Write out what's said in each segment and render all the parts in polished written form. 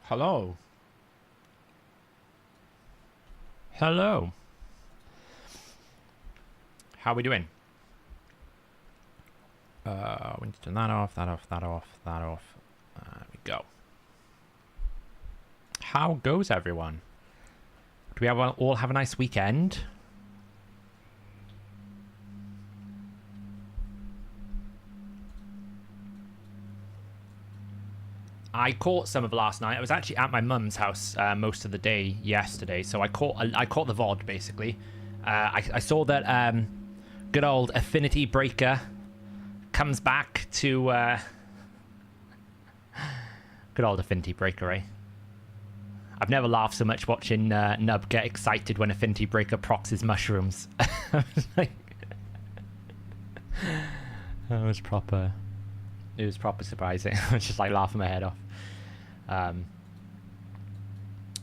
Hello. Hello. How are we doing? We need to turn that off, that off, that off, that off. There we go. How goes everyone? Do we all have a nice weekend? I caught some of last night. I was actually at my mum's house most of the day yesterday, so I caught the VOD basically. I saw that good old Affinity Breaker comes back to good old Affinity Breaker, eh? I've never laughed so much watching Nub get excited when Affinity Breaker procs his mushrooms. Like, it was proper surprising. I was just like laughing my head off.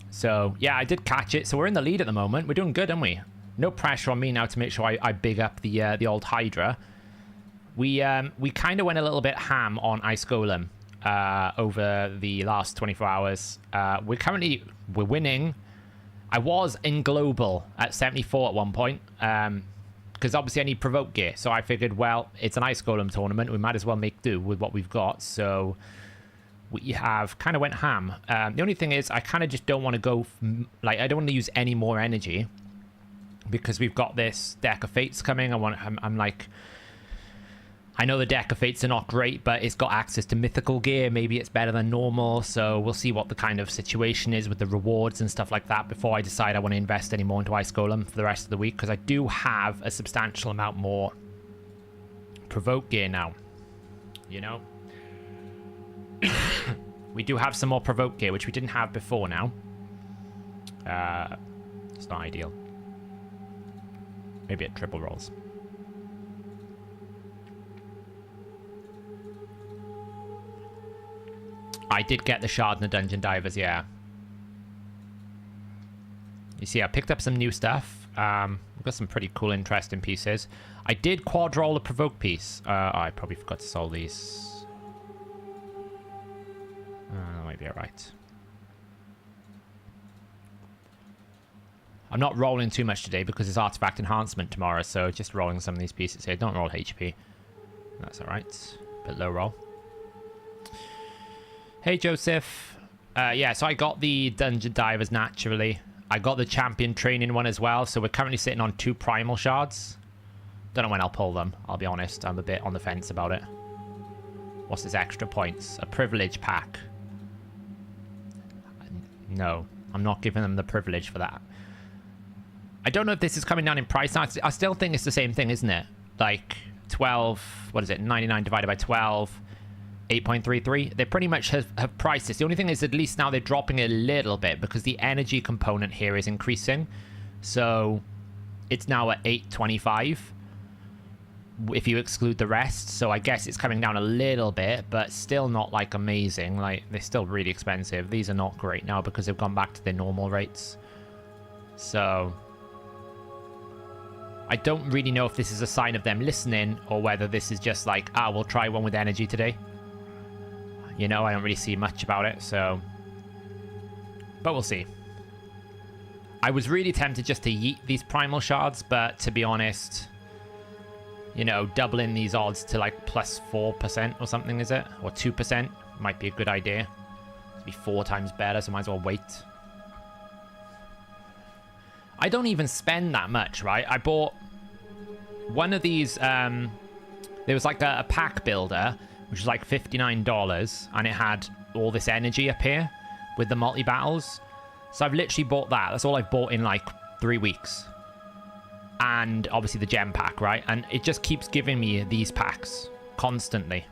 So yeah, I did catch it. So we're in the lead at the moment. We're doing good, aren't we? No pressure on me now to make sure I big up the old Hydra. We kind of went a little bit ham on Ice Golem over the last 24 hours. We're winning. I was in global at 74 at one point. Because obviously I need Provoke gear. So I figured, well, it's an Ice Golem tournament. We might as well make do with what we've got. So we have kind of went ham. The only thing is I kind of just don't want to go... I don't want to use any more energy. Because we've got this Deck of Fates coming. I'm like... I know the Deck of Fates are not great, but it's got access to mythical gear. Maybe it's better than normal. So we'll see what the kind of situation is with the rewards and stuff like that before I decide I want to invest any more into Ice Golem for the rest of the week. Because I do have a substantial amount more Provoke gear now. You know? We do have some more Provoke gear, which we didn't have before now. It's not ideal. Maybe it triple rolls. I did get the shard and the dungeon divers, yeah. You see, I picked up some new stuff. We've got some pretty cool, interesting pieces. I did quad roll a Provoke piece. I probably forgot to solve these. That might be alright. I'm not rolling too much today because it's artifact enhancement tomorrow, so just rolling some of these pieces here. Don't roll HP. That's alright. Bit low roll. Hey, Joseph. Yeah, so I got the Dungeon Divers naturally. I got the Champion Training one as well, so we're currently sitting on 2 primal shards. Don't know when I'll pull them, I'll be honest. I'm a bit on the fence about it. What's this extra points? A privilege pack. No, I'm not giving them the privilege for that. I don't know if this is coming down in price now. I still think it's the same thing, isn't it? Like 12, what is it? 99 divided by 12. 8.33. They pretty much have priced this. The only thing is, at least now they're dropping it a little bit because the energy component here is increasing. So it's now at 8.25 if you exclude the rest. So I guess it's coming down a little bit, but still not like amazing. Like, they're still really expensive. These are not great now because they've gone back to their normal rates. So I don't really know if this is a sign of them listening or whether this is just like, we'll try one with energy today. You know, I don't really see much about it, so... But we'll see. I was really tempted just to yeet these primal shards, but to be honest, you know, doubling these odds to like plus 4% or something, is it? Or 2% might be a good idea. It'd be 4 times better, so might as well wait. I don't even spend that much, right? I bought one of these... there was like a pack builder, which was like $59, and it had all this energy up here with the multi-battles. So I've literally bought that. That's all I've bought in like 3 weeks. And obviously the gem pack, right? And it just keeps giving me these packs constantly.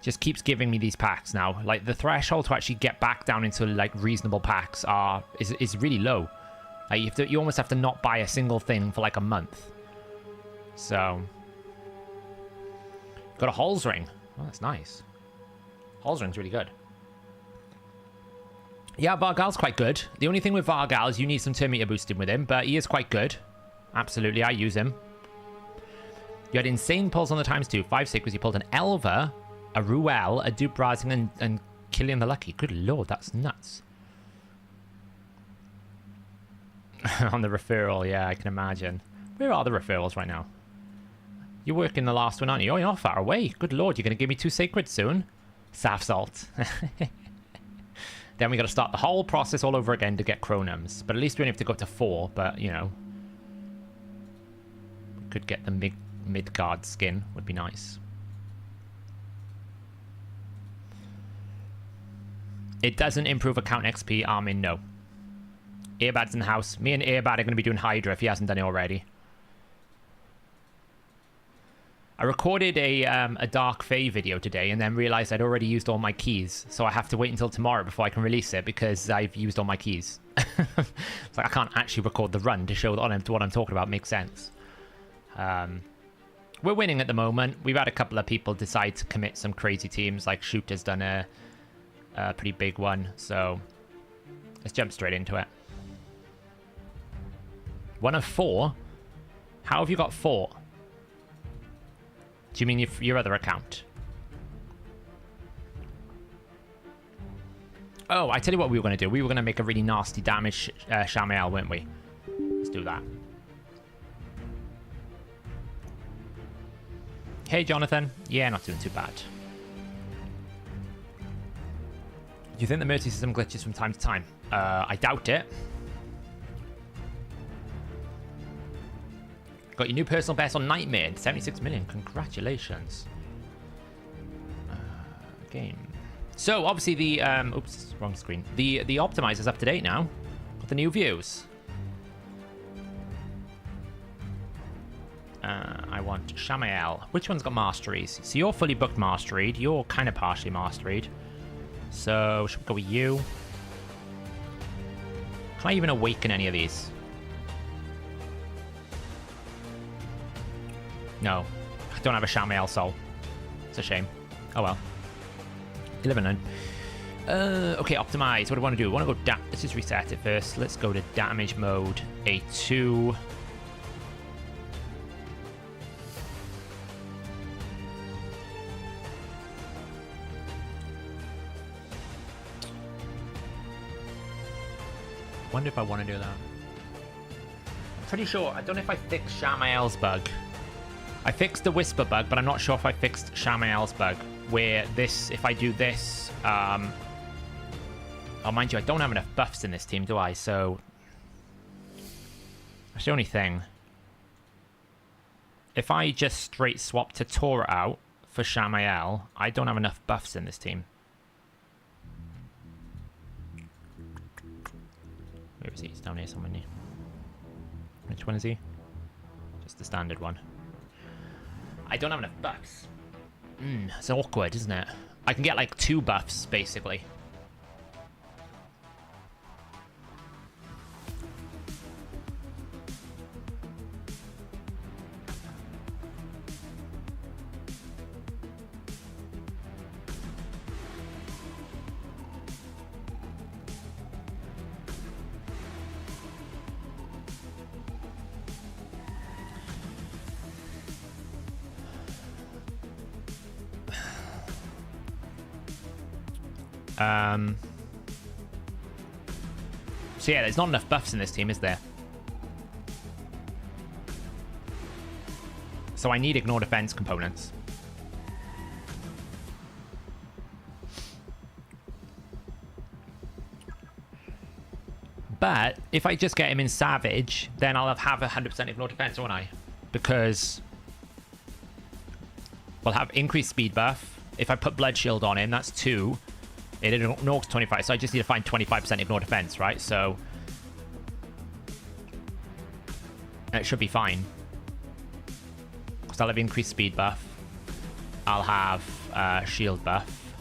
Just keeps giving me these packs now. Like, the threshold to actually get back down into like reasonable packs is really low. Like, you almost have to not buy a single thing for like a month. So got a Halls ring. Oh, that's nice. Halls ring's really good. Yeah, Vargal's quite good. The only thing with Vargal is you need some turn meter boosting with him, but he is quite good. Absolutely, I use him. You had insane pulls on the ×2. 5 sequels. You pulled an Elva, a Ruel, a Dupe Rising, and Killian the Lucky. Good lord, that's nuts. On the referral, yeah, I can imagine. Where are the referrals right now? You're working the last one, aren't you? Oh, you're not far away. Good lord, you're going to give me 2 sacred soon? Saf salt. Then we got to start the whole process all over again to get chronums. But at least we only have to go to 4, but, you know. We could get the mid-guard skin. Would be nice. It doesn't improve account XP, Armin, no. Earbad's in the house. Me and Earbad are going to be doing Hydra if he hasn't done it already. I recorded a Dark Fae video today and then realized I'd already used all my keys. So I have to wait until tomorrow before I can release it because I've used all my keys. It's like I can't actually record the run to show that what I'm talking about makes sense. We're winning at the moment. We've had a couple of people decide to commit some crazy teams, like Shooter's done a pretty big one. So let's jump straight into it. 1 of 4? How have you got 4? Do you mean your other account? Oh, I tell you what we were going to do. We were going to make a really nasty damage Shamael, weren't we? Let's do that. Hey, Jonathan. Yeah, not doing too bad. Do you think the mercy system glitches from time to time? I doubt it. Got your new personal best on Nightmare, 76 million. Congratulations. Game. So obviously the oops, wrong screen. The optimizer's up to date now. Got the new views. I want Shamael. Which one's got masteries? So you're fully booked masteried. You're kind of partially masteried. So should we go with you? Can I even awaken any of these? No, I don't have a Shamael soul. It's a shame. Oh well. 11-9. Okay, optimize. What do I want to do? I want to go let's just reset it first. Let's go to damage mode. A2. Wonder if I want to do that. I'm pretty sure. I don't know if I fixed Shamael's bug. I fixed the whisper bug, but I'm not sure if I fixed Shamael's bug. Where this, if I do this, oh, mind you, I don't have enough buffs in this team, do I? So that's the only thing. If I just straight swap to Tora out for Shamael, I don't have enough buffs in this team. Where is he? He's down here somewhere. Which one is he? Just the standard one. I don't have enough buffs. It's awkward, isn't it? I can get like 2 buffs, basically. So yeah, there's not enough buffs in this team, is there? So I need ignore defense components. But if I just get him in Savage, then I'll have 100% ignore defense, won't I? Because we'll have increased speed buff. If I put Blood Shield on him, that's 2. It ignores 25, so I just need to find 25% ignore defense, right? So it should be fine. Because I'll have increased speed buff. I'll have shield buff.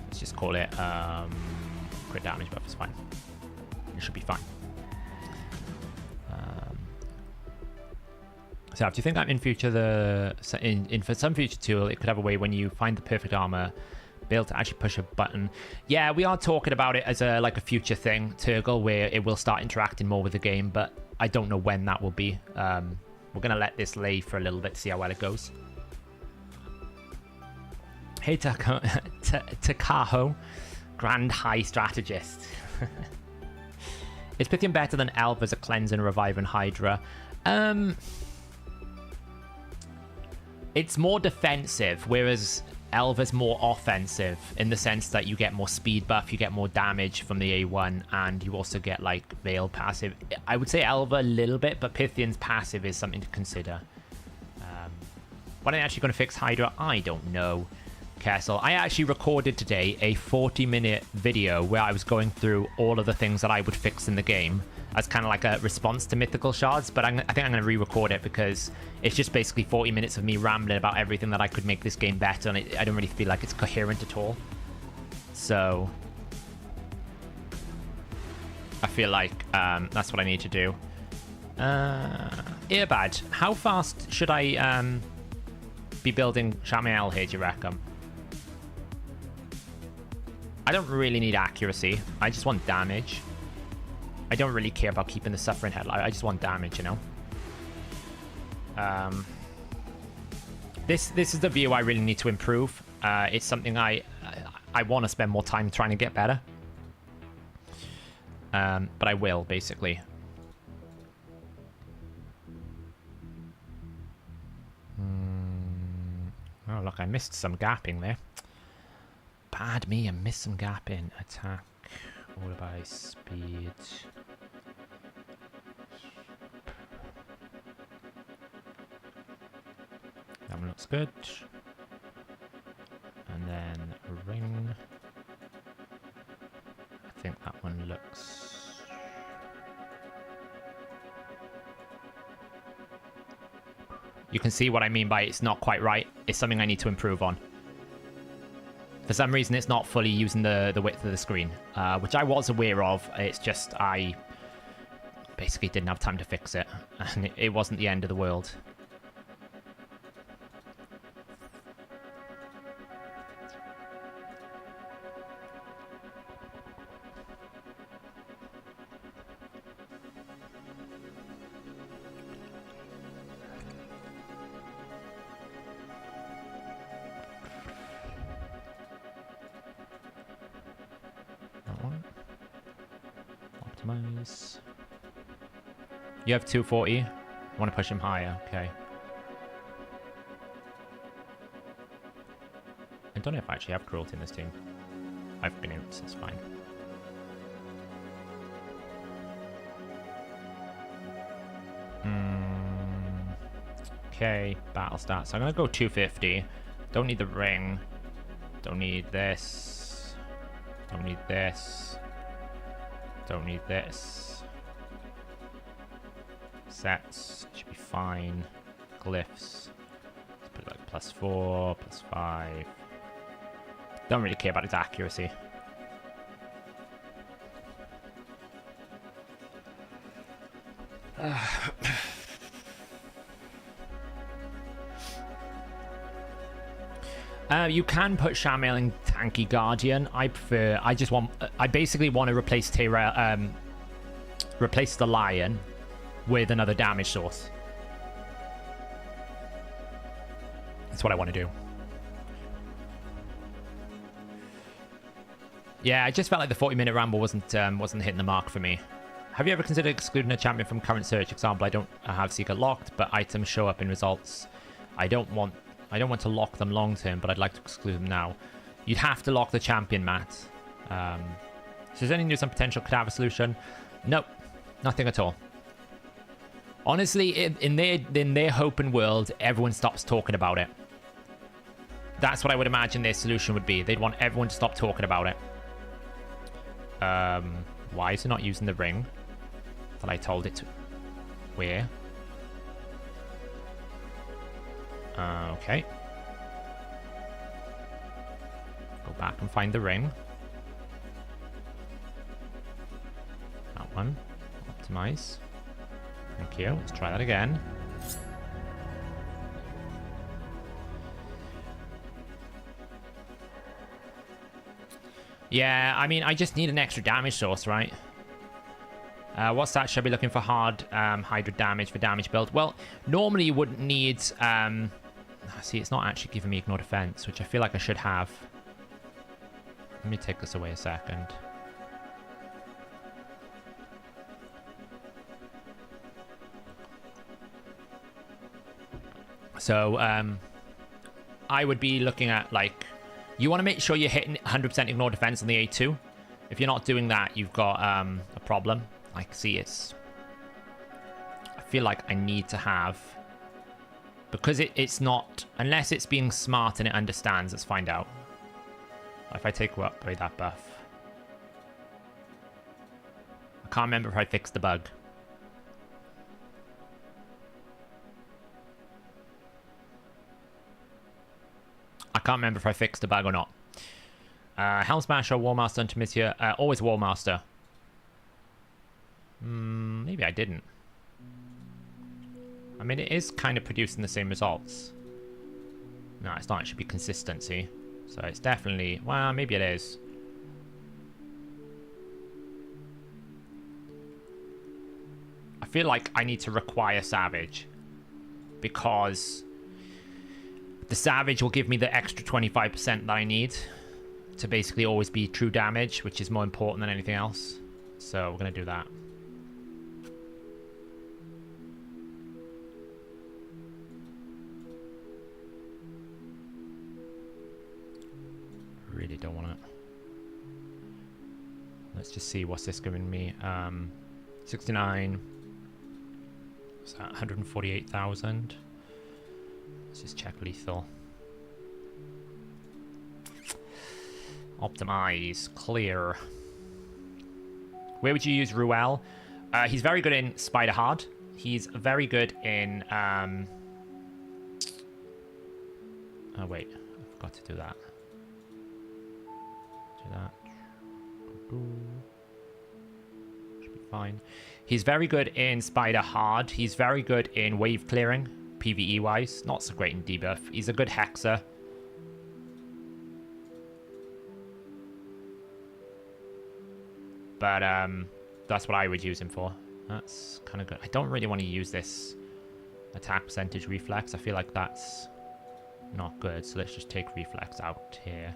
Let's just call it crit damage buff. It's fine. It should be fine. So do you think that in future for some future tool it could have a way when you find the perfect armor, be able to actually push a button? Yeah, we are talking about it as a future thing, Turgle, where it will start interacting more with the game, but I don't know when that will be. We're gonna let this lay for a little bit to see how well it goes. Hey Takaho, Grand High Strategist. Is Pythian better than Elf as a cleanse and revive and Hydra? It's more defensive, whereas Elva's more offensive in the sense that you get more speed buff, you get more damage from the A1, and you also get, like, Veil passive. I would say Elva a little bit, but Pythian's passive is something to consider. When are they actually going to fix Hydra? I don't know. Kessel. I actually recorded today a 40-minute video where I was going through all of the things that I would fix in the game as kind of like a response to mythical shards, but I think I'm going to re-record it because it's just basically 40 minutes of me rambling about everything that I could make this game better, and I don't really feel like it's coherent at all. So I feel like that's what I need to do. Earbad, how fast should I be building Shamael here, do you reckon? I don't really need accuracy. I just want damage. I don't really care about keeping the Suffering Headlight. I just want damage, you know? This is the view I really need to improve. It's something I want to spend more time trying to get better. But I will, basically. Oh, look, I missed some gapping there. Bad me, I missed some gapping. Attack, order by speed. That one looks good. And then a ring. I think that one looks... You can see what I mean by it's not quite right. It's something I need to improve on. For some reason, it's not fully using the width of the screen, which I was aware of. It's just I basically didn't have time to fix it, and it wasn't the end of the world. Optimize. You have 240. I want to push him higher. Okay. I don't know if I actually have cruelty in this team. I've been out, so it's fine. Okay, battle stats. So I'm going to go 250. Don't need the ring. Don't need this. Don't need this. Don't need this. Sets. Should be fine. Glyphs. Let's put it like +4, +5. Don't really care about its accuracy. You can put Shamael in tanky Guardian. I basically want to replace replace the Lion with another damage source. That's what I want to do. Yeah, I just felt like the 40-minute ramble wasn't hitting the mark for me. Have you ever considered excluding a champion from current search? Example, I don't have Seeker locked, but items show up in results. I don't want to lock them long term, but I'd like to exclude them now. You'd have to lock the champion, Matt. So does anything do some potential cadaver solution? Nope, nothing at all. Honestly, in their open world, everyone stops talking about it. That's what I would imagine their solution would be. They'd want everyone to stop talking about it. Why is it not using the ring that I told it to? Where? Okay. Go back and find the ring. That one. Optimize. Thank you. Let's try that again. Yeah, I mean, I just need an extra damage source, right? What stats should I be looking for hard Hydra damage for damage build? Well, normally you wouldn't need... see, it's not actually giving me ignore defense, which I feel like I should have. Let me take this away a second. So I would be looking at, like, you want to make sure you're hitting 100% ignore defense on the A2. If you're not doing that, you've got a problem. Like, see, I feel like I need to have, because it's not, unless it's being smart and it understands. Let's find out. If I take away that buff. I can't remember if I fixed the bug. I can't remember if I fixed the bug or not. Helm Smasher, Warmaster, Intermissier. Always Warmaster. Maybe I didn't. I mean, it is kind of producing the same results. No, it's not. It should be consistency. So it's definitely... Well, maybe it is. I feel like I need to require Savage. Because the Savage will give me the extra 25% that I need to basically always be true damage, which is more important than anything else. So we're going to do that. Really don't want it. Let's just see what's this giving me. 69. What's that? 148,000. Let's just check lethal. Optimize. Clear. Where would you use Ruel? He's very good in Spider Hard. He's very good in... Oh, wait. I forgot to do that. That should be fine. He's very good in Spider Hard. He's very good in wave clearing, PvE wise. Not so great in debuff. He's a good hexer. But that's what I would use him for. That's kind of good. I don't really want to use this attack percentage reflex. I feel like that's not good. So let's just take reflex out here.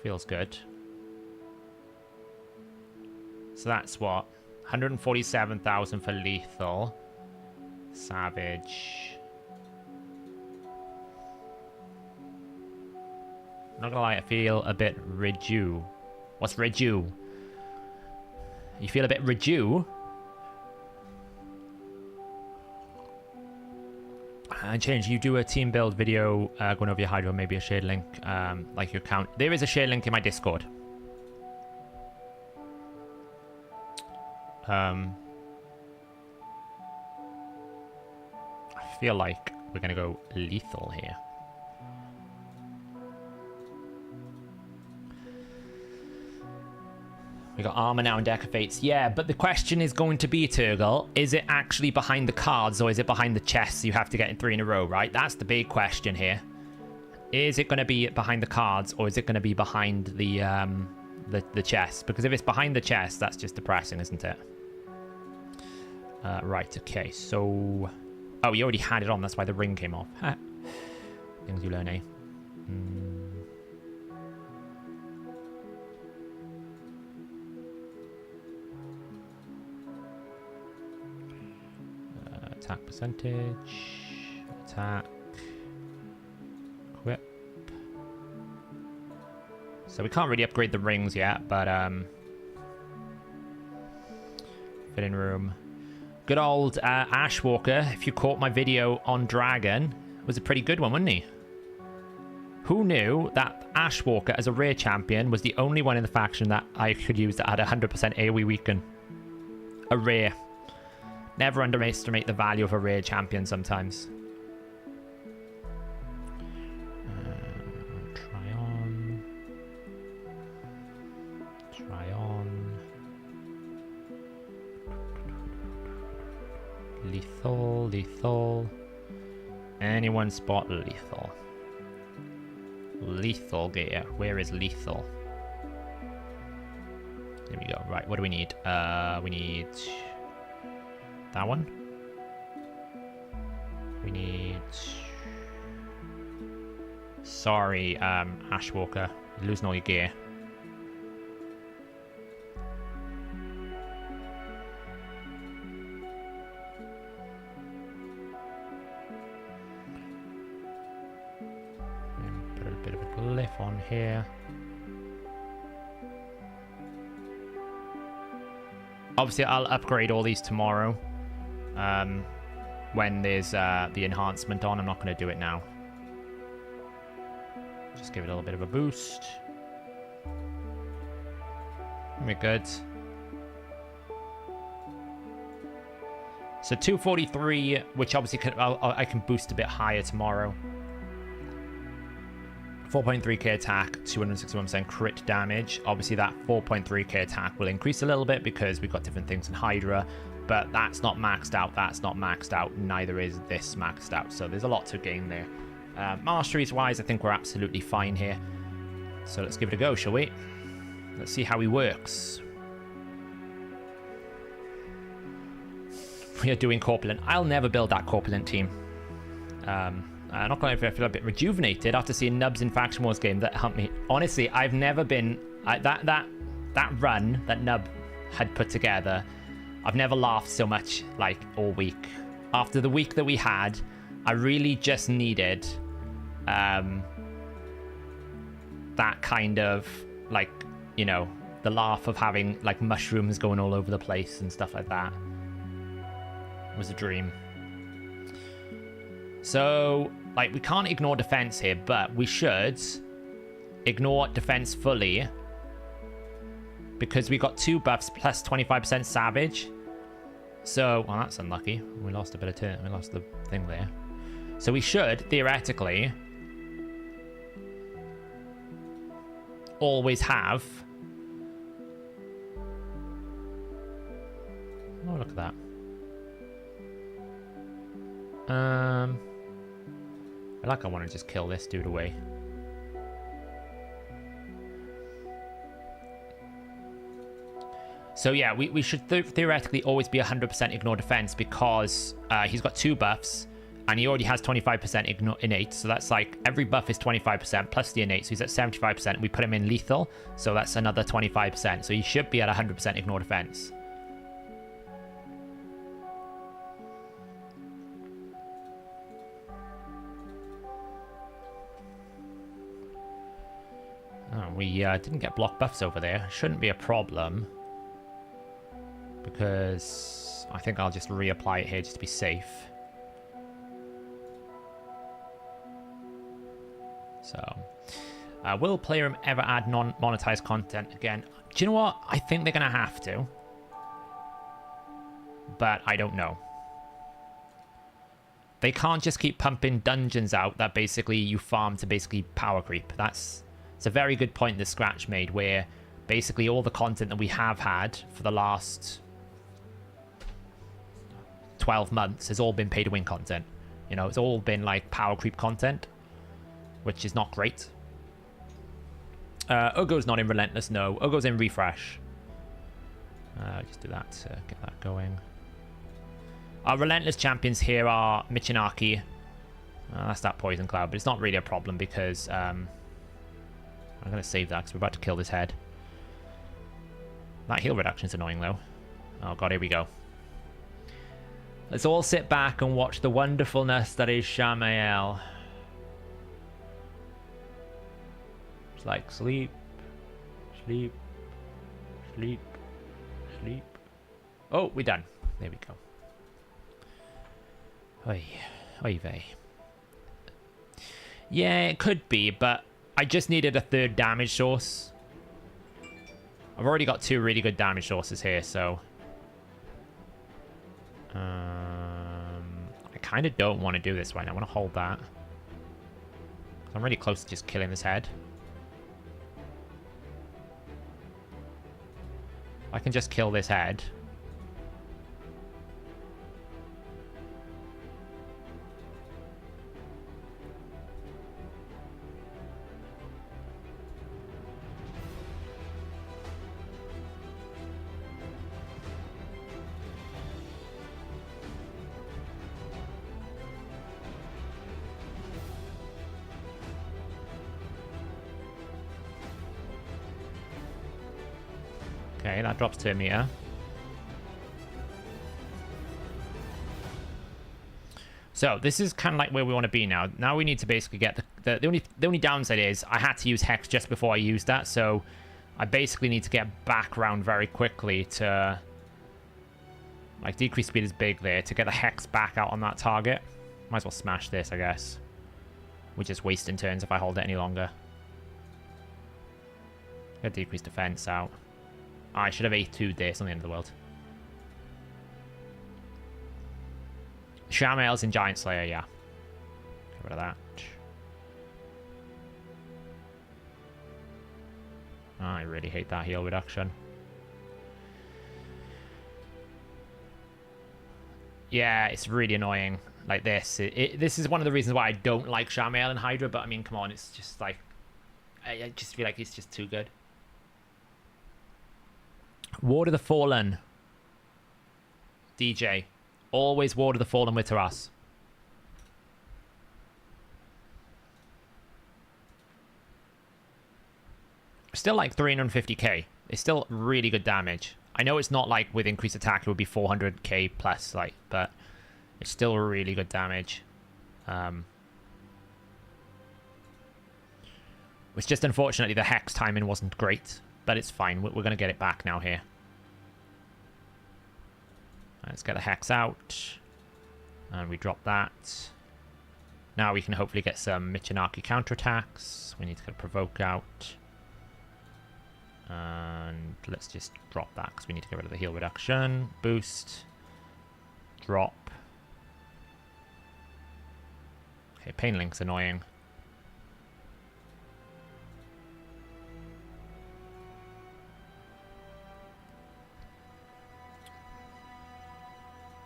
Feels good. So that's what? 147,000 for lethal. Savage. Not gonna lie, I feel a bit redu. What's redu? You feel a bit redu? And change, you do a team build video going over your Hydra, maybe a shared link, like your account. There is a shared link in my Discord. I feel like we're going to go lethal here. We got armor now and deck of fates. Yeah, but the question is going to be, Turgle, is it actually behind the cards or is it behind the chests you have to get in 3 in a row, right? That's the big question here. Is it going to be behind the cards or is it going to be behind the chest? Because if it's behind the chest, that's just depressing, isn't it? Right, okay, so... Oh, you already had it on, that's why the ring came off. Things you learn, eh? Attack percentage, attack, equip. So we can't really upgrade the rings yet, but fitting room. Good old Ashwalker, if you caught my video on Dragon, was a pretty good one, wasn't he? Who knew that Ashwalker as a rare champion was the only one in the faction that I could use that had 100% AoE weaken? A rare. Never underestimate the value of a rare champion sometimes. Try on. Try on. Lethal, lethal. Anyone spot lethal? Lethal gear. Where is lethal? There we go. Right, what do we need? We need... that one. We need... Sorry, Ashwalker. You're losing all your gear. here. Obviously, I'll upgrade all these tomorrow. When there's the enhancement on. I'm not going to do it now. Just give it a little bit of a boost. We're good. So 243, which obviously I can boost a bit higher tomorrow. 4.3k attack, 261% crit damage. Obviously that 4.3k attack will increase a little bit because we've got different things in Hydra, but that's not maxed out, that's not maxed out, neither is this maxed out. So there's a lot to gain there. Masteries wise, I think we're absolutely fine here. So let's give it a go, shall we? Let's see how he works. We are doing Corpulent. I'll never build that Corpulent team. I'm not going to feel a bit rejuvenated after seeing Nubs in Faction Wars game that helped me. Honestly, I've never been... that run that Nub had put together, I've never laughed so much, like, all week. After the week that we had, I really just needed that kind of, like, you know, the laugh of having, like, mushrooms going all over the place and stuff like that. It was a dream. So, like, we can't ignore defense here, but we should ignore defense fully because we got 2 buffs plus 25% savage. So, well, that's unlucky. We lost a bit of turn. We lost the thing there. So we should, theoretically, always have... Oh, look at that. I want to just kill this dude away. So yeah, we should theoretically always be 100% ignore defense because he's got 2 buffs and he already has 25% innate. So that's like every buff is 25% plus the innate. So he's at 75%. We put him in lethal. So that's another 25%. So he should be at 100% ignore defense. Oh, we didn't get block buffs over there. Shouldn't be a problem. Because I think I'll just reapply it here just to be safe. So, will Player Room ever add non-monetized content again? Do you know what? I think they're going to have to. But I don't know. They can't just keep pumping dungeons out that basically you farm to basically power creep. It's a very good point that Scratch made, where basically all the content that we have had for the last 12 months has all been pay to win content. You know, it's all been like power creep content, which is not great. Ugo's not in Relentless, no. Ugo's in Refresh. Just do that to get that going. Our Relentless champions here are Mitaki. That's that Poison Cloud, but it's not really a problem because I'm going to save that because we're about to kill this head. That heal reduction is annoying though. Oh god, here we go. Let's all sit back and watch the wonderfulness that is Shamael. It's like sleep, sleep, sleep, sleep. Oh, we're done. There we go. Oy, oy vey. Yeah, it could be, but I just needed a 3rd damage source. I've already got 2 really good damage sources here, so... I kind of don't want to do this right now. I want to hold that. I'm really close to just killing this head. I can just kill this head. Okay, that drops to a meter. So this is kind of like where we want to be now. Now we need to basically get The only downside is I had to use Hex just before I used that, so I basically need to get back around very quickly to... Like, decrease speed is big there. To get the Hex back out on that target. Might as well smash this, I guess. We're just wasting turns if I hold it any longer. Get decrease defense out. Oh, I should have A2'd this on the end of the world. Shamael's in Giant Slayer, yeah. Get rid of that. Oh, I really hate that heal reduction. Yeah, it's really annoying. Like this. This is one of the reasons why I don't like Shamael and Hydra, but I mean, come on, it's just like... I just feel like it's just too good. Ward of the Fallen. DJ. Always Ward of the Fallen with Taras. Still like 350k. It's still really good damage. I know it's not like with increased attack it would be 400k plus, like, but it's still really good damage. It's just unfortunately the Hex timing wasn't great, but it's fine. We're going to get it back now here. Let's get the Hex out. And we drop that. Now we can hopefully get some Mitaki counterattacks. We need to get a Provoke out. And let's just drop that because we need to get rid of the heal reduction. Boost. Drop. Okay, Pain Link's annoying.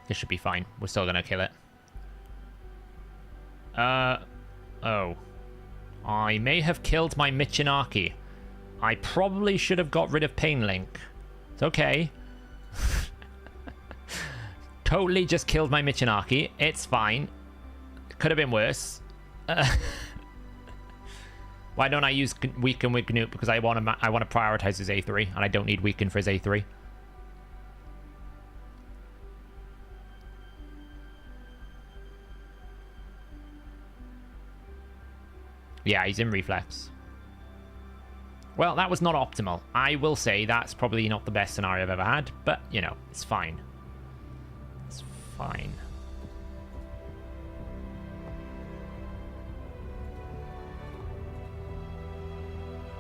This should be fine. We're still going to kill it. Oh. I may have killed my Mitaki. I probably should have got rid of Pain Link. It's okay. Totally just killed my Mitaki. It's fine. Could have been worse. Why don't I use Weaken with Gnut? Because I want to prioritize his A3, and I don't need Weaken for his A3. Yeah, he's in Reflex. Well, that was not optimal. I will say that's probably not the best scenario I've ever had, but, you know, it's fine. It's fine.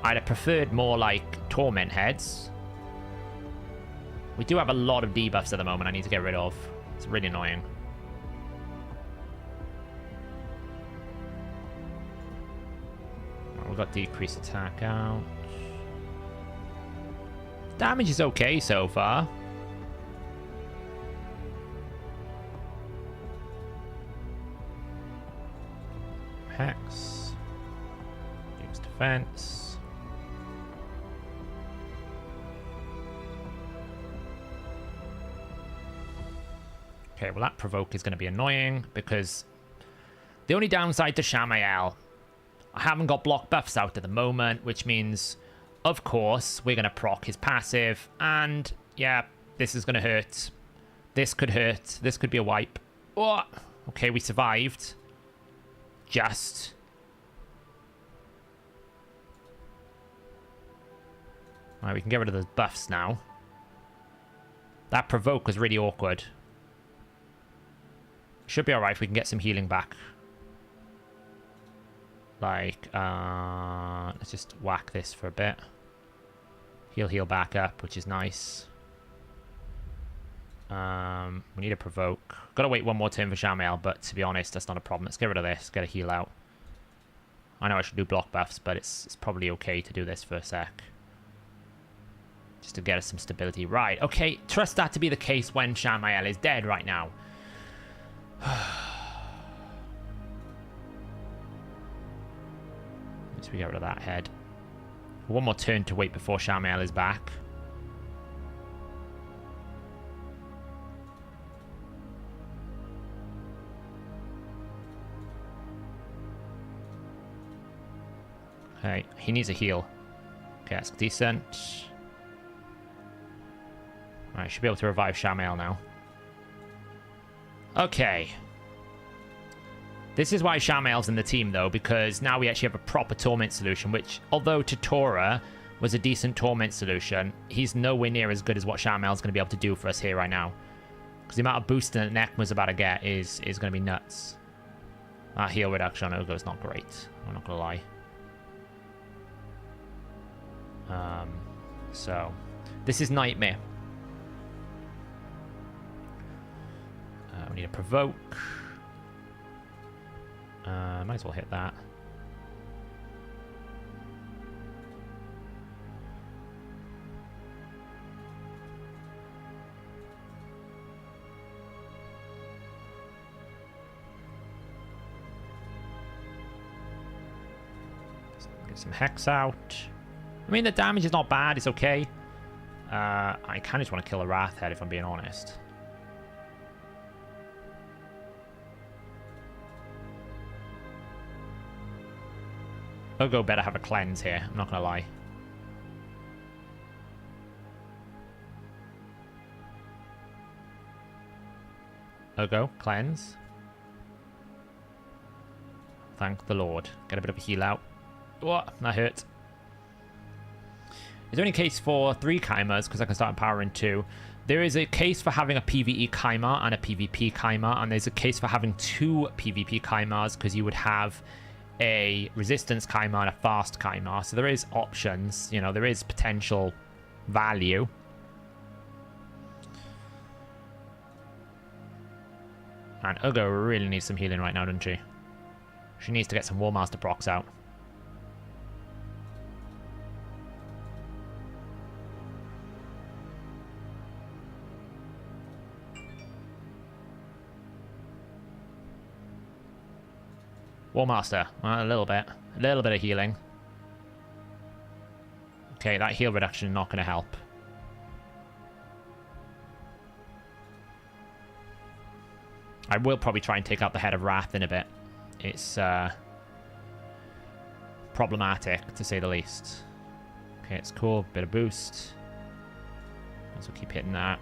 I'd have preferred more, like, Torment Heads. We do have a lot of debuffs at the moment I need to get rid of. It's really annoying. We've got decreased attack out. Damage is okay so far. Hex. Use defense. Okay, well that Provoke is going to be annoying because the only downside to Shamael, I haven't got block buffs out at the moment, which means, of course, we're going to proc his passive. And, yeah, this is going to hurt. This could hurt. This could be a wipe. Oh, okay, we survived. Just. Alright, we can get rid of those buffs now. That Provoke was really awkward. Should be alright if we can get some healing back. Like, let's just whack this for a bit. He'll heal back up, which is nice. We need a Provoke. Gotta wait one more turn for Shamael, but to be honest, that's not a problem. Let's get rid of this, get a heal out. I know I should do block buffs, but it's probably okay to do this for a sec. Just to get us some stability. Right, okay, trust that to be the case when Shamael is dead right now. We get rid of that head. One more turn to wait before Shamael is back. Okay, he needs a heal. Okay, that's decent. Alright, should be able to revive Shamael now. Okay. This is why Shamael's in the team, though, because now we actually have a proper Torment solution, which, although Tutora was a decent Torment solution, he's nowhere near as good as what Shamael's going to be able to do for us here right now. Because the amount of boosting that Nekma's about to get is going to be nuts. That heal reduction on Ogo is not great. I'm not going to lie. So, this is Nightmare. We need a Provoke. Might as well hit that. Get some Hex out. I mean, the damage is not bad. It's okay. I kind of just want to kill a Wrath Head, if I'm being honest. Ogo better have a cleanse here. I'm not going to lie. Ogo, cleanse. Thank the Lord. Get a bit of a heal out. What? That hurt. Is there any case for 3 Chimeras? Because I can start empowering 2. There is a case for having a PvE Chimera and a PvP Chimera. And there's a case for having 2 PvP Chimeras because you would have a resistance Chimera and a fast Chimera. So there is options. You know, there is potential value. And Ugo really needs some healing right now, doesn't she? She needs to get some Warmaster procs out. Warmaster, a little bit of healing. Okay, that heal reduction is not going to help. I will probably try and take out the Head of Wrath in a bit. It's problematic, to say the least. Okay, it's cool. Bit of boost. Also keep hitting that.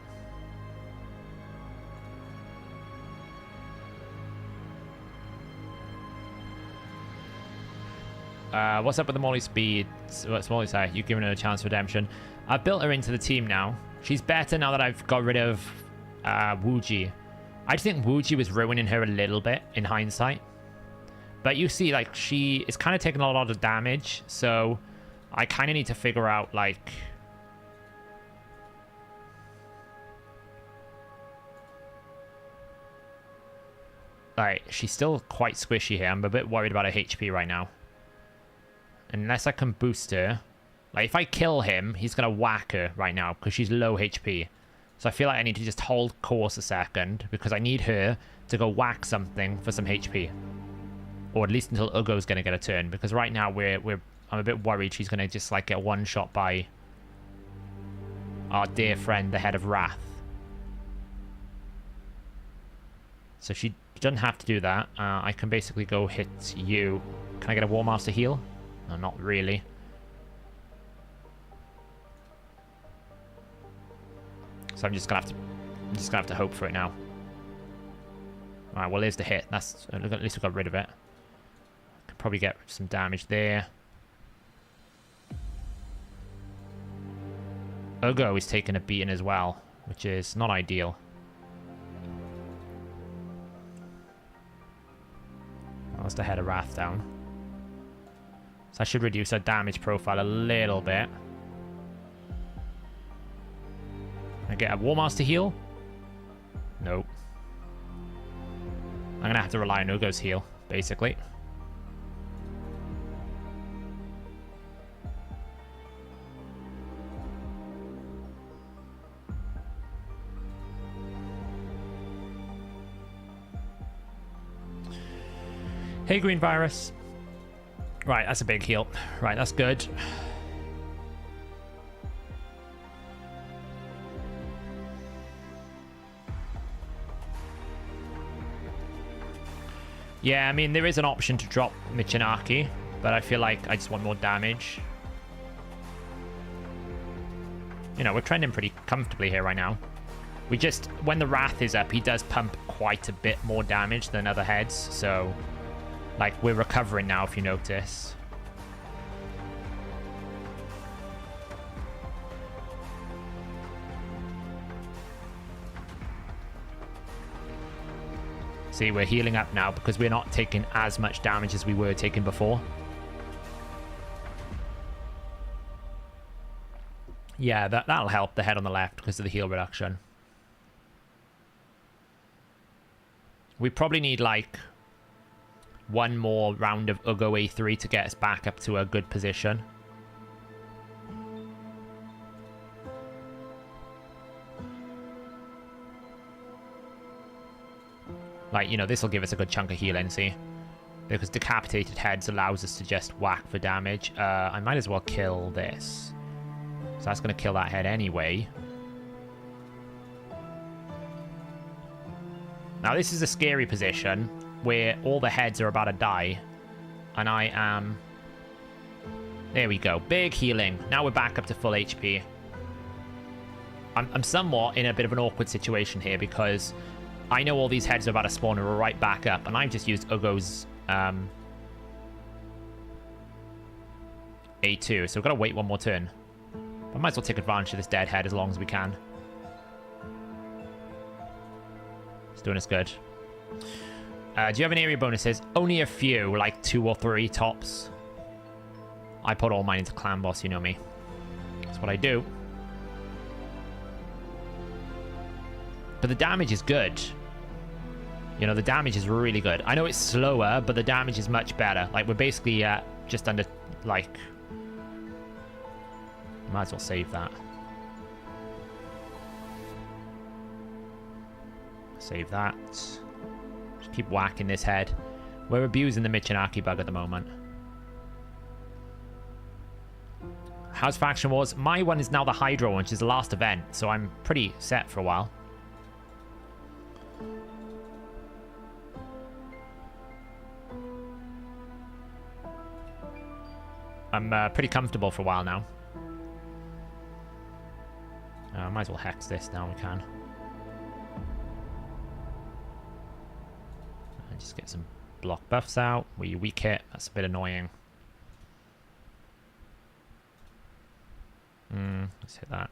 What's up with the Molly speed? What's Molly say? You've given her a chance for redemption. I've built her into the team now. She's better now that I've got rid of Wuji. I just think Wuji was ruining her a little bit in hindsight. But you see, like, she is kind of taking a lot of damage. So I kind of need to figure out, like... she's still quite squishy here. I'm a bit worried about her HP right now. Unless I can boost her. Like, if I kill him, he's going to whack her right now because she's low HP. So I feel like I need to just hold course a second because I need her to go whack something for some HP. Or at least until Ugo's going to get a turn. Because right now, I'm a bit worried she's going to just, like, get one shot by our dear friend, the Head of Wrath. So she doesn't have to do that. I can basically go hit you. Can I get a Warmaster heal? No, not really. So I'm just gonna have to hope for it now. Alright, well, there's the hit. That's at least we got rid of it. Could probably get some damage there. Ugo is taking a beating as well, which is not ideal. That's the Head of Wrath down. So I should reduce our damage profile a little bit. I get a Warmaster heal? Nope. I'm going to have to rely on Ugo's heal, basically. Hey, Green Virus. Right, that's a big heal. Right, that's good. Yeah, I mean, there is an option to drop Mitaki, but I feel like I just want more damage. You know, we're trending pretty comfortably here right now. We just, when the Wrath is up, he does pump quite a bit more damage than other heads, so Like, we're recovering now, if you notice. See, we're healing up now because we're not taking as much damage as we were taking before. Yeah, that'll help the head on the left because of the heal reduction. We probably need, like, one more round of Ugo A3 to get us back up to a good position. Like, you know, this will give us a good chunk of healing, see? Because Decapitated Heads allows us to just whack for damage. I might as well kill this. So that's going to kill that head anyway. Now, this is a scary position where all the heads are about to die. And I am... There we go. Big healing. Now we're back up to full HP. I'm somewhat in a bit of an awkward situation here because... I know all these heads are about to spawn and we're right back up, and I've just used Ugo's A2, so we've got to wait one more turn. I might as well take advantage of this dead head as long as we can. It's doing us good. Do you have any area bonuses? Only a few, like 2 or 3 tops. I put all mine into Clan Boss, you know me. That's what I do. But the damage is good. You know, the damage is really good. I know it's slower, but the damage is much better. Like, we're basically just under, like... Might as well save that. Save that. Just keep whacking this head. We're abusing the Michinaki bug at the moment. How's Faction Wars? My one is now the Hydra one, which is the last event, so I'm pretty set for a while. I'm pretty comfortable for a while now. Might as well hex this now we can. And just get some block buffs out. We weak hit. That's a bit annoying. Let's hit that.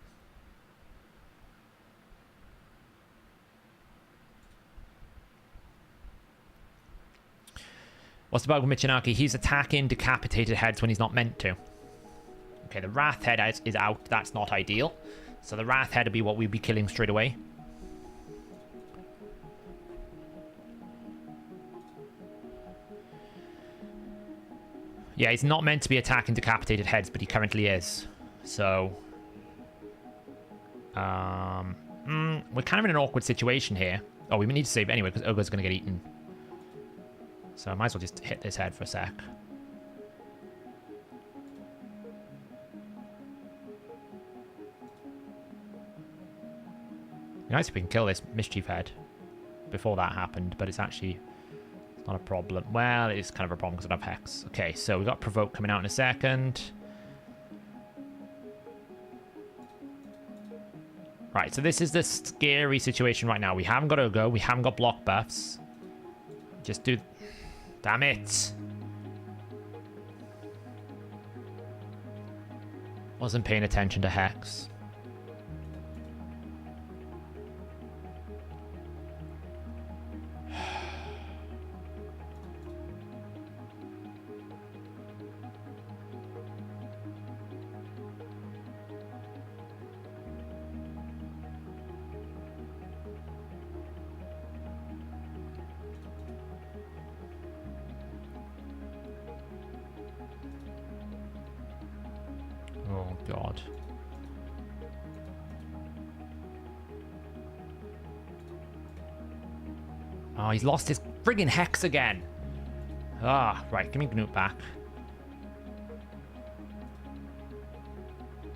What's the bug with Michinaki? He's attacking decapitated heads when he's not meant to. Okay, the Wrath head is out. That's not ideal. So the Wrath head will be what we'll be killing straight away. Yeah, he's not meant to be attacking decapitated heads, but he currently is. So... we're kind of in an awkward situation here. Oh, we need to save anyway, because Ugo's going to get eaten. So I might as well just hit this head for a sec. Nice if we can kill this Mischief head before that happened, but it's actually not a problem. Well, it is kind of a problem because I don't have Hex. Okay, so we got Provoke coming out in a second. Right, so this is the scary situation right now. We haven't got Ugo, we haven't got block buffs. Just do... Damn it. Wasn't paying attention to Hex. Oh, God. Oh, he's lost his friggin' Hex again. Ah, right. Give me Gnut back.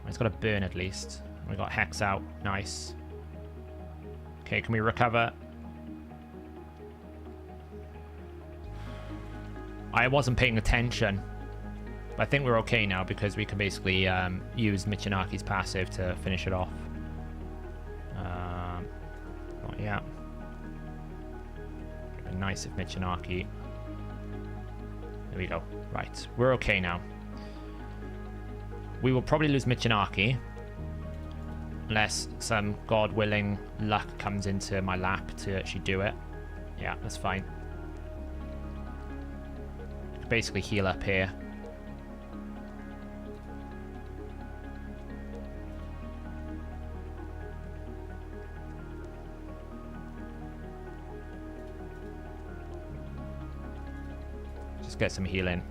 He's got a burn at least. We got Hex out. Nice. Okay, can we recover? I wasn't paying attention. I think we're okay now because we can basically use Michinaki's passive to finish it off. Not yet. It'd be nice if Michinaki There we go. Right, we're okay now. We will probably lose Mitaki. Unless some god-willing luck comes into my lap to actually do it. Yeah, that's fine. Basically heal up here. Just get some healing.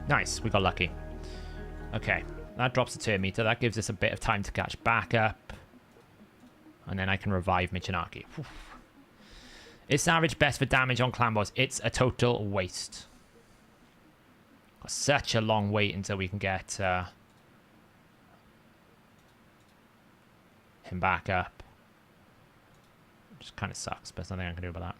Nice, we got lucky. Okay, that drops the turn meter. That gives us a bit of time to catch back up. And then I can revive Mitaki. Is Savage best for damage on clan boss? It's a total waste. Got such a long wait until we can get him back up. Just kind of sucks, but there's nothing I can do about that.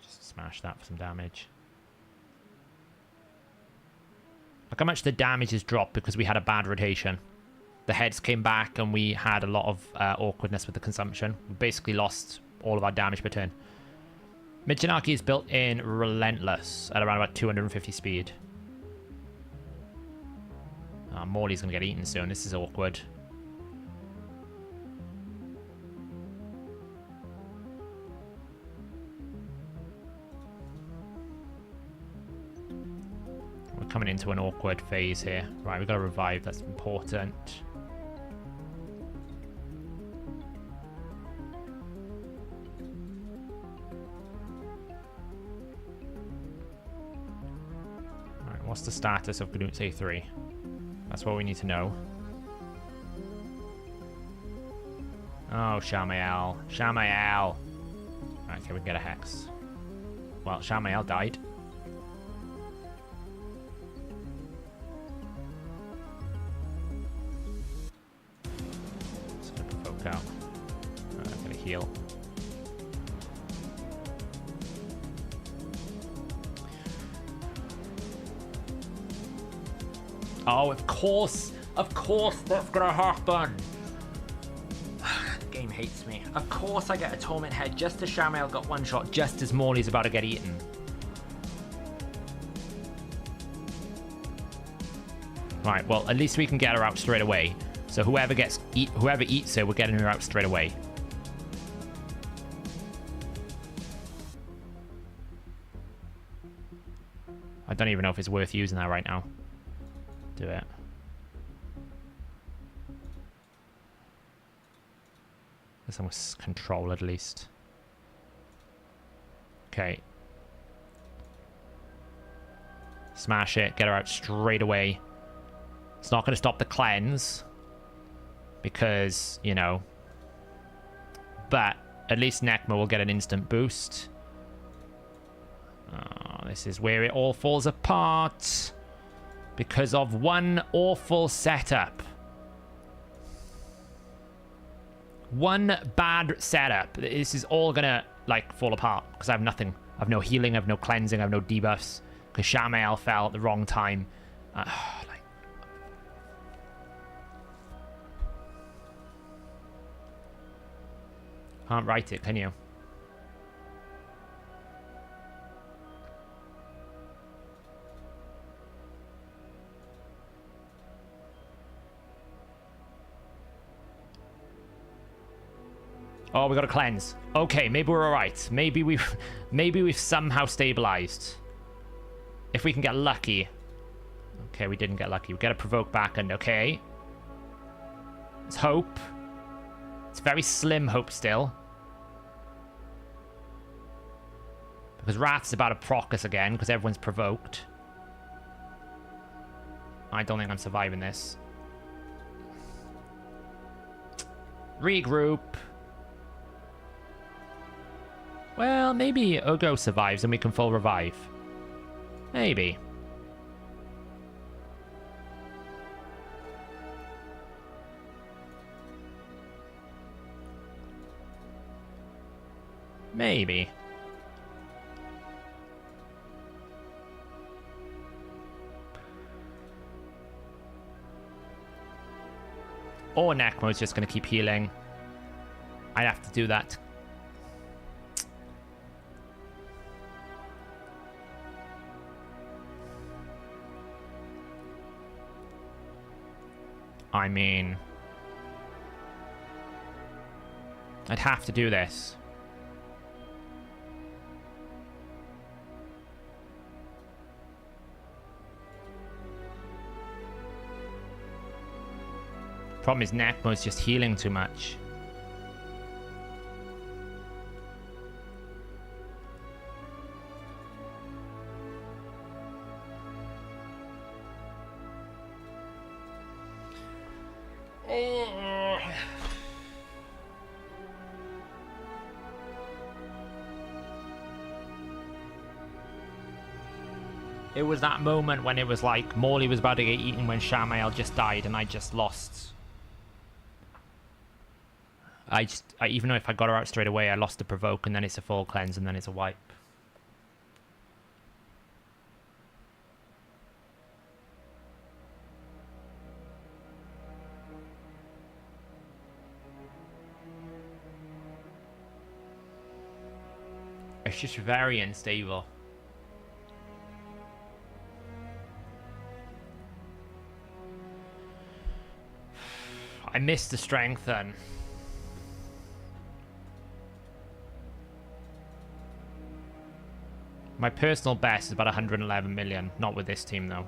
Just smash that for some damage. Look how much the damage has dropped because we had a bad rotation. The heads came back and we had a lot of awkwardness with the consumption. We basically lost all of our damage per turn. Mitaki is built in Relentless at around about 250 speed. Morley's going to get eaten soon. This is awkward. We're coming into an awkward phase here. Right, we've got to revive. That's important. Alright, what's the status of Gnut's A3? That's what we need to know. Oh, Shamael. Shamael. Right, okay, we can get a Hex. Well, Shamael died. Just gonna Provoke out. I'm gonna heal. Oh, of course that's gonna happen. The game hates me. Of course I get a Torment Head just as Shamael got one shot, just as Morley's about to get eaten. Right, well, at least we can get her out straight away. So whoever eats her, we're getting her out straight away. I don't even know if it's worth using that right now. Do it. There's some control at least. Okay. Smash it. Get her out straight away. It's not going to stop the cleanse. Because, you know. But at least Nekma will get an instant boost. Oh, this is where it all falls apart. Because of one awful setup. One bad setup. This is all gonna, like, fall apart. Because I have nothing. I have no healing, I have no cleansing, I have no debuffs. Because Shamael fell at the wrong time. Can't write it, can you? Oh, we got to cleanse. Okay, maybe we're all right. Maybe we've somehow stabilized. If we can get lucky. Okay, we didn't get lucky. We got to Provoke back and okay. There's hope. It's very slim hope still. Because Wrath's about to proc us again because everyone's provoked. I don't think I'm surviving this. Regroup. Well, maybe Ugo survives and we can full revive. Maybe. Maybe. Or Necmo's just going to keep healing. I'd have to do that. I mean, I'd have to do this. Problem is Necmo's just healing too much. It was that moment when it was like Morley was about to get eaten when Shamael just died and I just lost. Even though if I got her out straight away, I lost the Provoke and then it's a full cleanse and then it's a wipe. It's just very unstable. I missed the strength then. My personal best is about 111 million. Not with this team, though.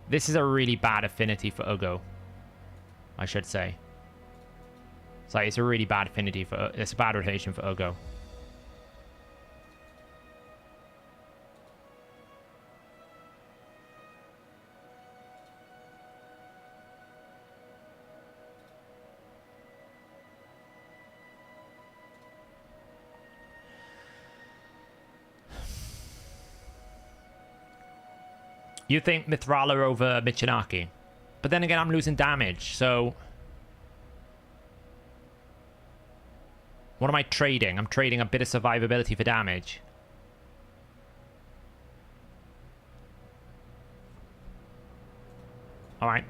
This is a really bad affinity for Ugo, I should say. It's a really bad affinity for... It's a bad rotation for Ugo. You think Mythrala over Mitaki. But then again, I'm losing damage, so... What am I trading? I'm trading a bit of survivability for damage. Alright.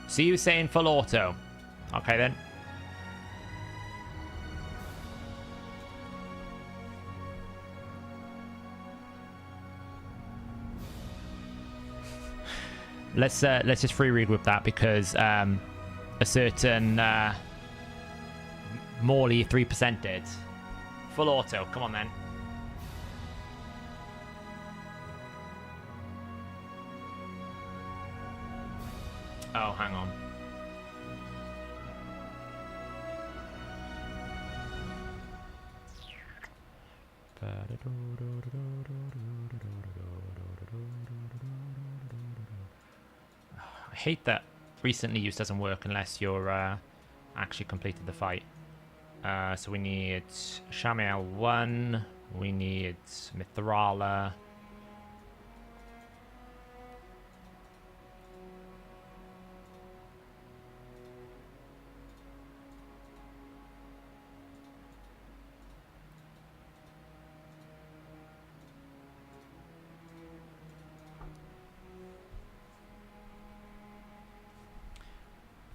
See you saying full auto. Okay then. Let's just free read with that because a certain Morley 3% did. Full auto, come on then. Oh, hang on. I hate that recently use doesn't work unless you're actually completed the fight. So we need Shamael 1, we need Mythrala.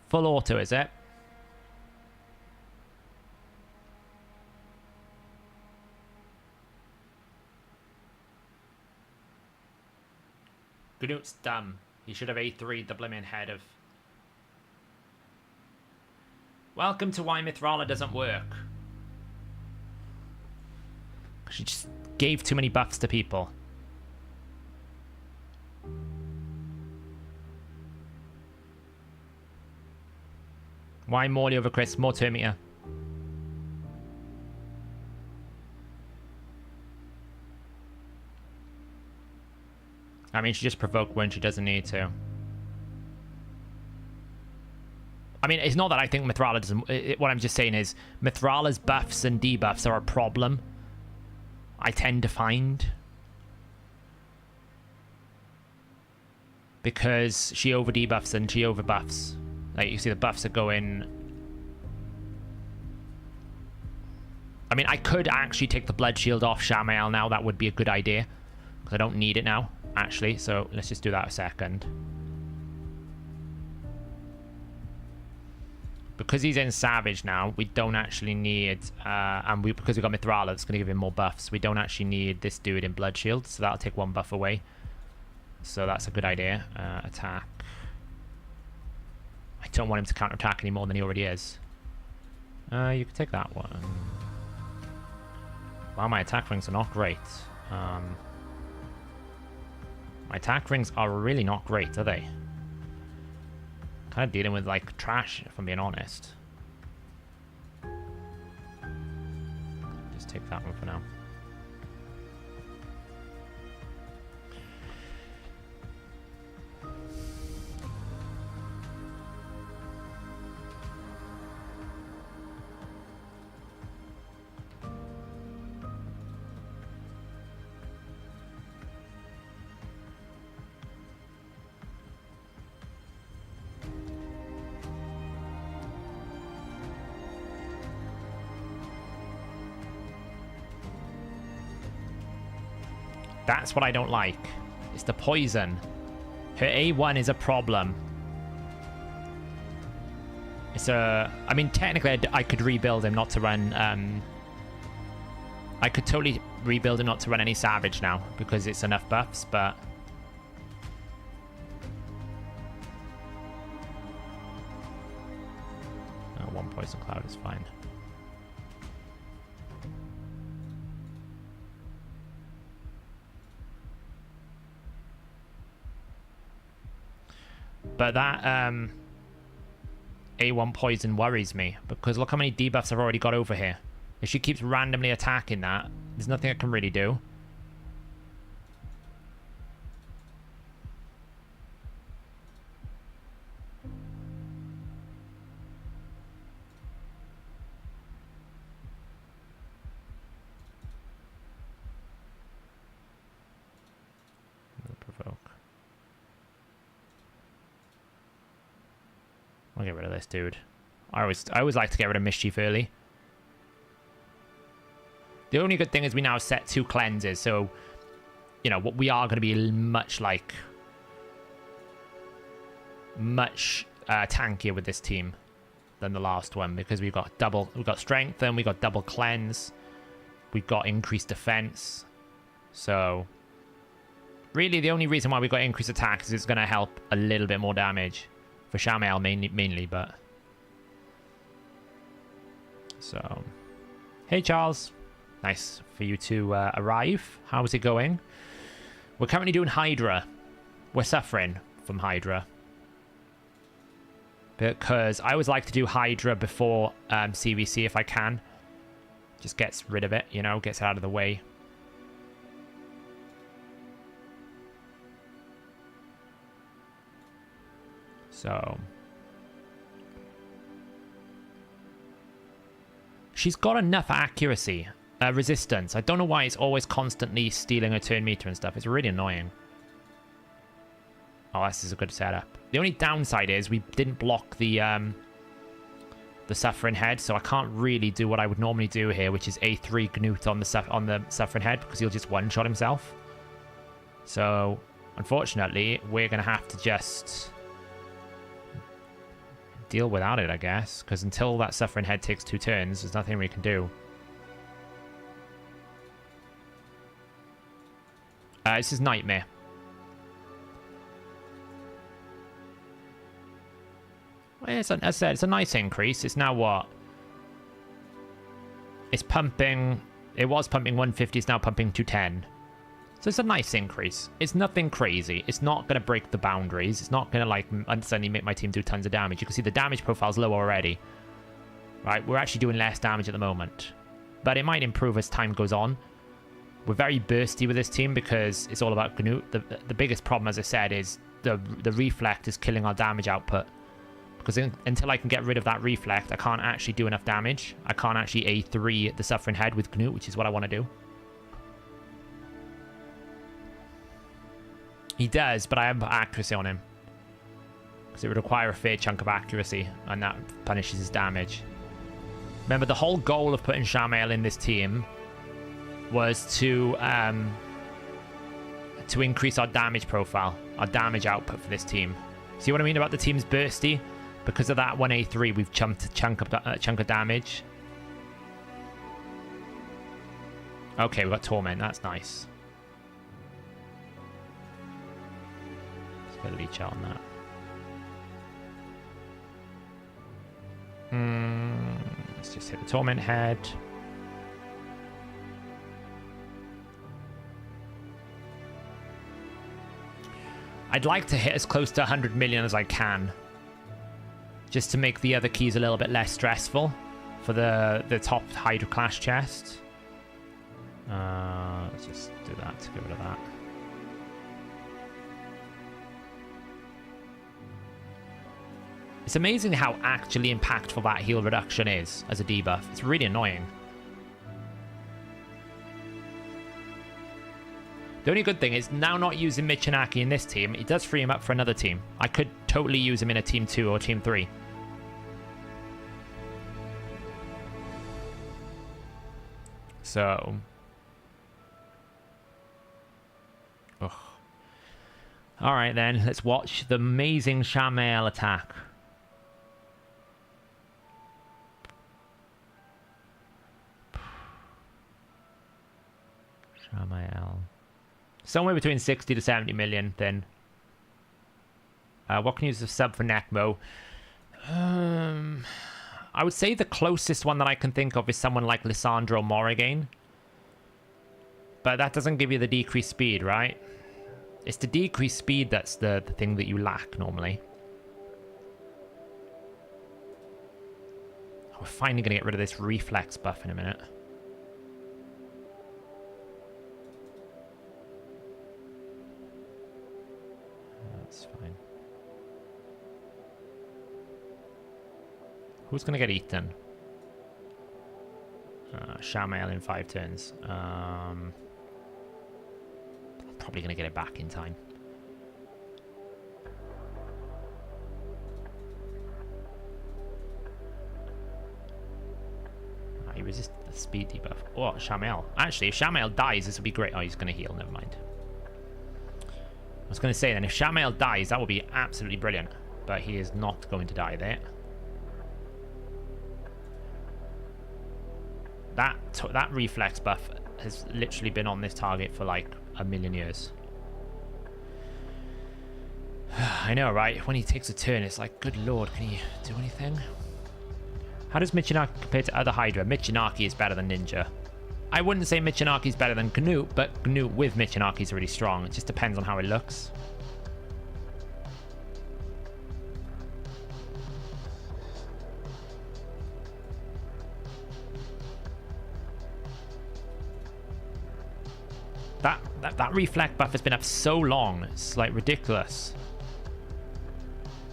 Full auto, is it? Gnut's dumb. He should have A3'd the blimmin' head of... Welcome to why Mythrala doesn't work. She just gave too many buffs to people. Why Morley over Chris? More Termita. I mean, she just provoked when she doesn't need to. I mean, it's not that I think Mythrala doesn't... What I'm just saying is, Mythrala's buffs and debuffs are a problem. I tend to find. Because she over debuffs and she over buffs. Like, you see the buffs are going... I mean, I could actually take the blood shield off Shamael now. That would be a good idea. Because I don't need it now, actually. So let's just do that a second. Because he's in Savage now, we don't actually need... because we've got Mythrala, that's going to give him more buffs. We don't actually need this dude in blood shield. So that'll take one buff away. So that's a good idea. Attack. I don't want him to counterattack any more than he already is. You can take that one. Wow, my attack rings are not great. My attack rings are really not great, are they? Kind of dealing with, like, trash, if I'm being honest. Just take that one for now. That's what I don't like. It's the poison. Her A1 is a problem. It's a... I mean, technically, I could rebuild him not to run... I could totally rebuild him not to run any Savage now, because it's enough buffs, but... Oh, one Poison Cloud is fine. But that A1 poison worries me, because look how many debuffs I've already got over here. If she keeps randomly attacking that, there's nothing I can really do. Provoke. I'll get rid of this dude. I always like to get rid of Mischief early. The only good thing is we now set 2 cleanses, so you know we are going to be much tankier with this team than the last one, because we've got strength and we got double cleanse, we've got increased defense. So really, the only reason why we got increased attack is it's going to help a little bit more damage. For Shamael mainly, but... So... Hey, Charles. Nice for you to arrive. How's it going? We're currently doing Hydra. We're suffering from Hydra. Because I always like to do Hydra before CVC if I can. Just gets rid of it, you know, gets out of the way. So she's got enough accuracy, resistance. I don't know why it's always constantly stealing her turn meter and stuff. It's really annoying. Oh, this is a good setup. The only downside is we didn't block the Suffering Head, so I can't really do what I would normally do here, which is A3 Gnut on the Suffering Head, because he'll just one-shot himself. So unfortunately, we're gonna have to just deal without it, I guess, because until that Suffering Head takes 2 turns, there's nothing we can do. This is Nightmare. Well, as I said, it's a nice increase. It's now what? It's pumping... It was pumping 150, it's now pumping 210. So it's a nice increase. It's nothing crazy. It's not going to break the boundaries. It's not going to, like, suddenly make my team do tons of damage. You can see the damage profile's low already. Right, we're actually doing less damage at the moment. But it might improve as time goes on. We're very bursty with this team because it's all about Gnut. The biggest problem, as I said, is the Reflect is killing our damage output. Because until I can get rid of that Reflect, I can't actually do enough damage. I can't actually A3 the Suffering Head with Gnut, which is what I want to do. He does, but I have accuracy on him. Because it would require a fair chunk of accuracy, and that punishes his damage. Remember, the whole goal of putting Shamael in this team was to increase our damage profile, our damage output for this team. See what I mean about the team's bursty? Because of that 1A3, we've jumped a chunk of damage. Okay, we've got Torment. That's nice. Let's get a leech out on that. Let's just hit the Torment head. I'd like to hit as close to 100 million as I can, just to make the other keys a little bit less stressful for the top Hydra Clash chest. Let's just do that to get rid of that. It's amazing how actually impactful that heal reduction is as a debuff. It's really annoying. The only good thing is now not using Mitaki in this team, it does free him up for another team. I could totally use him in a team 2 or team 3. So... ugh. Alright then, let's watch the amazing Shamael attack. Shamael. Somewhere between 60 to 70 million then. What can you use as a sub for Necmo? I would say the closest one that I can think of is someone like Lissandro Morrigan. But that doesn't give you the decreased speed, right? It's the decreased speed that's the thing that you lack normally. We're finally going to get rid of this reflex buff in a minute. That's fine. Who's going to get eaten? Shamael in 5 turns. Probably going to get it back in time. He resists the speed debuff. Oh, Shamael. Actually, if Shamael dies, this would be great. Oh, he's going to heal. Never mind. I was going to say then, if Shamael dies, that would be absolutely brilliant. But he is not going to die there. That reflex buff has literally been on this target for like a million years. I know, right? When he takes a turn, it's like, good lord, can he do anything? How does Mitaki compare to other Hydra? Mitaki is better than Ninja. I wouldn't say Mitaki is better than Gnut, but Gnut with Mitaki is really strong. It just depends on how it looks. That reflect buff has been up so long. It's like ridiculous.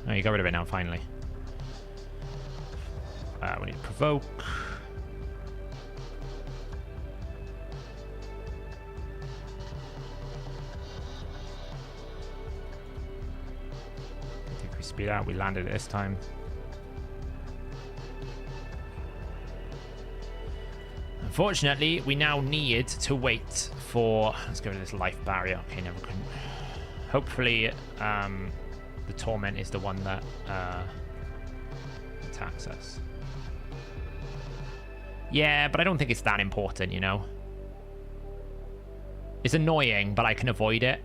Oh, you got rid of it now, finally. We need to provoke. I think we speed out. We landed it this time. Unfortunately, we now need to wait for... Let's go to this life barrier. Okay, never can. Hopefully, the Torment is the one that attacks us. Yeah, but I don't think it's that important, you know? It's annoying, but I can avoid it.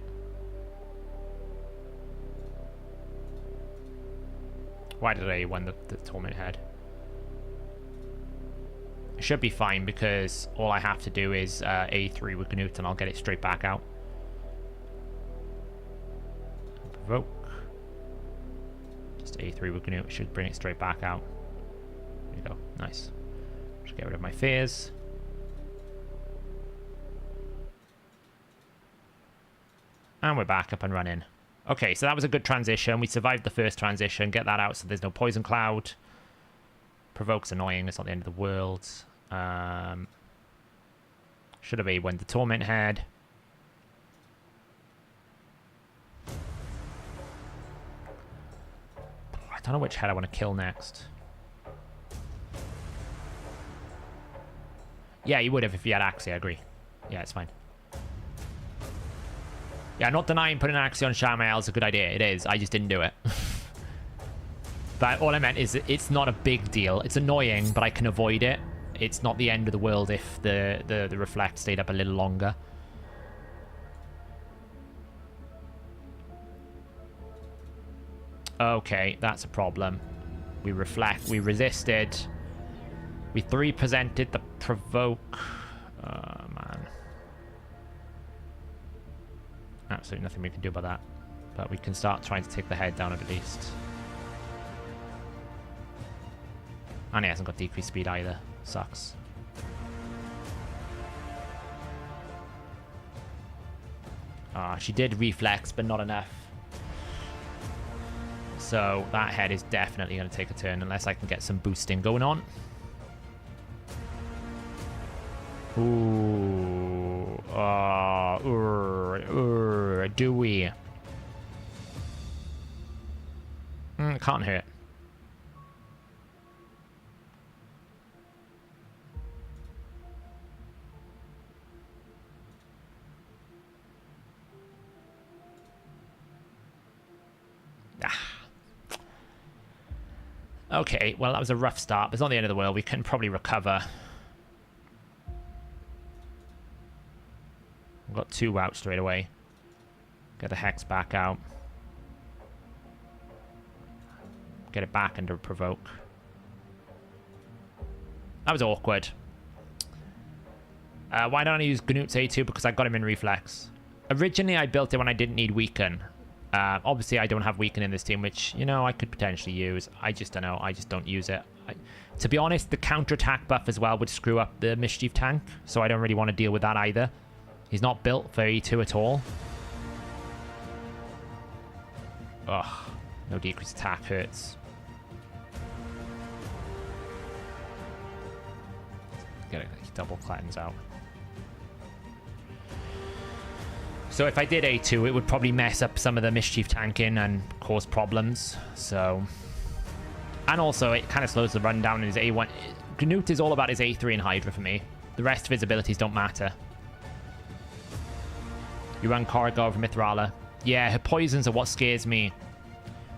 Why did I win the Torment head? It should be fine because all I have to do is A3 with Gnut and I'll get it straight back out. Provoke. Just A3 with Gnut should bring it straight back out. There you go. Nice. Just get rid of my fears. And we're back up and running. Okay, so that was a good transition. We survived the first transition. Get that out so there's no poison cloud. Provoke's annoying. It's not the end of the world. Should have A1 the Torment head. I don't know which head I want to kill next. Yeah, you would have if you had Axie, I agree. Yeah, it's fine. Yeah, I'm not denying putting an Axie on Shamael is a good idea. It is. I just didn't do it. But all I meant is it's not a big deal. It's annoying, but I can avoid it. It's not the end of the world if the Reflect stayed up a little longer. Okay, that's a problem. We reflect. We resisted. We 3-presented the Provoke. Oh, man. Absolutely nothing we can do about that. But we can start trying to take the head down at least. And he hasn't got decreased speed either. Sucks. She did reflex, but not enough. So that head is definitely going to take a turn unless I can get some boosting going on. Ooh. Do we? Can't hurt. Okay, well, that was a rough start, but it's not the end of the world. We can probably recover. We've got 2 out straight away. Get the Hex back out. Get it back into Provoke. That was awkward. Why don't I use Gnut's A2? Because I got him in Reflex. Originally, I built it when I didn't need Weaken. Obviously, I don't have Weaken in this team, which, you know, I could potentially use. I just don't know. I just don't use it. To be honest, the counterattack buff as well would screw up the Mischief tank, so I don't really want to deal with that either. He's not built for E2 at all. Ugh. No decreased attack hurts. Get a double cleanse out. So if I did A2, it would probably mess up some of the Mischief tanking and cause problems. So, and also it kind of slows the run down in his A1. Gnut is all about his A3 and Hydra for me. The rest of his abilities don't matter. You run Corrigan over Mythrala. Yeah, her poisons are what scares me.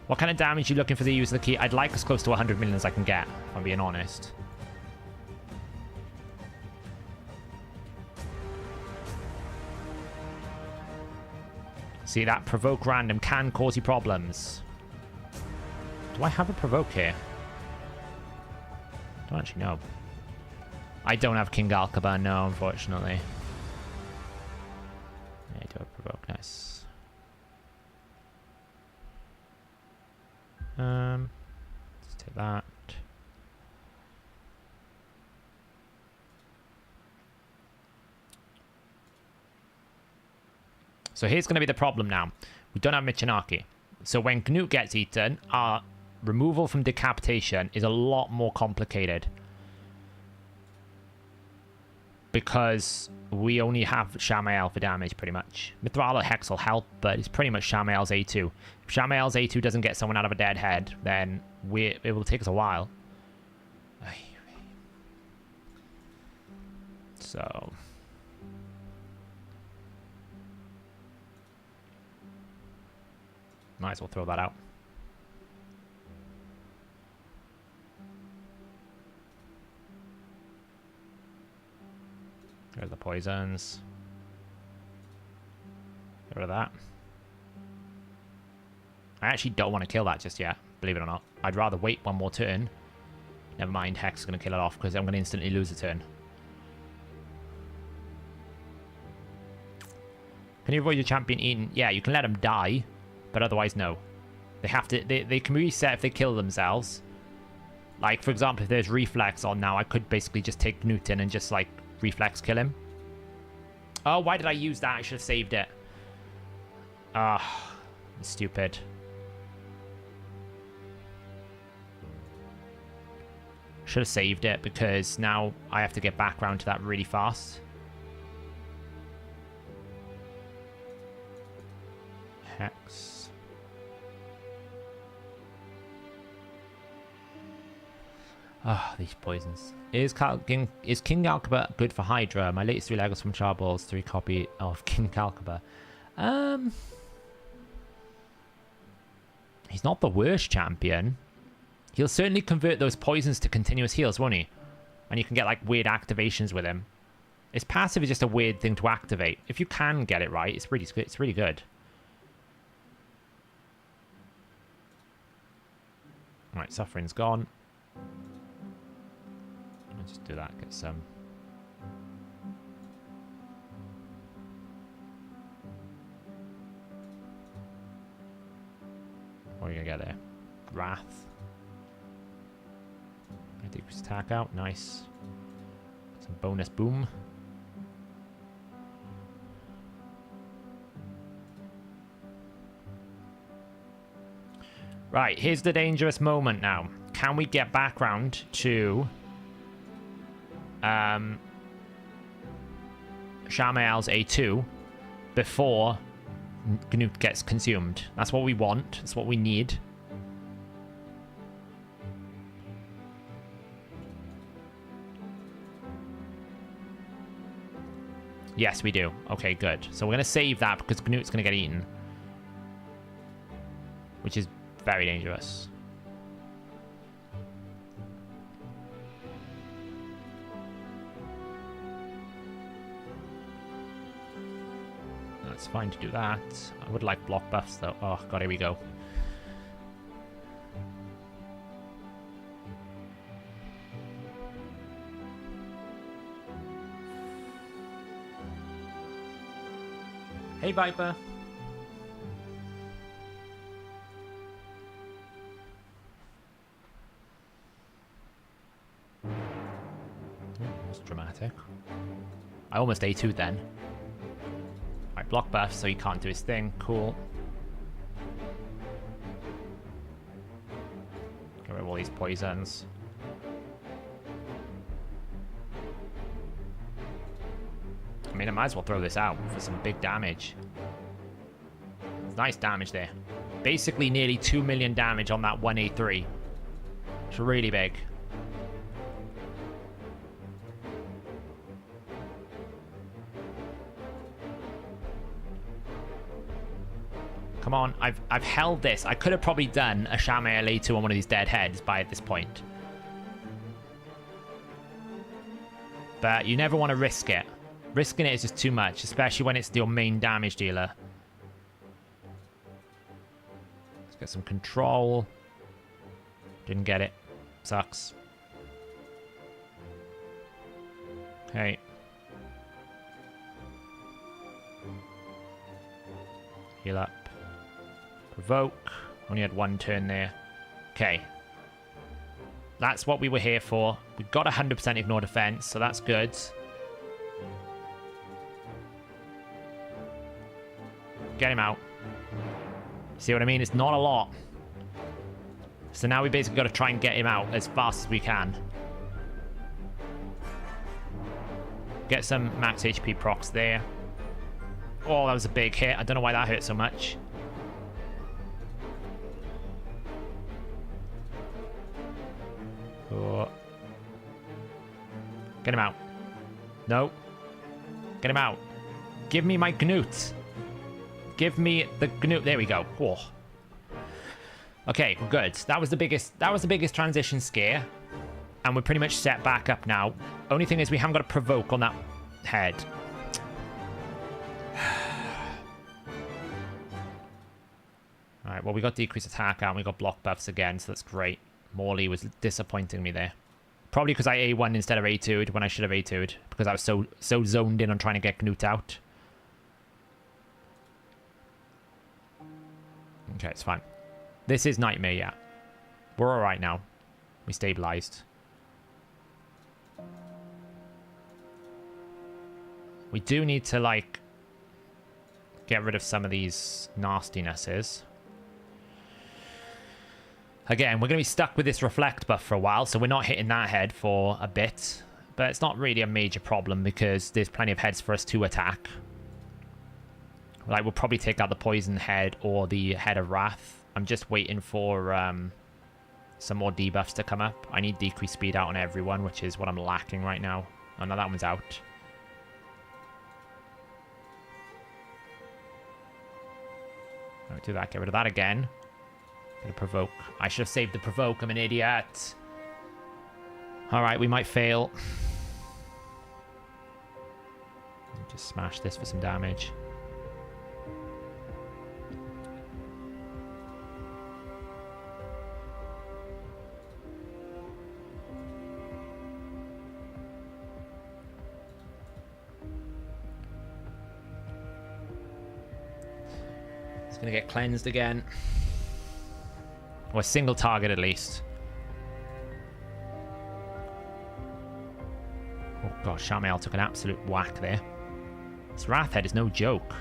What kind of damage are you looking for the use of the key? I'd like as close to 100 million as I can get, if I'm being honest. See, that Provoke random can cause you problems. Do I have a Provoke here? I don't actually know. I don't have King Alcaba, no, unfortunately. Yeah, I do have Provoke, nice. Let's take that. So here's going to be the problem now. We don't have Michinaki. So when Gnut gets eaten, our removal from decapitation is a lot more complicated. Because we only have Shamael for damage, pretty much. Mithrala Hex will help, but it's pretty much Shamael's A2. If Shamael's A2 doesn't get someone out of a dead head, then it will take us a while. So... might as well throw that out. There's the poisons. Get rid of that. I actually don't want to kill that just yet, believe it or not. I'd rather wait one more turn. Never mind, Hex is going to kill it off because I'm going to instantly lose a turn. Can you avoid your champion eating? Yeah, you can let them die. But otherwise, no. They have to. They can reset if they kill themselves. Like, for example, if there's Reflex on now, I could basically just take Newton and just, like, Reflex kill him. Oh, why did I use that? I should have saved it. Ah, stupid. Should have saved it because now I have to get back around to that really fast. Hex. Ah, these poisons. Is King Calcaba good for Hydra? My latest 3 Legos from Charballs, 3 copy of King Calcaba. He's not the worst champion. He'll certainly convert those poisons to continuous heals, won't he? And you can get like weird activations with him. His passive is just a weird thing to activate. If you can get it right, it's really good. Alright, Suffering's gone. I'll just do that, get some. What are you gonna get there? Wrath. Decrease attack out, nice. Some bonus boom. Right, here's the dangerous moment now. Can we get back round to Shamael's A2 before Gnut gets consumed? That's what we want. That's what we need. Yes, we do. Okay, good. So we're going to save that because Gnut's going to get eaten. Which is very dangerous. It's fine to do that. I would like block buffs though. Oh god, here we go. Hey Viper. That's dramatic. I almost A2'd then. Alright, block buff, so he can't do his thing. Cool. Get rid of all these poisons. I mean, I might as well throw this out for some big damage. It's nice damage there. Basically nearly 2 million damage on that 1A3. It's really big. Come on, I've held this. I could have probably done a Shamael A2 on one of these dead heads by this point. But you never want to risk it. Risking it is just too much, especially when it's your main damage dealer. Let's get some control. Didn't get it. Sucks. Okay. Heal up. Provoke. Only had one turn there. Okay. That's what we were here for. We got 100% ignore defense, so that's good. Get him out. See what I mean? It's not a lot. So now we basically got to try and get him out as fast as we can. Get some max HP procs there. Oh, that was a big hit. I don't know why that hurt so much. Oh. Get him out. No. Get him out. Give me my Gnut. Give me the Gnut. There we go. Oh. Okay, we're good. That was the biggest transition scare. And we're pretty much set back up now. Only thing is we haven't got a Provoke on that head. Alright, well we got decreased attack out and we got block buffs again, so that's great. Morley was disappointing me there. Probably because I A1 instead of A2'd when I should have A2'd. Because I was so zoned in on trying to get Gnut out. Okay, it's fine. This is Nightmare, yeah. We're alright now. We stabilized. We do need to, like, get rid of some of these nastinesses. Again, we're going to be stuck with this Reflect buff for a while, so we're not hitting that head for a bit. But it's not really a major problem because there's plenty of heads for us to attack. Like, we'll probably take out the Poison head or the Head of Wrath. I'm just waiting for some more debuffs to come up. I need decreased speed out on everyone, which is what I'm lacking right now. Oh, no, that one's out. Don't do that. Get rid of that again. Get a Provoke. I should have saved the Provoke. I'm an idiot. Alright, we might fail. Just smash this for some damage. It's gonna get cleansed again. Or a single target at least. Oh god, Shamael took an absolute whack there. This Wrathhead is no joke.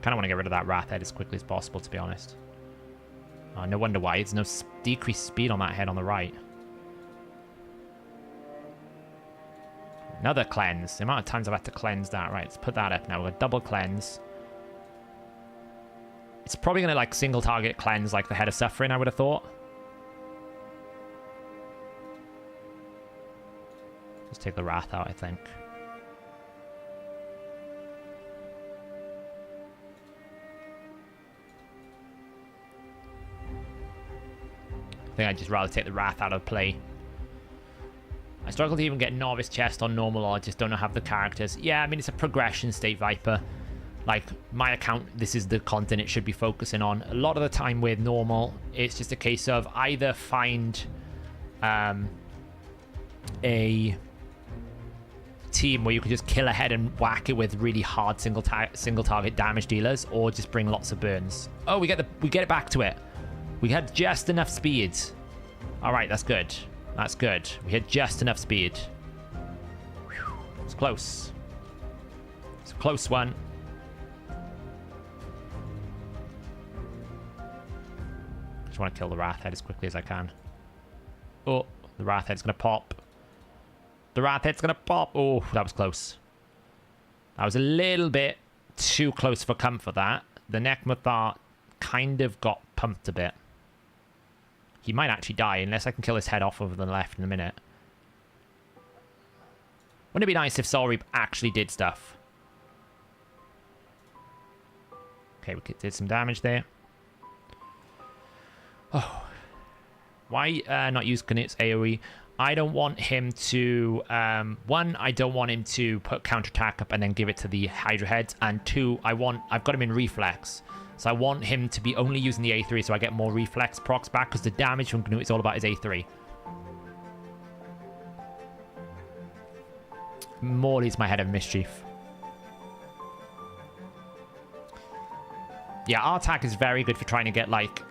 Kind of want to get rid of that Wrathhead as quickly as possible, to be honest. Oh, no wonder why. There's no decreased speed on that head on the right. Another cleanse. The amount of times I've had to cleanse that. Right, let's put that up now. We've got double cleanse. It's probably going to, like, single target cleanse, like the Head of Suffering, I would have thought. Just take the Wrath out, I think. I think I'd just rather take the Wrath out of play. I struggle to even get Novice Chest on normal, or I just don't have the characters. Yeah, I mean, it's a progression state, Viper. Like, my account, this is the content it should be focusing on. A lot of the time with normal, it's just a case of either find a team where you can just kill ahead and whack it with really hard single target damage dealers, or just bring lots of burns. Oh, we get it back to it. We had just enough speed. All right, that's good. That's good. We had just enough speed. Whew. It's close. It's a close one. Just want to kill the Wrathhead as quickly as I can. Oh, the Wrathhead's going to pop. The Wrathhead's going to pop. Oh, that was close. That was a little bit too close for comfort, that. The Nekmathar kind of got pumped a bit. He might actually die unless I can kill his head off over the left in a minute. Wouldn't it be nice if Soul Reap actually did stuff? Okay, we did some damage there. Oh. Why not use Knut's AoE? I don't want him to... one, I don't want him to put counterattack up and then give it to the Hydra Heads. And two, I've got him in Reflex. So I want him to be only using the A3 so I get more Reflex procs back, because the damage from Knut is all about his A3. Morley's my Head of Mischief. Yeah, our attack is very good for trying to get, like,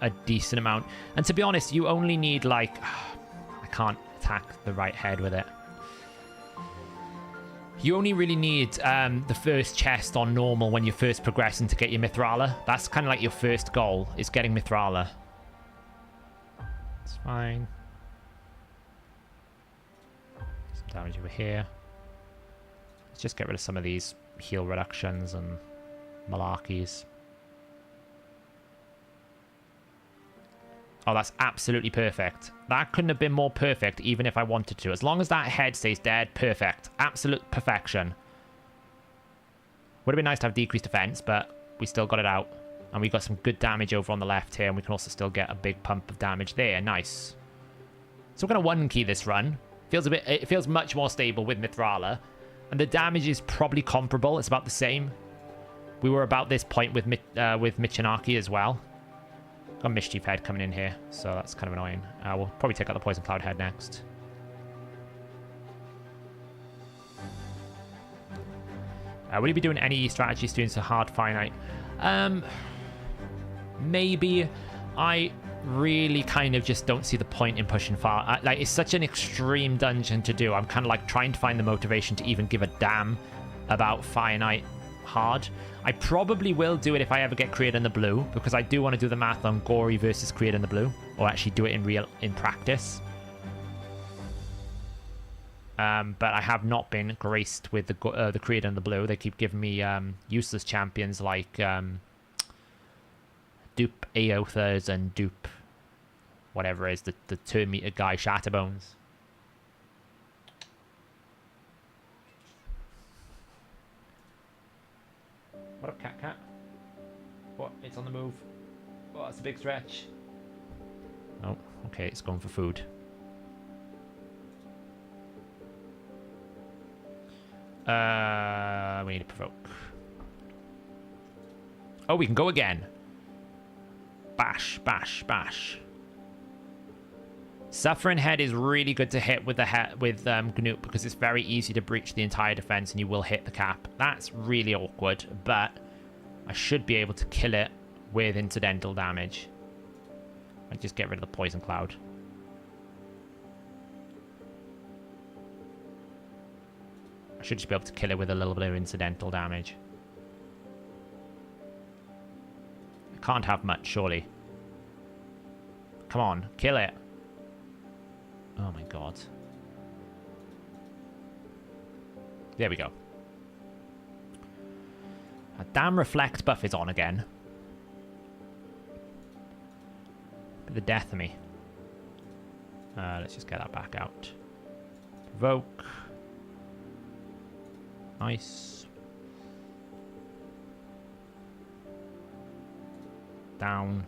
a decent amount. And to be honest, you only need, like... I can't attack the right head with it. You only really need the first chest on normal when you're first progressing to get your Mythrala. That's kind of like your first goal, is getting Mythrala. It's fine. Some damage over here. Let's just get rid of some of these heal reductions and malarkeys. Oh, that's absolutely perfect. That couldn't have been more perfect, even if I wanted to. As long as that head stays dead, perfect. Absolute perfection. Would have been nice to have decreased defense, but we still got it out. And we got some good damage over on the left here, and we can also still get a big pump of damage there. Nice. So we're going to one key this run. It feels much more stable with Mythrala. And the damage is probably comparable. It's about the same. We were about this point with Michinaki as well. Got Mischief Head coming in here, so that's kind of annoying. We'll probably take out the Poison Cloud Head next. Will you be doing any strategy students a hard finite? Maybe. I really kind of just don't see the point in pushing far. Like, it's such an extreme dungeon to do. I'm kind of like trying to find the motivation to even give a damn about finite hard. I probably will do it if I ever get Create in the Blue, because I do want to do the math on Gory versus Create in the Blue, or actually do it in practice. But I have not been graced with the Create in the Blue. They keep giving me useless champions like dupe Aothas and dupe whatever it is, the 2 meter guy Shatterbones. What up, cat? What? It's on the move. Oh, that's a big stretch. Oh, okay, it's going for food. We need to provoke. Oh, we can go again. Bash, bash, bash. Suffering Head is really good to hit with Gnut because it's very easy to breach the entire defense and you will hit the cap. That's really awkward, but I should be able to kill it with incidental damage. I just get rid of the poison cloud. I should just be able to kill it with a little bit of incidental damage. I can't have much, surely. Come on, kill it. Oh my god. There we go. A damn Reflect buff is on again. The death of me. Let's just get that back out. Provoke. Nice. Down.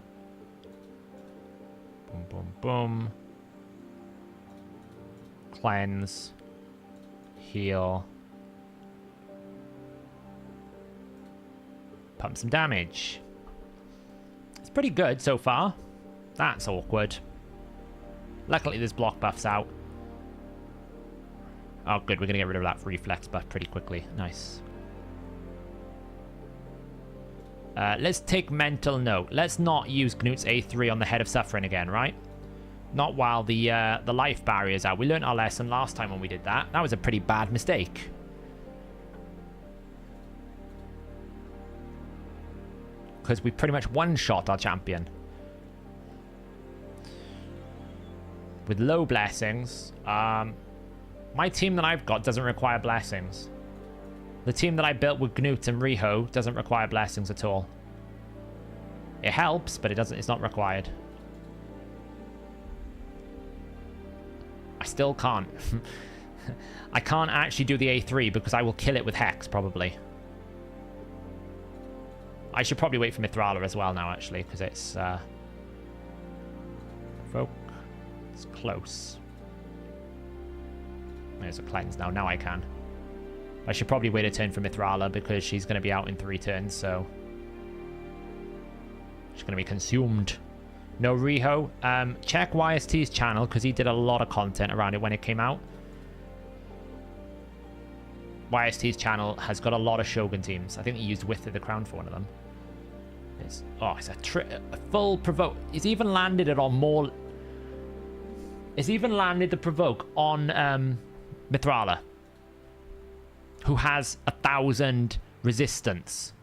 Boom, boom, boom. Cleanse. Heal. Pump some damage. It's pretty good so far. That's awkward. Luckily there's block buffs out. Oh good, we're going to get rid of that reflex buff pretty quickly. Nice. Let's take mental note. Let's not use Gnut's A3 on the Head of Suffering again, right? Not while the life barrier's out. We learned our lesson last time when we did that. That was a pretty bad mistake. Because we pretty much one-shot our champion. With low blessings. My team that I've got doesn't require blessings. The team that I built with Gnut and Riho doesn't require blessings at all. It helps, but it's not required. I still can't. I can't actually do the A3 because I will kill it with Hex, probably. I should probably wait for Mythrala as well now, actually, because it's... Provoke. It's close. There's a cleanse now. Now I can. I should probably wait a turn for Mythrala because she's going to be out in 3 turns, so... She's going to be consumed. No Riho. Check YST's channel because he did a lot of content around it when it came out. YST's channel has got a lot of Shogun teams. I think he used Width of the Crown for one of them. It's a full Provoke. He's even landed it on more... He's even landed the Provoke on Mythrala, who has 1,000 resistance.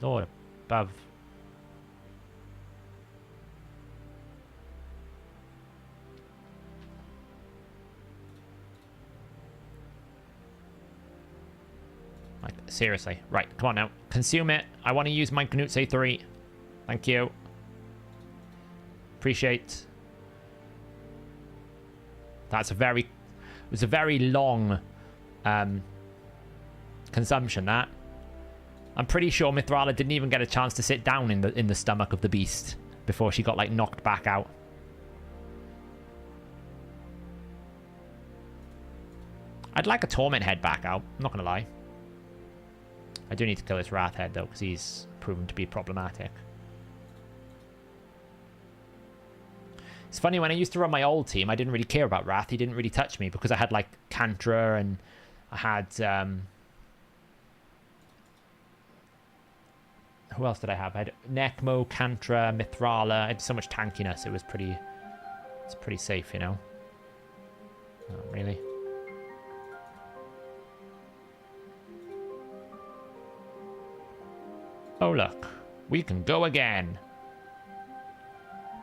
Lord above. Like, seriously. Right, come on now. Consume it. I want to use my Gnut's A3. Thank you. Appreciate. That's a very... It was a very long consumption, that. I'm pretty sure Mythrala didn't even get a chance to sit down in the stomach of the beast before she got, like, knocked back out. I'd like a Torment Head back out. I'm not going to lie. I do need to kill this Wrath Head, though, because he's proven to be problematic. It's funny, when I used to run my old team, I didn't really care about Wrath. He didn't really touch me because I had, like, Cantra and I had... who else did I have? I had Necmo, Cantra, Mythrala. I had so much tankiness. It was pretty... It's pretty safe, you know? Not really. Oh, look. We can go again.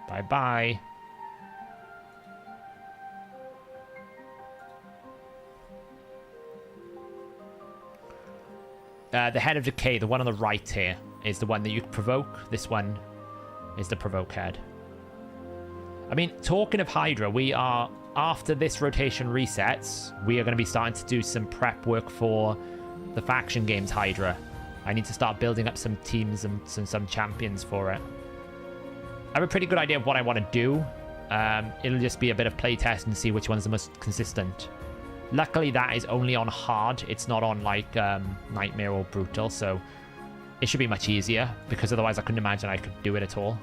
Bye-bye. the head of decay, the one on the right here, is the one that you provoke. This one is the provoke head. I mean, talking of Hydra, we are, after this rotation resets, we are going to be starting to do some prep work for the faction games Hydra. I need to start building up some teams and some champions for it. I have a pretty good idea of what I want to do. It'll just be a bit of playtest and see which one's the most consistent. Luckily, that is only on hard. It's not on, like, Nightmare or Brutal, so it should be much easier, because otherwise I couldn't imagine I could do it at all.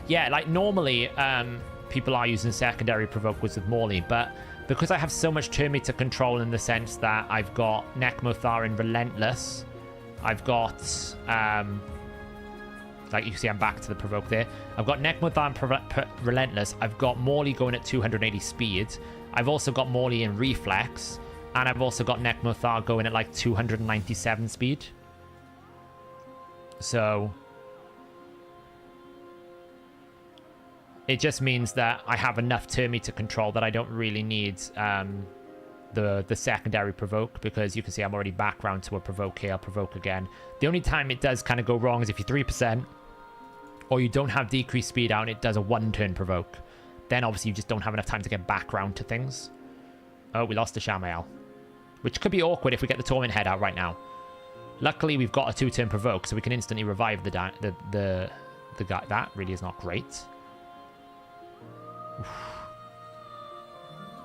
Yeah, like, normally, people are using secondary Provoke with Morley, but because I have so much turn meter control in the sense that I've got Nekmothar in Relentless, I've got, like you see, I'm back to the Provoke there. I've got Nekmothar and Relentless. I've got Morley going at 280 speed. I've also got Morley in Reflex. And I've also got Nekmothar going at like 297 speed. So it just means that I have enough turn meter control that I don't really need the secondary Provoke, because you can see I'm already back round to a Provoke here. I'll Provoke again. The only time it does kind of go wrong is if you're 3% or you don't have decreased speed out and it does a 1-turn Provoke. Then obviously you just don't have enough time to get back round to things. Oh, we lost the Shamael, which could be awkward if we get the Torment Head out right now. Luckily, we've got a 2-turn Provoke, so we can instantly revive the guy. That really is not great.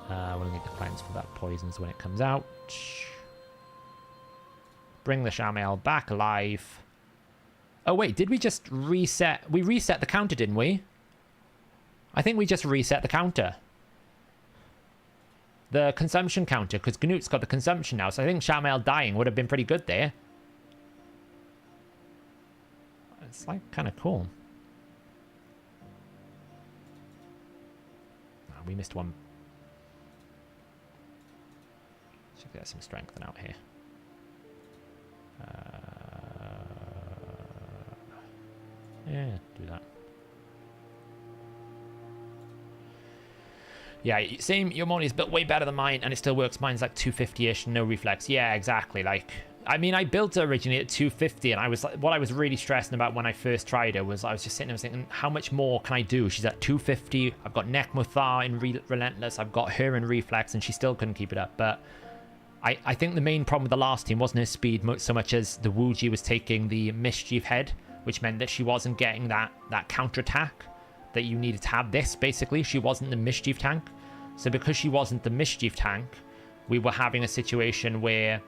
We'll need to cleanse for that poisons when it comes out. Bring the Shamael back alive. Oh wait, did we just reset? We reset the counter, didn't we? I think we just reset the counter. The consumption counter, because Gnut's got the consumption now, so I think Shamael dying would have been pretty good there. It's like kind of cool. Oh, we missed one. Should get some strengthen out here. Yeah, do that. Yeah, same. Your Morley is built way better than mine, and it still works. Mine's like 250-ish, no reflex. Yeah, exactly. Like, I mean, I built it originally at 250, and I was like, what I was really stressing about when I first tried her was I was just sitting there thinking, how much more can I do? She's at 250. I've got Nekmothar in Relentless. I've got her in reflex, and she still couldn't keep it up. But I think the main problem with the last team wasn't her speed so much as the Wuji was taking the Mischief head, which meant that she wasn't getting that counterattack that you needed to have this, basically. She wasn't the Mischief tank. So because she wasn't the Mischief tank, we were having a situation where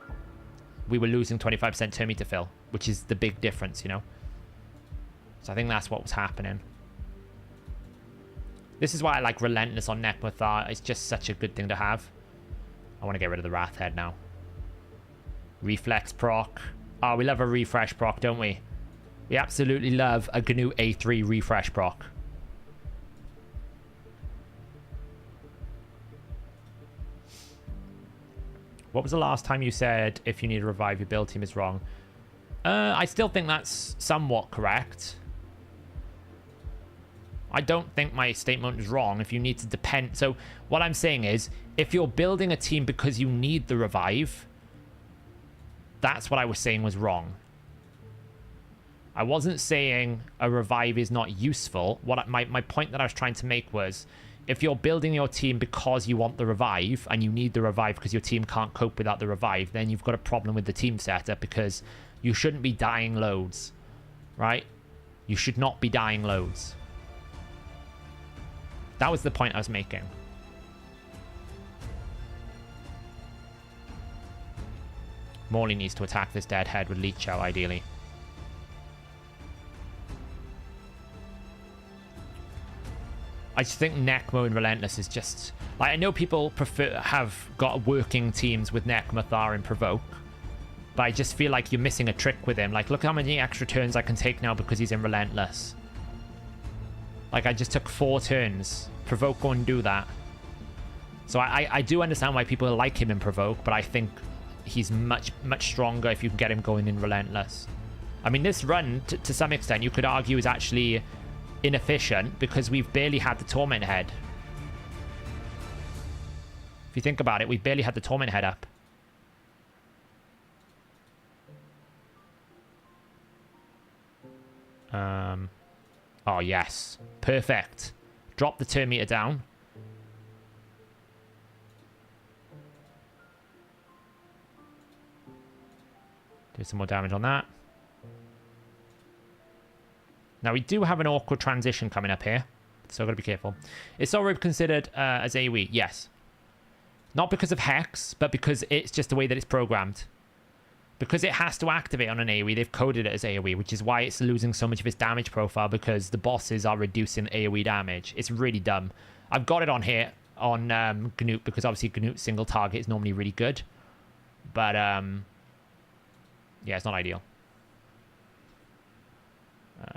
we were losing 25% turn meter fill, which is the big difference, you know? So I think that's what was happening. This is why I like Relentless on Nekmothar. It's just such a good thing to have. I want to get rid of the Wrath Head now. Reflex proc. Oh, we love a refresh proc, don't we? We absolutely love a GNU A3 refresh proc. What was the last time you said if you need to revive your build team is wrong? I still think that's somewhat correct. I don't think my statement is wrong. If you need to depend... So what I'm saying is, if you're building a team because you need the revive, that's what I was saying was wrong. I wasn't saying a revive is not useful. My point that I was trying to make was, if you're building your team because you want the revive and you need the revive because your team can't cope without the revive, then you've got a problem with the team setup, because you shouldn't be dying loads, right? You should not be dying loads. That was the point I was making. Morley needs to attack this dead head with Leech Out, ideally. I just think Nekmo and Relentless is just... Like, I know people have got working teams with Nekmothar and Provoke, but I just feel like you're missing a trick with him. Like, look how many extra turns I can take now because he's in Relentless. Like, I just took 4 turns. Provoke won't do that. So I do understand why people like him in Provoke, but I think he's much, much stronger if you can get him going in Relentless. I mean, this run, to some extent, you could argue is actually inefficient because we've barely had the Torment Head. If you think about it, we've barely had the Torment Head up. Oh, yes. Perfect. Drop the turn meter down. Do some more damage on that. Now, we do have an awkward transition coming up here, so I've got to be careful. Is Soul Rib considered as AoE? Yes. Not because of Hex, but because it's just the way that it's programmed. Because it has to activate on an AoE, they've coded it as AoE, which is why it's losing so much of its damage profile, because the bosses are reducing AoE damage. It's really dumb. I've got it on here on Gnut, because obviously Gnut's single target is normally really good. But, yeah, it's not ideal.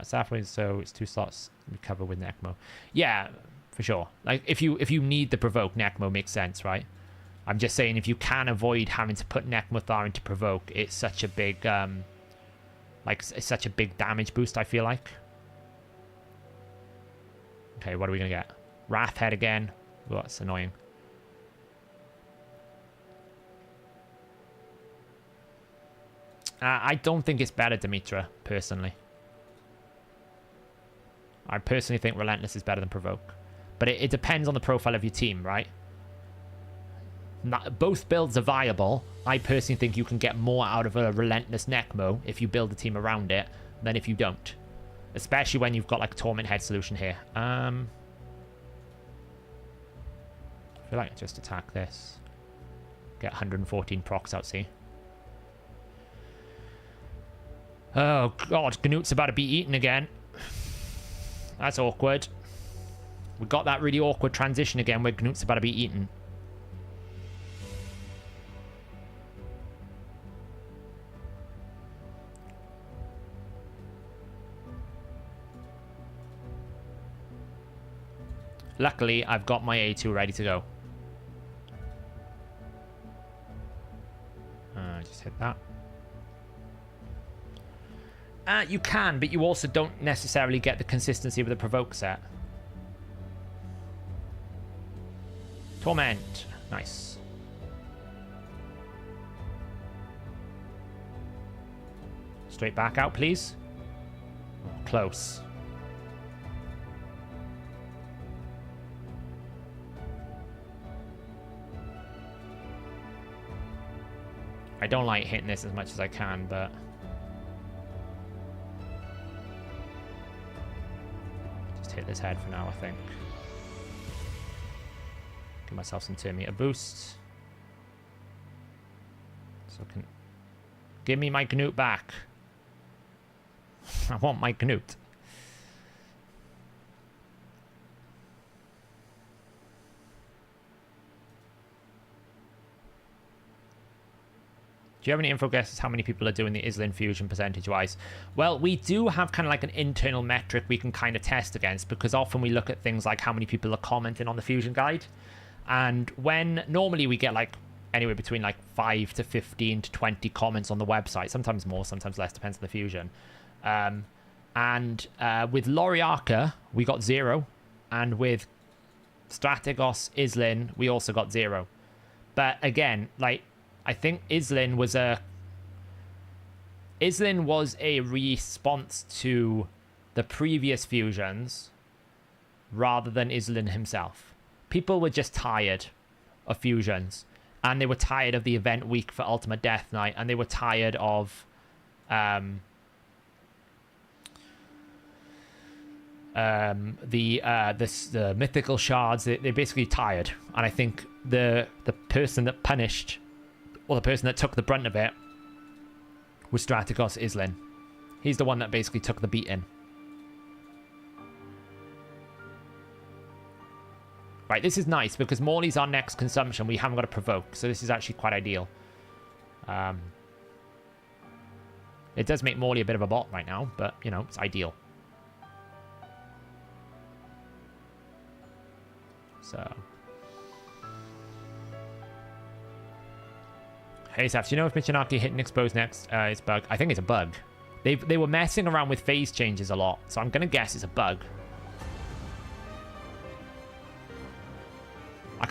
Sapphire, so it's 2 slots recover with Necmo. Yeah, for sure. Like, if you need the Provoke, Necmo makes sense, right? I'm just saying, if you can avoid having to put Necmothar into Provoke, it's such a big, it's such a big damage boost, I feel like. Okay, what are we going to get? Wrath Head again. Oh, that's annoying. I don't think it's better, Demetra, personally. I personally think Relentless is better than Provoke. But it depends on the profile of your team, right? Both builds are viable. I personally think you can get more out of a Relentless Necmo if you build a team around it than if you don't. Especially when you've got like a Torment Head solution here. I feel like I just attack this. Get 114 procs out, see? Oh god, Gnut's about to be eaten again. That's awkward. We got that really awkward transition again where Gnut's about to be eaten. Luckily, I've got my A2 ready to go. Just hit that. You can, but you also don't necessarily get the consistency with the Provoke set. Torment. Nice. Straight back out, please. Close. I don't like hitting this as much as I can, but... just hit this head for now, I think. Give myself some turn meter boosts. So I can... give me my Gnut back. I want my Gnut. Do you have any info guesses how many people are doing the Islin fusion percentage-wise? Well, we do have kind of like an internal metric we can kind of test against, because often we look at things like how many people are commenting on the fusion guide. And when normally we get like anywhere between like 5 to 15 to 20 comments on the website, sometimes more, sometimes less, depends on the fusion. With Loriarca, we got 0. And with Strategos Islin, we also got 0. But again, like, I think Islin was a response to the previous fusions rather than Islin himself. People were just tired of fusions, and they were tired of the event week for Ultimate Death Knight, and they were tired of the mythical shards. They're basically tired, and I think the person that punished, or the person that took the brunt of it, was Strategos Islin. He's the one that basically took the beating. Right, this is nice because Morley's our next consumption. We haven't got a Provoke, so this is actually quite ideal. It does make Morley a bit of a bot right now, but, you know, it's ideal. So... hey, Saf, do you know if Mitaki hitting expose next is a bug? I think it's a bug. They were messing around with phase changes a lot, so I'm going to guess it's a bug.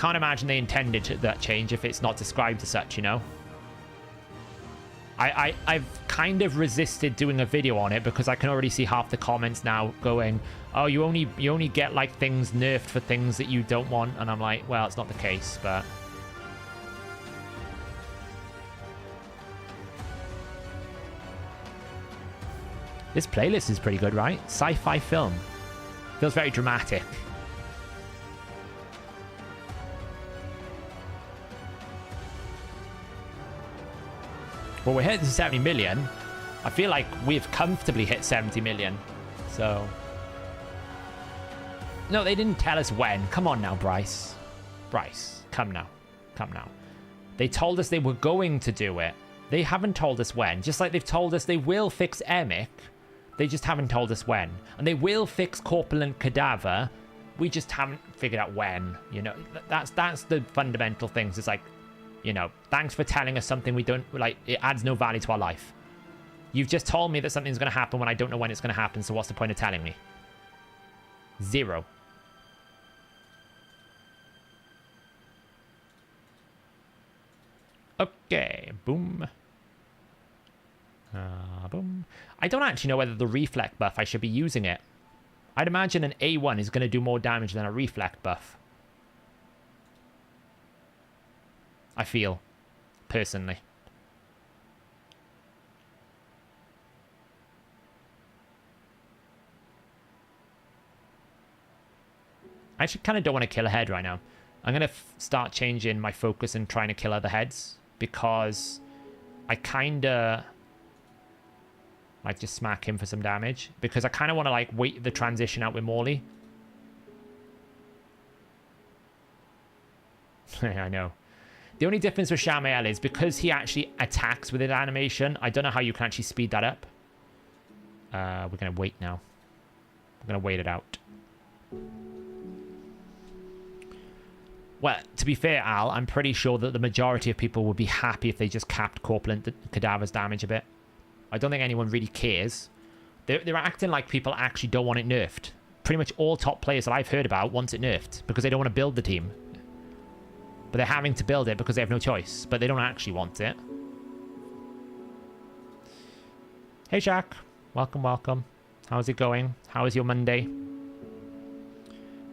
can't imagine they intended that change if it's not described as such, you know? I've kind of resisted doing a video on it because I can already see half the comments now going, oh, you only get like things nerfed for things that you don't want, and I'm like, well, it's not the case, but this playlist is pretty good, right? Sci-fi film. Feels very dramatic. Well, we're hitting 70 million. I feel like we've comfortably hit 70 million. So... No, they didn't tell us when. Come on now, Bryce. Bryce, come now. Come now. They told us they were going to do it. They haven't told us when. Just like they've told us they will fix Emic. They just haven't told us when. And they will fix Corpulent Cadaver. We just haven't figured out when. You know, that's the fundamental things. It's like, you know, thanks for telling us something we don't, like, it adds no value to our life. You've just told me that something's going to happen when I don't know when it's going to happen, so what's the point of telling me? Zero. Okay, boom. Boom. I don't actually know whether the Reflect buff, I should be using it. I'd imagine an A1 is going to do more damage than a Reflect buff. I feel, personally. I actually kind of don't want to kill a head right now. I'm going to start changing my focus and trying to kill other heads, because I kind of like just smack him for some damage, because I kind of want to like wait the transition out with Morley. I know. The only difference with Shamael is because he actually attacks with his animation, I don't know how you can actually speed that up. We're going to wait now. We're going to wait it out. Well, to be fair, Al, I'm pretty sure that the majority of people would be happy if they just capped Corpulent Cadaver's damage a bit. I don't think anyone really cares. They're acting like people actually don't want it nerfed. Pretty much all top players that I've heard about want it nerfed because they don't want to build the team. But they're having to build it because they have no choice. But they don't actually want it. Hey, Jack. Welcome, welcome. How's it going? How is your Monday?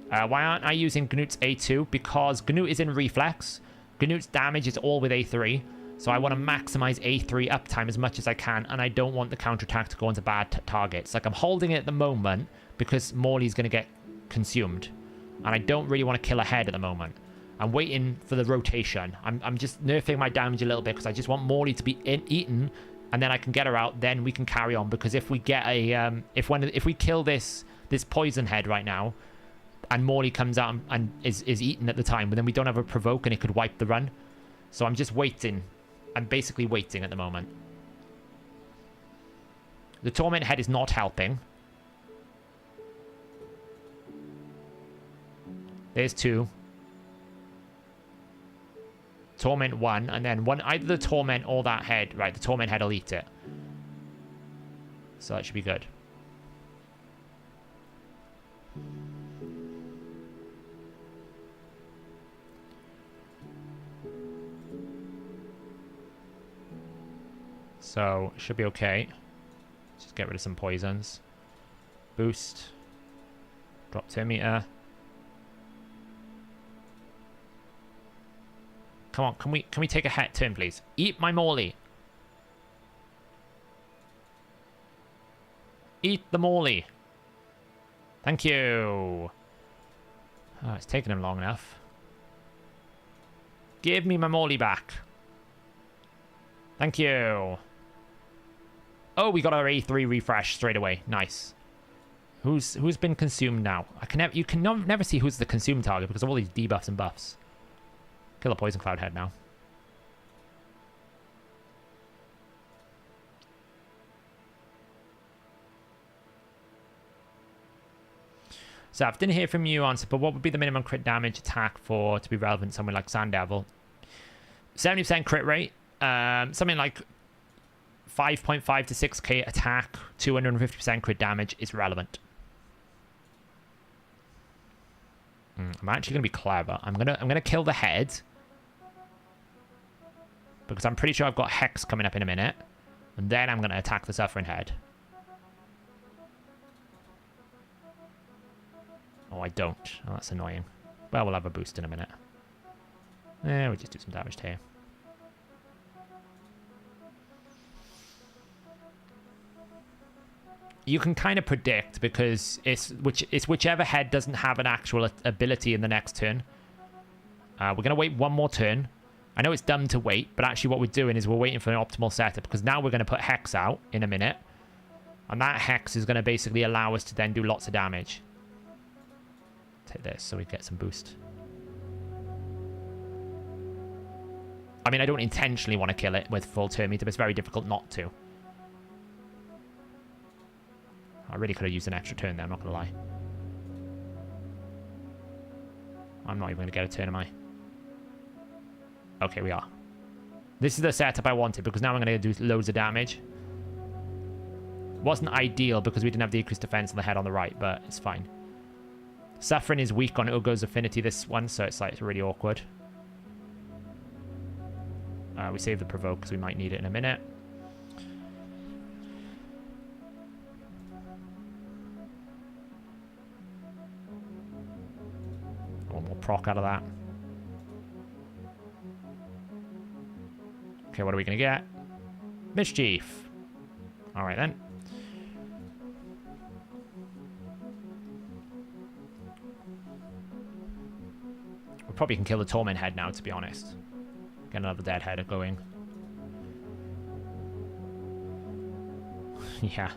Why aren't I using Gnut's A2? Because Gnut is in Reflex. Gnut's damage is all with A3. So I want to maximize A3 uptime as much as I can. And I don't want the counterattack to go into bad targets. Like, I'm holding it at the moment because Morley's going to get consumed. And I don't really want to kill a head at the moment. I'm waiting for the rotation. I'm just nerfing my damage a little bit because I just want Morley to be eaten, and then I can get her out. Then we can carry on, because if we get a if we kill this poison head right now, and Morley comes out and is eaten at the time, but then we don't have a provoke and it could wipe the run. So I'm just waiting. I'm basically waiting at the moment. The Torment head is not helping. There's two. Torment one, and then one, either the Torment or that head. Right, the Torment head will eat it. So that should be good. So, should be okay. Just get rid of some poisons. Boost. Drop 2 meter. Come on, can we take a head turn, please? Eat my Morley. Eat the Morley. Thank you. Oh, it's taken him long enough. Give me my Morley back. Thank you. Oh, we got our A3 refresh straight away. Nice. Who's been consumed now? You can never see who's the consumed target because of all these debuffs and buffs. Kill a Poison Cloud head now. So I didn't hear from you, answer, but what would be the minimum crit damage attack to be relevant somewhere like Sand Devil? 70% crit rate. Something like 5.5 to 6k attack, 250% crit damage is relevant. I'm actually going to be clever. I'm gonna kill the head. Because I'm pretty sure I've got Hex coming up in a minute. And then I'm going to attack the Suffering Head. Oh, I don't. Oh, that's annoying. Well, we'll have a boost in a minute. We'll just do some damage here. You can kind of predict because it's whichever head doesn't have an actual ability in the next turn. We're going to wait one more turn. I know it's dumb to wait, but actually what we're doing is we're waiting for an optimal setup because now we're going to put Hex out in a minute. And that Hex is going to basically allow us to then do lots of damage. Take this so we get some boost. I mean, I don't intentionally want to kill it with full turn meter, but it's very difficult not to. I really could have used an extra turn there, I'm not going to lie. I'm not even going to get a turn, am I? Okay, we are. This is the setup I wanted, because now I'm going to do loads of damage. Wasn't ideal, because we didn't have the increased defense on the head on the right, but it's fine. Suffering is weak on Ugo's affinity, this one, so it's like it's really awkward. We save the Provoke, because we might need it in a minute. One more proc out of that. Okay, what are we going to get? Mischief. Alright then. We probably can kill the Torment Head now, to be honest. Get another dead head going. Yeah.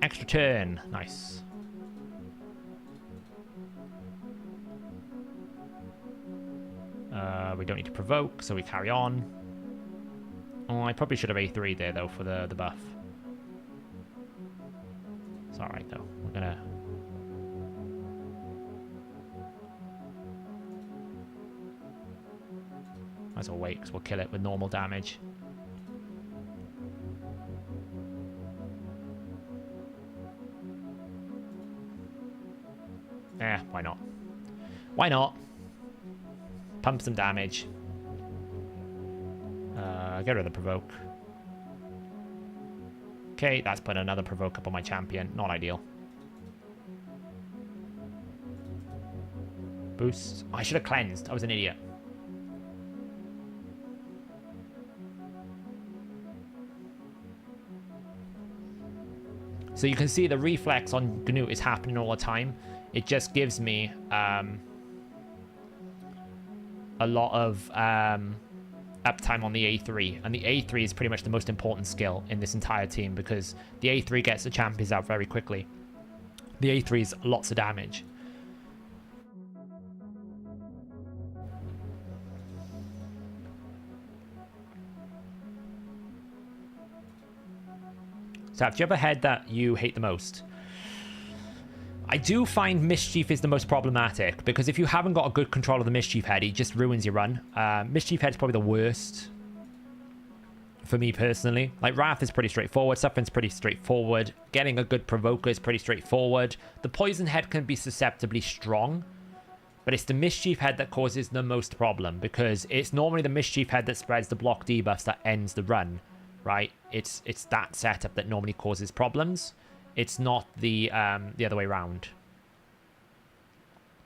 Extra turn. Nice. We don't need to provoke, so we carry on. Oh, I probably should have A3 there, though, for the buff. It's alright, though. We're gonna... Might as well wait, because we'll kill it with normal damage. Why not? Why not? Pump some damage. Get rid of the Provoke. Okay, that's put another Provoke up on my champion. Not ideal. Boost. Oh, I should have cleansed. I was an idiot. So you can see the reflex on Gnut is happening all the time. It just gives me a lot of uptime on the A3. And the A3 is pretty much the most important skill in this entire team because the A3 gets the champions out very quickly. The A3 is lots of damage. So, do you have a head that you hate the most? I do find Mischief is the most problematic, because if you haven't got a good control of the Mischief head, it just ruins your run. Mischief head is probably the worst for me personally. Like, Wrath is pretty straightforward, Suffering's pretty straightforward, getting a good Provoker is pretty straightforward. The Poison head can be susceptibly strong, but it's the Mischief head that causes the most problem, because it's normally the Mischief head that spreads the block debuffs that ends the run. Right, it's that setup that normally causes problems. It's not the other way around.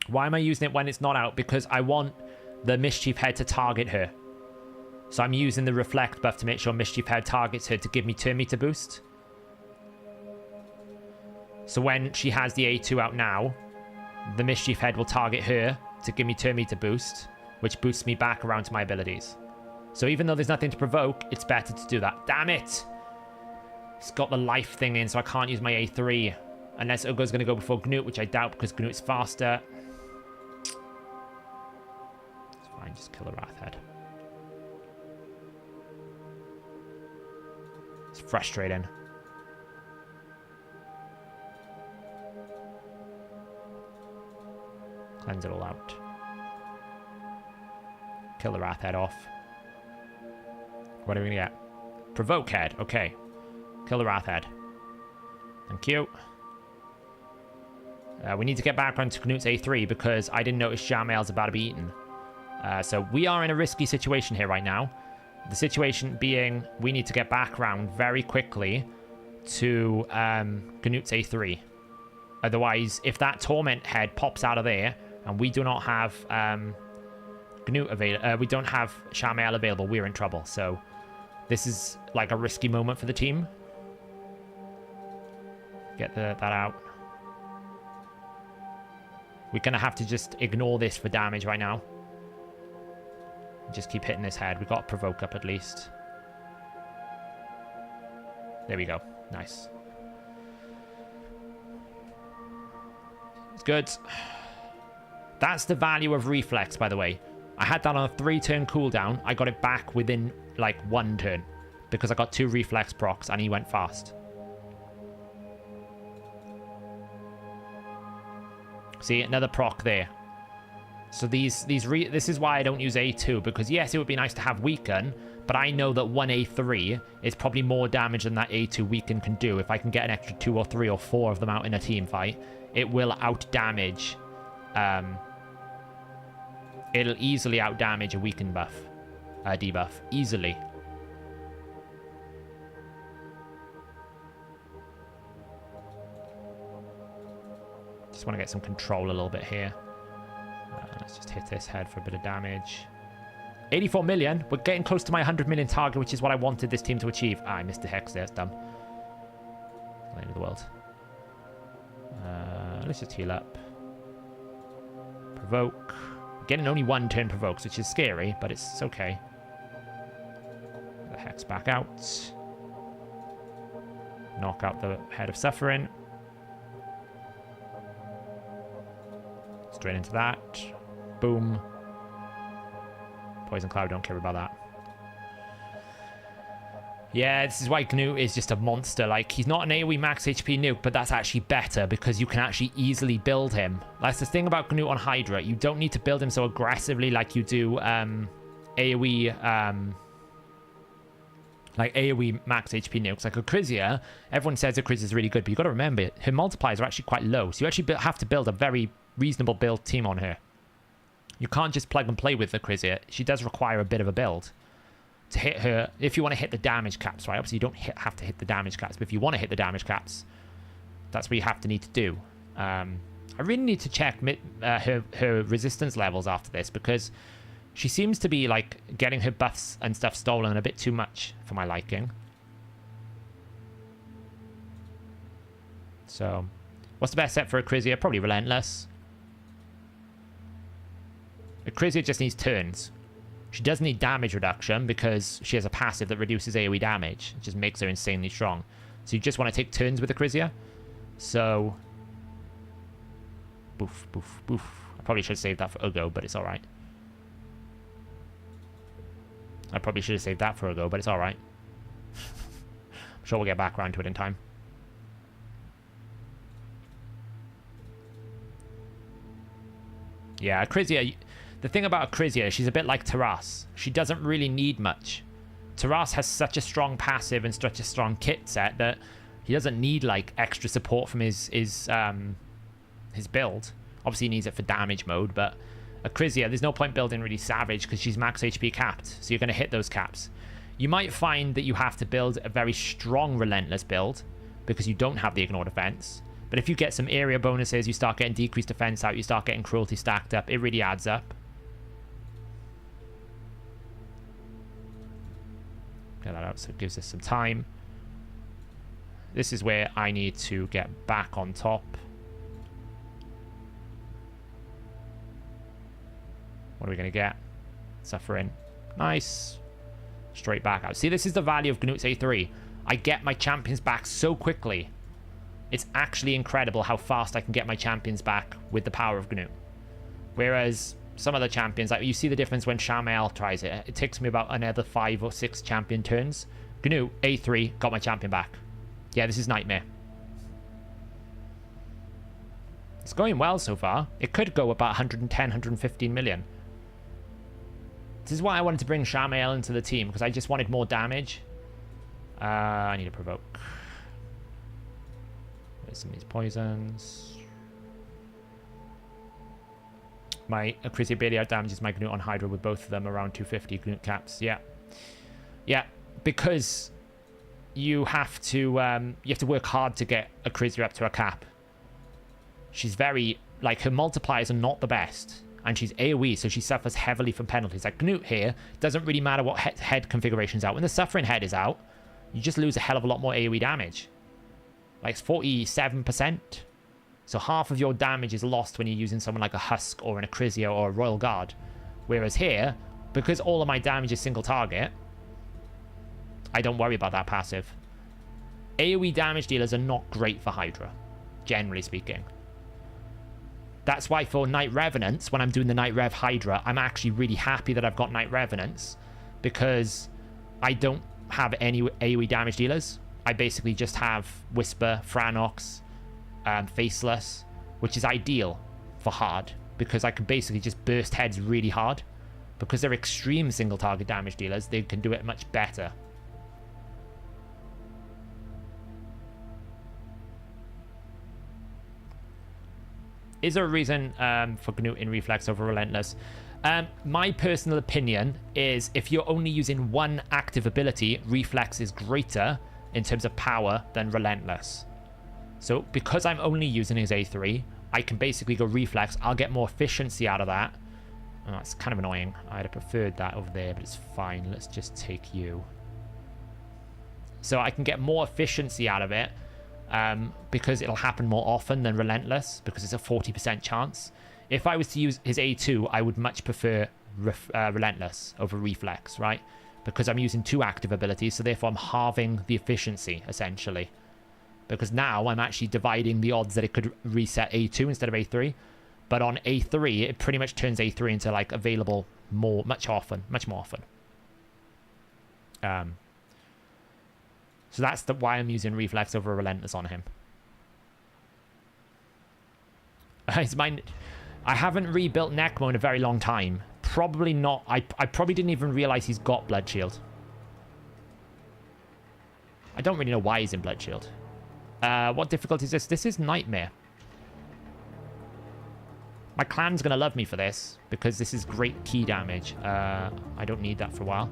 Why am I using it when it's not out? Because I want the Mischief head to target her. So I'm using the Reflect buff to make sure Mischief head targets her to give me turn meter boost. So when she has the A2 out now, the Mischief head will target her to give me turn meter boost, which boosts me back around to my abilities. So even though there's nothing to provoke, it's better to do that. Damn it! It's got the life thing in, so I can't use my A3. Unless Ugo's going to go before Gnut, which I doubt because Gnut's faster. It's fine, just kill the Wrath head. It's frustrating. Cleanse it all out. Kill the Wrath head off. What are we going to get? Provoke head. Okay. Kill the Wrath head. Thank you. We need to get back onto Knut's A3 because I didn't notice Shamael's about to be eaten. So we are in a risky situation here right now. The situation being we need to get back round very quickly to Knut's A3. Otherwise, if that Torment head pops out of there and we do not have Knut available, we don't have Shamael available, we're in trouble. So this is like a risky moment for the team. Get that out. We're going to have to just ignore this for damage right now. Just keep hitting this head. We've got to Provoke up at least. There we go. Nice. It's good. That's the value of Reflex, by the way. I had that on a 3-turn cooldown. I got it back within, like, 1 turn. Because I got 2 Reflex procs and he went fast. See, another proc there. So this is why I don't use A2, because yes, it would be nice to have Weaken, but I know that 1 A3 is probably more damage than that A2 Weaken can do. If I can get an extra 2 or 3 or 4 of them out in a team fight, it will out-damage. It'll easily out-damage a Weaken buff, debuff, easily. Just want to get some control a little bit here. Let's just hit this head for a bit of damage. 84 million. We're getting close to my 100 million target, which is what I wanted this team to achieve. Ah, I missed the hex there. It's dumb. The end of the world. Let's just heal up. Provoke. Getting only 1 turn provokes, which is scary, but it's okay. The hex back out. Knock out the head of suffering. Straight into that. Boom. Poison Cloud, don't care about that. Yeah, this is why Knut is just a monster. Like, he's not an AoE max HP nuke, but that's actually better because you can actually easily build him. That's the thing about Knut on Hydra. You don't need to build him so aggressively like you do AoE, like AoE max HP nukes. Like Acrisia, everyone says Acrisia is really good, but you've got to remember, her multipliers are actually quite low. So you actually have to build a very reasonable build team on her. You can't just plug and play with Acrisia. She does require a bit of a build to hit her. If you want to hit the damage caps, right? Obviously, you don't have to hit the damage caps, but if you want to hit the damage caps, that's what you have to need to do. I really need to check her resistance levels after this because she seems to be like getting her buffs and stuff stolen a bit too much for my liking. So, what's the best set for Acrisia? Probably Relentless. Acrisia just needs turns. She does need damage reduction because she has a passive that reduces AoE damage. It just makes her insanely strong. So you just want to take turns with Acrisia. So, boof, boof, boof. I probably should have saved that for Ugo, but it's alright. I probably should have saved that for Ugo, but it's alright. I'm sure we'll get back around to it in time. Yeah, Acrisia... The thing about Acrisia, she's a bit like Taras. She doesn't really need much. Taras has such a strong passive and such a strong kit set that he doesn't need like extra support from his build. Obviously he needs it for damage mode, but Acrisia, there's no point building really Savage because she's max HP capped, so you're going to hit those caps. You might find that you have to build a very strong Relentless build because you don't have the Ignore defense. But if you get some area bonuses, you start getting decreased defense out, you start getting cruelty stacked up, it really adds up. Get that out so it gives us some time. This is where I need to get back on top. What are we going to get? Suffering. Nice. Straight back out. See, this is the value of Knut's A3. I get my champions back so quickly. It's actually incredible how fast I can get my champions back with the power of Knut. Whereas some other champions, like you see the difference when Shamael tries it. It takes me about another 5 or 6 champion turns. Knut, A3, got my champion back. Yeah, this is nightmare. It's going well so far. It could go about 110, 115 million. This is why I wanted to bring Shamael into the team, because I just wanted more damage. I need to Provoke. There's some of these poisons. My Acrizia barely out damages my Gnut on Hydra with both of them around 250 Gnut caps. Yeah. Yeah, because you have to work hard to get Acrizia up to a cap. She's very, like, her multipliers are not the best. And she's AoE, so she suffers heavily from penalties. Like, Gnut here, doesn't really matter what head configuration's out. When the Suffering Head is out, you just lose a hell of a lot more AoE damage. Like, it's 47%. So half of your damage is lost when you're using someone like a Husk or an Acrizia or a Royal Guard. Whereas here, because all of my damage is single target, I don't worry about that passive. AoE damage dealers are not great for Hydra, generally speaking. That's why for Night Revenants, when I'm doing the Night Rev Hydra, I'm actually really happy that I've got Night Revenants, because I don't have any AoE damage dealers. I basically just have Whisper, Franox, Faceless, which is ideal for hard, because I can basically just burst heads really hard. Because they're extreme single target damage dealers, they can do it much better. Is there a reason for Gnut in Reflex over Relentless? My personal opinion is if you're only using one active ability, Reflex is greater in terms of power than Relentless. So because I'm only using his A3, I can basically go Reflex. I'll get more efficiency out of that. Oh, it's kind of annoying. I'd have preferred that over there, but it's fine. Let's just take you. So I can get more efficiency out of it. Because it'll happen more often than Relentless, because it's a 40% chance. If I was to use his A2, I would much prefer Relentless over Reflex, right? Because I'm using two active abilities, so therefore I'm halving the efficiency, essentially. Because now I'm actually dividing the odds that it could reset A2 instead of A3. But on A3, it pretty much turns A3 into, like, available much more often. So that's why I'm using Reflex over Relentless on him. I haven't rebuilt Necmo in a very long time. Probably not. I probably didn't even realize he's got Blood Shield. I don't really know why he's in Blood Shield. What difficulty is this? This is Nightmare. My clan's going to love me for this, because this is great key damage. I don't need that for a while.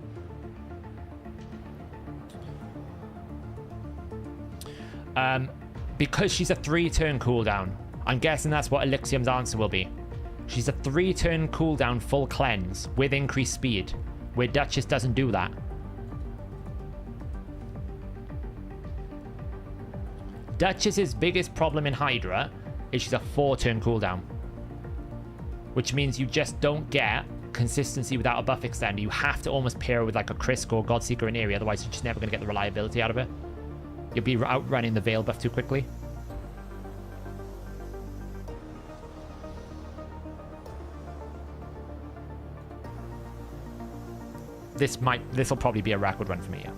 Because she's a 3-turn cooldown, I'm guessing that's what Elixium's answer will be. She's a 3-turn cooldown full cleanse with increased speed, where Duchess doesn't do that. Duchess's biggest problem in Hydra is she's a 4-turn cooldown, which means you just don't get consistency without a buff extender. You have to almost pair with like a Krisk or Godseeker in area, otherwise you're just never going to get the reliability out of it. You'll be outrunning the Veil buff too quickly. This will probably be a record run for me, yeah.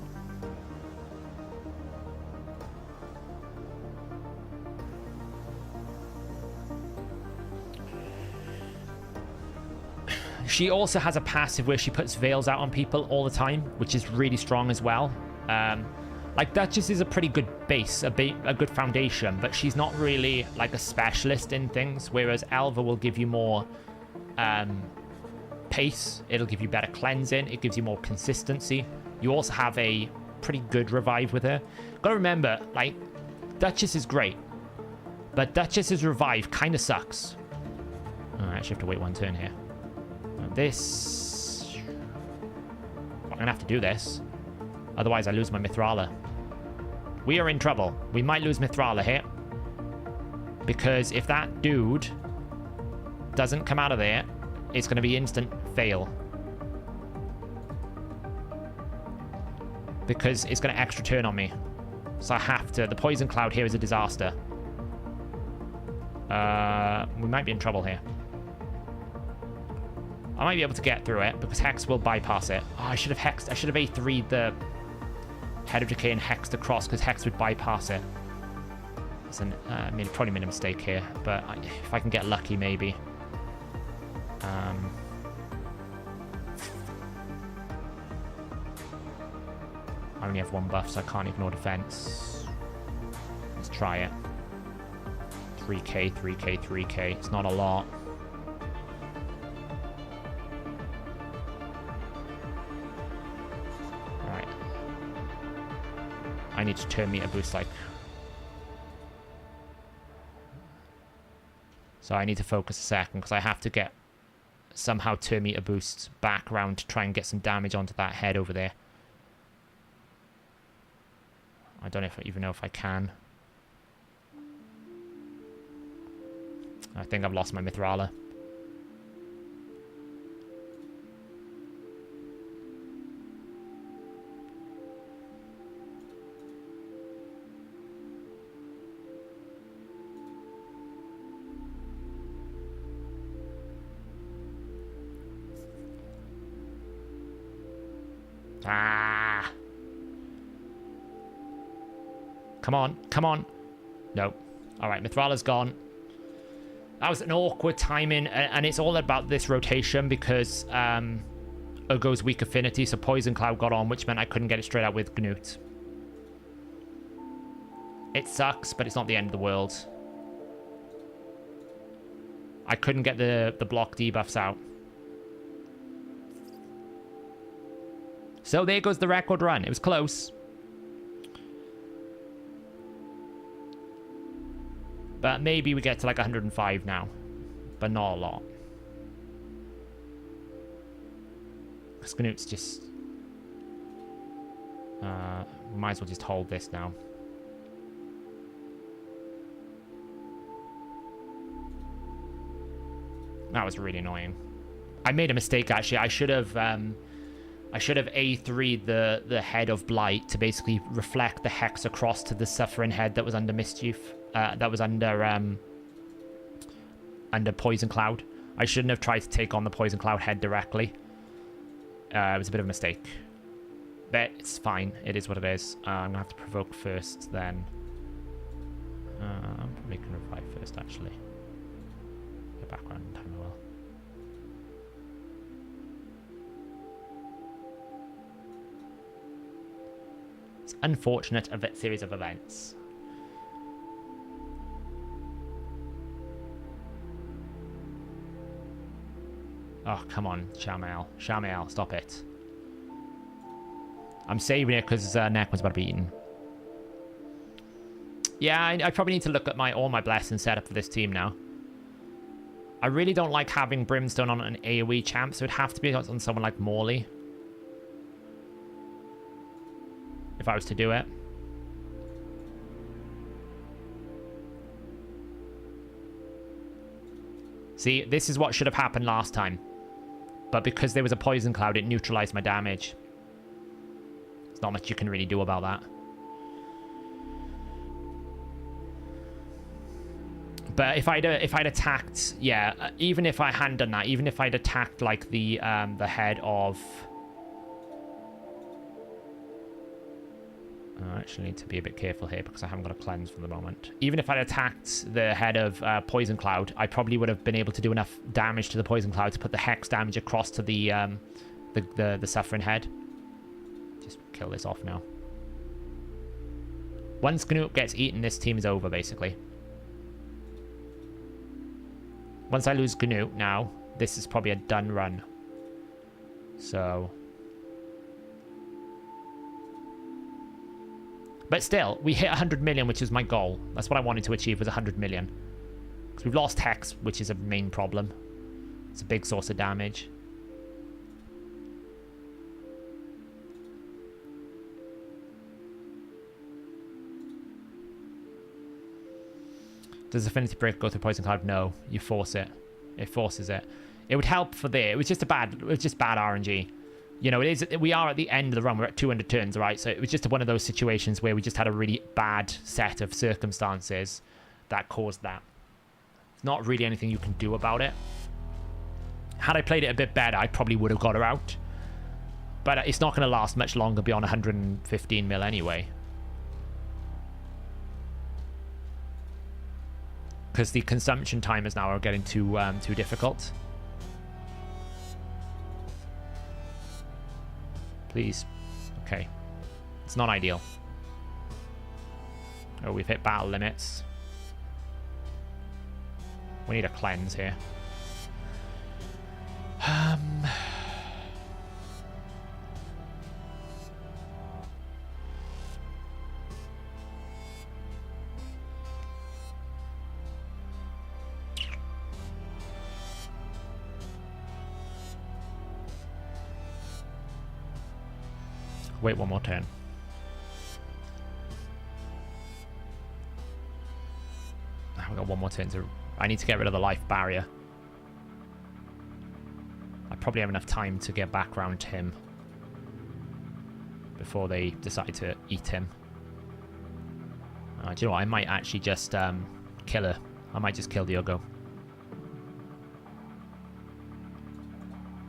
She also has a passive where she puts Veils out on people all the time, which is really strong as well. Like, Duchess is a pretty good base, a good foundation, but she's not really, like, a specialist in things, whereas Elva will give you more pace. It'll give you better cleansing. It gives you more consistency. You also have a pretty good revive with her. Gotta remember, like, Duchess is great, but Duchess's revive kind of sucks. Oh, I actually have to wait one turn here. This... I'm gonna have to do this. Otherwise, I lose my Mythrala. We are in trouble. We might lose Mythrala here. Because if that dude doesn't come out of there, it's going to be instant fail. Because it's going to extra turn on me. So I have to... The Poison Cloud here is a disaster. We might be in trouble here. I might be able to get through it, because Hex will bypass it. Oh, I should have Hexed... I should have A3'd the Head of Decay and Hexed across, because Hex would bypass it. Probably made a mistake here, but if I can get lucky, maybe. I only have one buff, so I can't ignore defense. Let's try it. 3k, 3k, 3k. It's not a lot. I need to turn meter boost, like. So I need to focus a second, because I have to get somehow turn meter boost back around to try and get some damage onto that head over there. I don't even know if I can. I think I've lost my Mythrala. Ah! Come on, come on. No. Alright, Mithrala's gone. That was an awkward timing, and it's all about this rotation because Ugo's weak affinity, so Poison Cloud got on, which meant I couldn't get it straight out with Gnut. It sucks, but it's not the end of the world. I couldn't get the block debuffs out. So there goes the record run. It was close. But maybe we get to like 105 now. But not a lot. Because Gnut's just... we might as well just hold this now. That was really annoying. I made a mistake, actually. I should have A3'd the head of Blight to basically reflect the hex across to the suffering head that was under Mischief. That was under Poison Cloud. I shouldn't have tried to take on the Poison Cloud head directly. It was a bit of a mistake. But it's fine. It is what it is. I'm going to have to provoke first, then. I'm probably going to revive first, actually. Get back around in time I will. It's unfortunate of that series of events. Oh, come on, Shamael. Shamael, stop it. I'm saving it because Nekron's about to be eaten. Yeah, I probably need to look at all my blessings set up for this team now. I really don't like having Brimstone on an AoE champ, so it'd have to be on someone like Morley. If I was to do it. See, this is what should have happened last time. But because there was a Poison Cloud, it neutralized my damage. There's not much you can really do about that. But if I'd attacked, yeah, even if I hadn't done that, even if I'd attacked like the head of... I actually need to be a bit careful here because I haven't got a cleanse for the moment. Even if I'd attacked the head of Poison Cloud, I probably would have been able to do enough damage to the Poison Cloud to put the hex damage across to the Suffering Head. Just kill this off now. Once Gnut gets eaten, this team is over, basically. Once I lose Gnut now, this is probably a done run. So... But still, we hit 100 million, which is my goal. That's what I wanted to achieve, was 100 million. Because we've lost Hex, which is a main problem. It's a big source of damage. Does Affinity Break go through Poison Cloud? No, you force it. It forces it. It would help for there. It was just bad RNG. You know, we are at the end of the run. We're at 200 turns, right? So it was just one of those situations where we just had a really bad set of circumstances that caused that. It's not really anything you can do about it. Had I played it a bit better, I probably would have got her out. But it's not going to last much longer beyond 115 mil anyway. Because the consumption timers now are getting too difficult. Please. Okay. It's not ideal. Oh, we've hit battle limits. We need a cleanse here. Wait one more turn. We got one more turn to... I need to get rid of the life barrier. I probably have enough time to get back around him before they decide to eat him. Do you know what? I might actually just kill her. I might just kill the Ugo.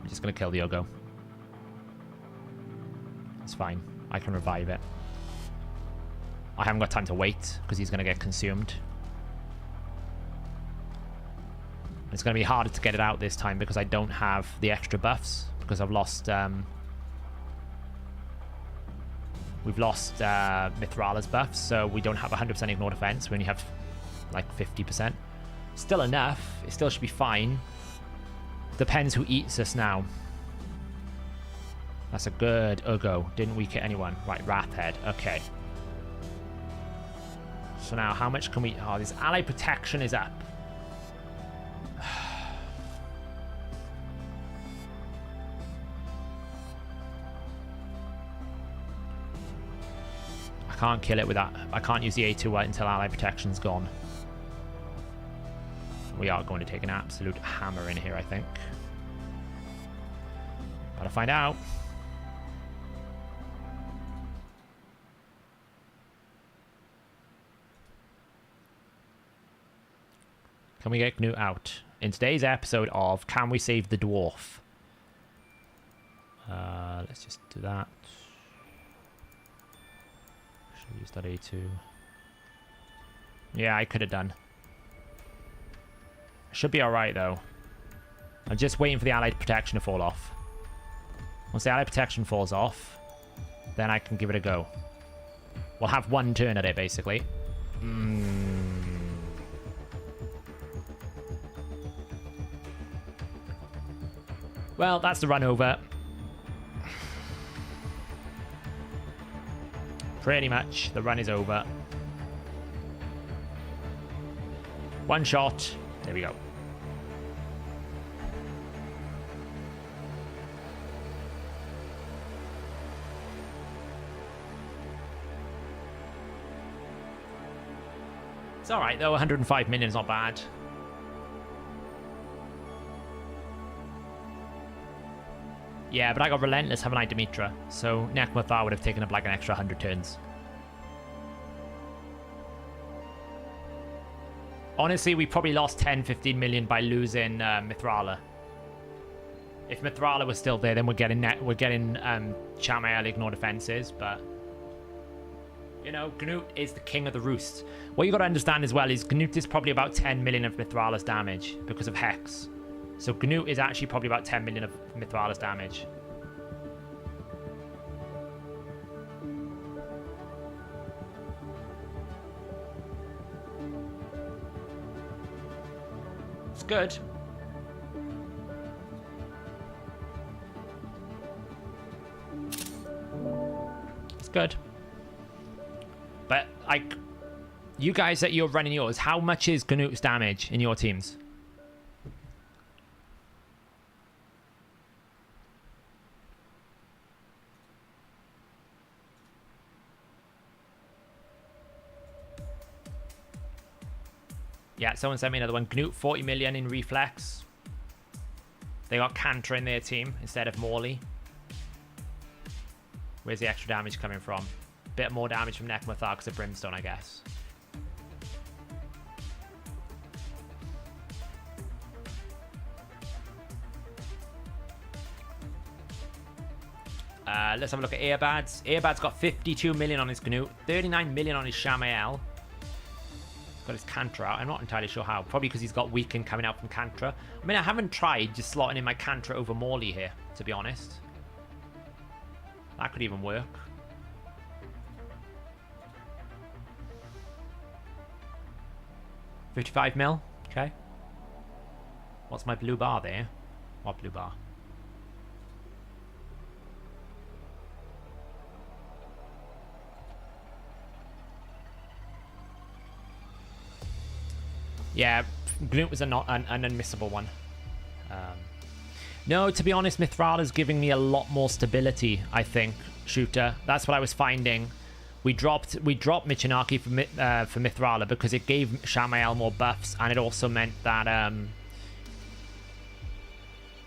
I'm just going to kill the Ugo. It's fine. I can revive it. I haven't got time to wait because he's going to get consumed. It's going to be harder to get it out this time because I don't have the extra buffs because I've lost... we've lost Mithrala's buffs, so we don't have 100% ignore defense. We only have like 50%. Still enough. It still should be fine. Depends who eats us now. That's a good Ugo. Didn't weak hit anyone. Right, Wrathhead. Okay. So now, how much can we... Oh, this ally protection is up. I can't kill it with that. I can't use the A2 until ally protection's gone. We are going to take an absolute hammer in here, I think. Gotta find out. Can we get Knut out? In today's episode of Can We Save the Dwarf? Let's just do that. Should use that A2. Yeah, I could have done. Should be alright, though. I'm just waiting for the allied protection to fall off. Once the allied protection falls off, then I can give it a go. We'll have one turn at it, basically. Well, that's the run over. Pretty much, the run is over. One shot. There we go. It's alright though, 105 million is not bad. Yeah, but I got Relentless, haven't I, Dimitra? So Nekmathar would have taken up like an extra 100 turns. Honestly, we probably lost 10, 15 million by losing Mythrala. If Mythrala was still there, then we're getting Chamael ignore defenses, but... You know, Gnut is the king of the roost. What you got to understand as well is Gnut is probably about 10 million of Mithrala's damage because of Hex. So Gnut is actually probably about 10 million of Mithrala's damage. It's good. It's good. But, like, you guys that you're running yours, how much is Gnut's damage in your teams? Yeah, someone sent me another one. Gnut, 40 million in Reflex. They got Cantor in their team instead of Morley. Where's the extra damage coming from? Bit more damage from Nekmathar because of Brimstone, I guess. Let's have a look at Earbads. Earbads got 52 million on his Gnut, 39 million on his Shamael. Got his Cantor out. I'm not entirely sure how. Probably because he's got Weaken coming out from Cantor. I mean, I haven't tried just slotting in my Cantor over Morley here, to be honest. That could even work. $55 mil. Okay. What's my blue bar there? What blue bar? Yeah, Gnut was an unmissable one. No, to be honest, Mithrala's giving me a lot more stability, I think, Shooter. That's what I was finding. We dropped Mitaki for Mythrala because it gave Shamael more buffs, and it also meant that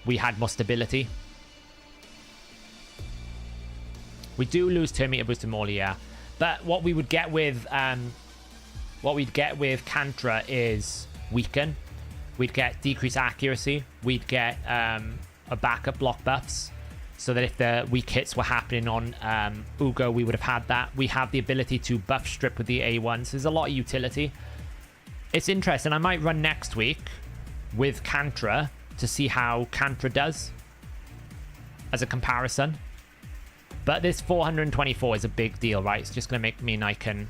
we had more stability. We do lose 2 meter boost to Morley, yeah. But what we would get with Kantra is weaken. We'd get decreased accuracy. We'd get a backup block buffs, so that if the weak hits were happening on Ugo, we would have had that. We have the ability to buff strip with the A1, so there's a lot of utility. It's interesting. I might run next week with Kantra to see how Kantra does as a comparison. But this 424 is a big deal, right? It's just going to mean I can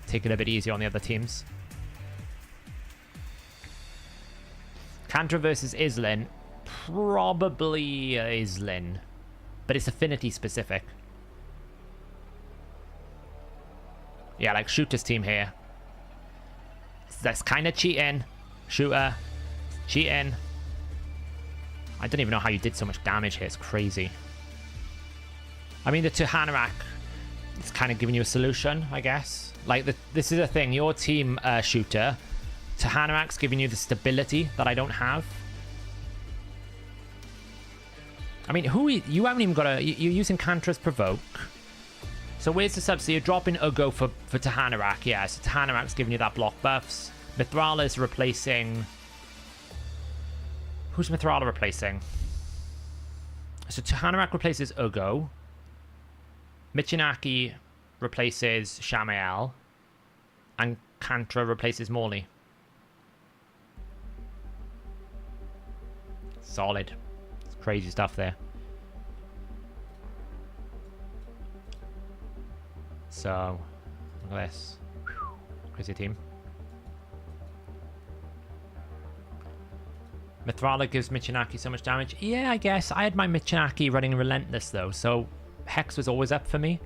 take it a bit easier on the other teams. Kantra versus Islin. Probably Islin. But it's affinity specific. Yeah, like Shooter's team here. That's kind of cheating. Shooter. Cheating. I don't even know how you did so much damage here. It's crazy. I mean, the Tuhanarak is kind of giving you a solution, I guess. Like, this is a thing. Your team, Shooter, Tuhanarak's giving you the stability that I don't have. I mean, you haven't even got you're using Kantra's Provoke. So where's the sub? So you're dropping Ugo for Tuhanarak. Yeah, so Tuhanarak's giving you that block buffs. Mythrala is replacing... Who's Mythrala replacing? So Tuhanarak replaces Ugo. Mitaki replaces Shamael. And Kantra replaces Morley. Solid. It's crazy stuff there. So, look at this. Crazy team. Mythrala gives Mitaki so much damage. Yeah, I guess. I had my Mitaki running Relentless, though, so Hex was always up for me.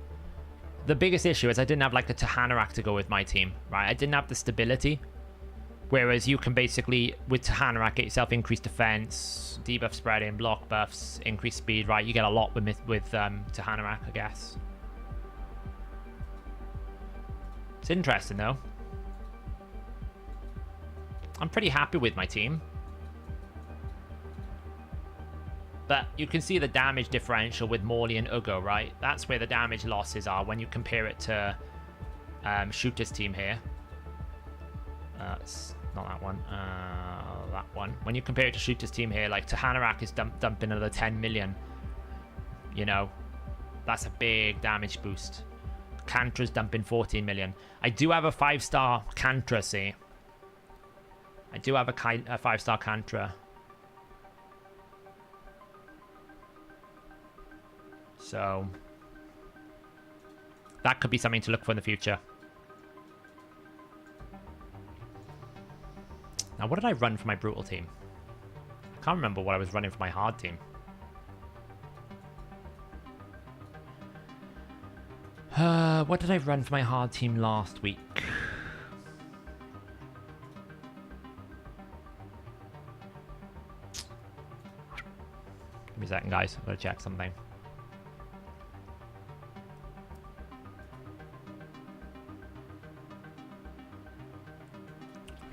The biggest issue is I didn't have, like, a Tuhanarak to go with my team, right? I didn't have the stability. Whereas you can basically, with Tuhanarak, get yourself increased defense, debuff spreading, block buffs, increased speed, right? You get a lot with Tuhanarak, I guess. It's interesting, though. I'm pretty happy with my team. But you can see the damage differential with Morley and Ugo, right? That's where the damage losses are when you compare it to Shooter's team here. It's not that one. That one. When you compare it to Shooter's team here, like Tuhanarak is dumping another 10 million. You know, that's a big damage boost. Kantra's dumping 14 million. I do have a 5-star Kantra, see. I do have a 5-star Kantra. So that could be something to look for in the future. Now, what did I run for my brutal team? I can't remember what I was running for my hard team. What did I run for my hard team last week? Give me a second, guys. I'm going to check something.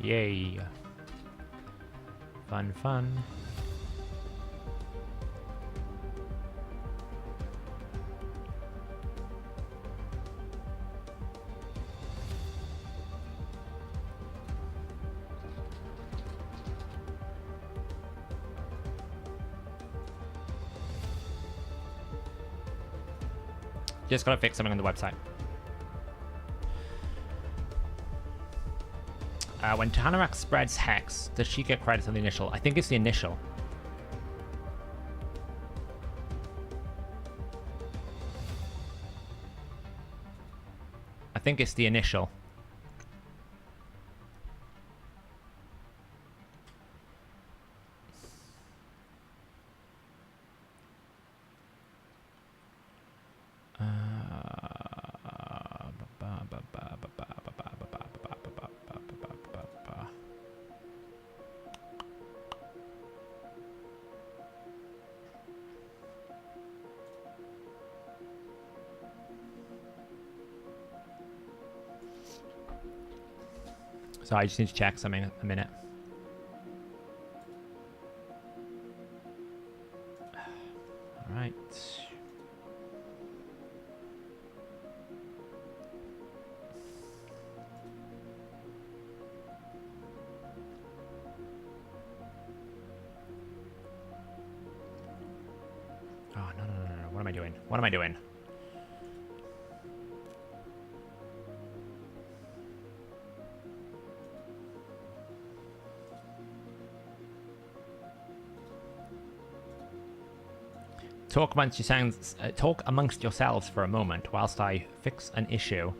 Yay. Fun, fun. Just gotta fix something on the website. When Tuhanarak spreads Hex, does she get credits on the initial? I think it's the initial. I think it's the initial. So I just need to check something a minute. All right. Oh, no. What am I doing? What am I doing? Talk amongst yourselves for a moment whilst I fix an issue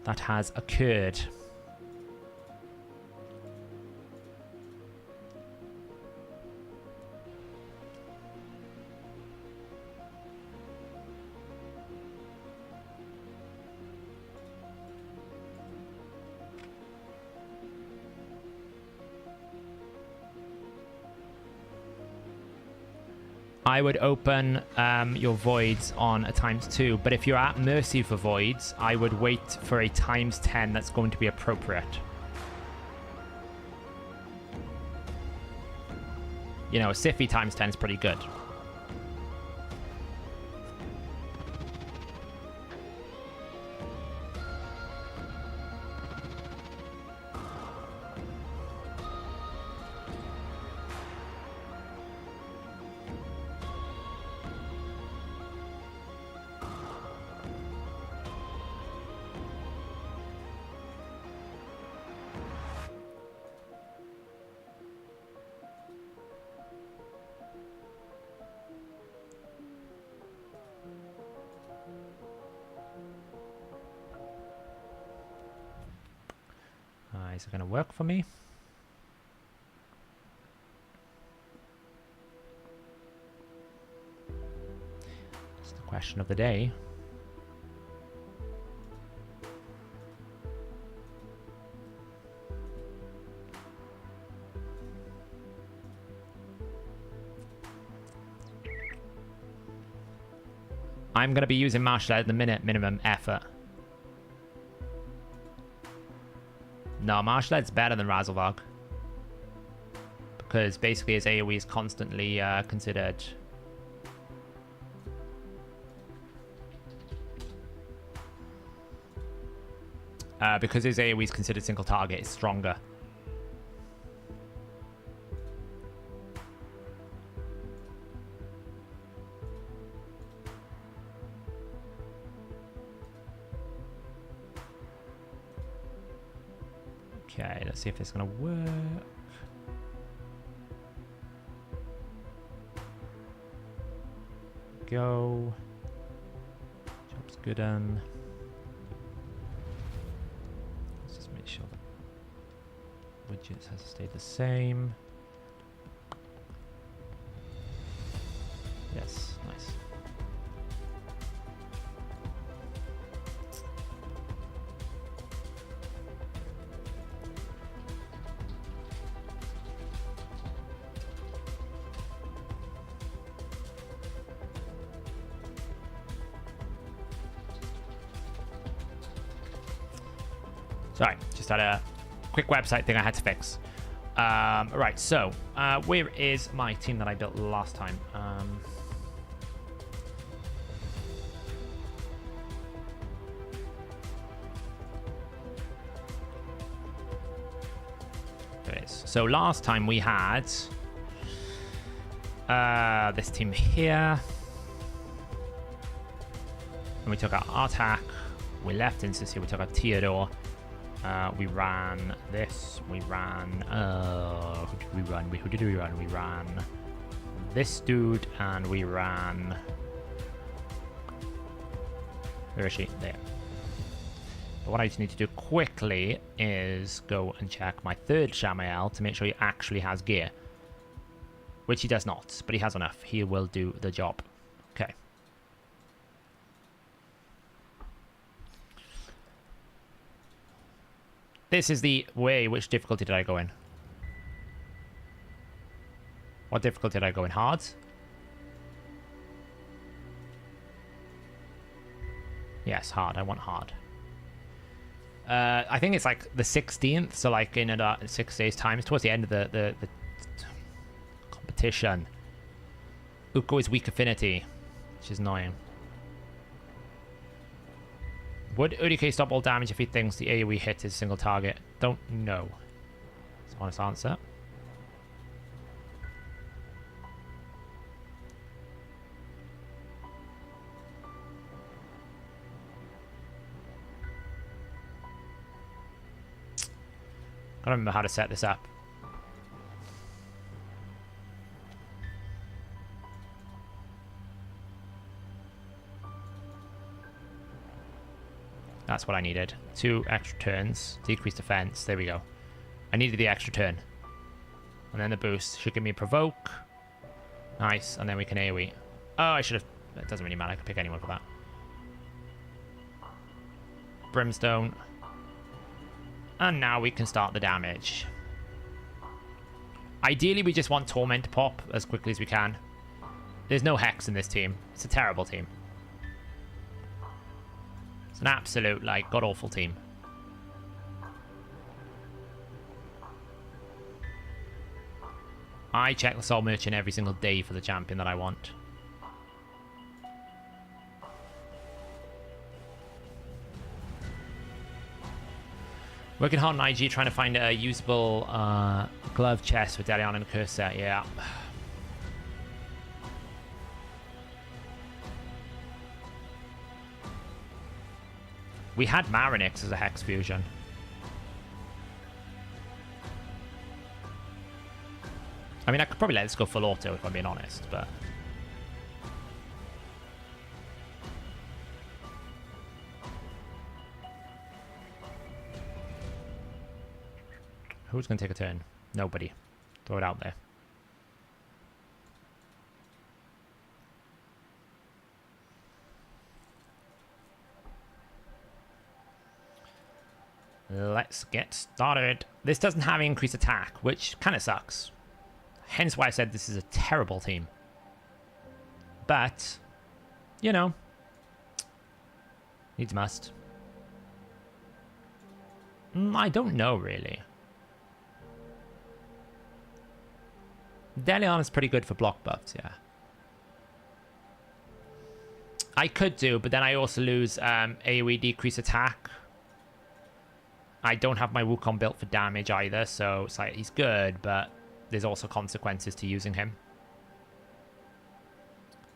that has occurred. I would open your voids on a ×2, but if you're at mercy for voids, I would wait for a ×10 that's going to be appropriate. You know, a Siffy ×10 is pretty good. Is it going to work for me? It's the question of the day. I'm going to be using martial art at the minimum effort. No, martial art's better than Razzlevog. Because basically his AoE is constantly considered. Because his AoE is considered single target, it's stronger. Okay, let's see if it's going to work. Go. Job's good. Let's just make sure that widgets has stayed the same. Yes, nice. Sorry, just had a quick website thing I had to fix. Right, so where is my team that I built last time? There it is. So last time we had this team here. And we took our attack. We left instance here. We took our Theodore. We ran this. We ran. Who did we run? Who did we run? We ran this dude, and we ran. Where is she? There. But what I just need to do quickly is go and check my third Shamael to make sure he actually has gear, which he does not, but he has enough. He will do the job. Okay. This is the way. Which difficulty did I go in? What difficulty did I go in? Hard? Yes, hard. I want hard. I think it's like the 16th, so like in 6 days' time. It's towards the end of the competition. Uko is weak affinity, which is annoying. Would UDK stop all damage if he thinks the AoE hit is a single target? Don't know. That's an honest answer. I don't remember how to set this up. That's what I needed. 2 extra turns. Decrease defense. There we go. I needed the extra turn. And then the boost should give me Provoke. Nice. And then we can AoE. Oh, I should have... It doesn't really matter. I can pick anyone for that. Brimstone. And now we can start the damage. Ideally, we just want Torment to pop as quickly as we can. There's no Hex in this team. It's a terrible team. It's an absolute, like, god-awful team. I check the Soul Merchant every single day for the champion that I want. Working hard on IG, trying to find a usable glove chest for Delion and Cursor. Yeah. We had Marinix as a Hex fusion. I mean, I could probably let this go full auto if I'm being honest, but... Who's going to take a turn? Nobody. Throw it out there. Let's get started. This doesn't have increased attack, which kind of sucks. Hence why I said this is a terrible team. But, you know, needs must. I don't know, really. Delion is pretty good for block buffs, yeah. I could do, but then I also lose AoE decrease attack. I don't have my Wukong built for damage either, so it's like he's good, but there's also consequences to using him.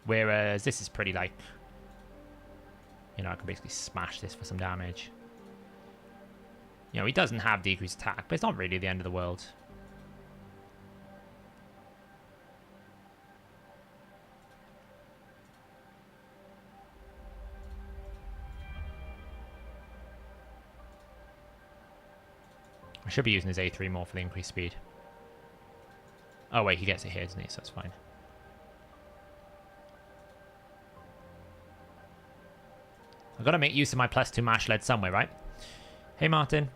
Whereas this is pretty like, you know, I can basically smash this for some damage. You know, he doesn't have decreased attack, but it's not really the end of the world. I should be using his A3 more for the increased speed. Oh wait, he gets it here, doesn't he? So that's fine. I've got to make use of my +2 mash lead somewhere, right? Hey, Martin.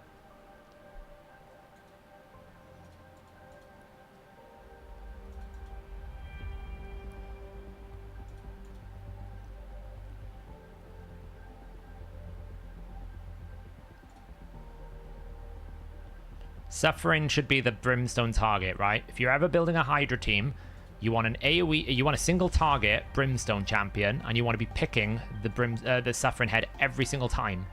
Suffering should be the Brimstone target, right? If you're ever building a Hydra team, you want an AoE, you want a single target Brimstone champion, and you want to be picking the Suffering Head every single time,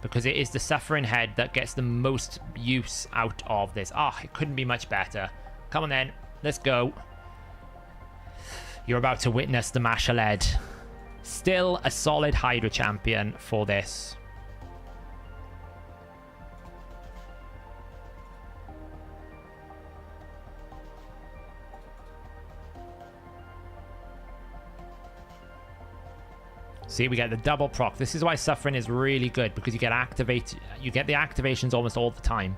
because it is the Suffering Head that gets the most use out of this. Ah, it couldn't be much better. Come on then, let's go. You're about to witness the Masher Lead. Still a solid Hydra champion for this. See, we get the double proc. This is why Suffering is really good, because you get the activations almost all the time.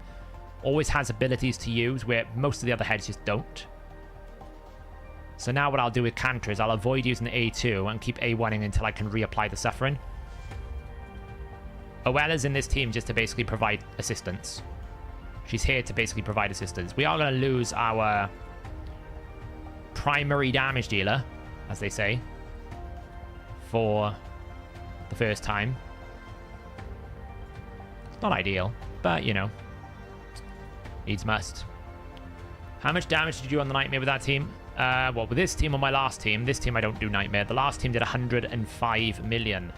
Always has abilities to use where most of the other heads just don't. So now what I'll do with Cantor is I'll avoid using the A2 and keep A1ing until I can reapply the Suffering. Oella's in this team just to basically provide assistance. She's here to basically provide assistance. We are going to lose our primary damage dealer, as they say, for the first time. Not ideal, but, you know, needs must. How much damage did you do on the Nightmare with that team? Well, with this team or my last team? This team I don't do Nightmare. The last team did 105 million.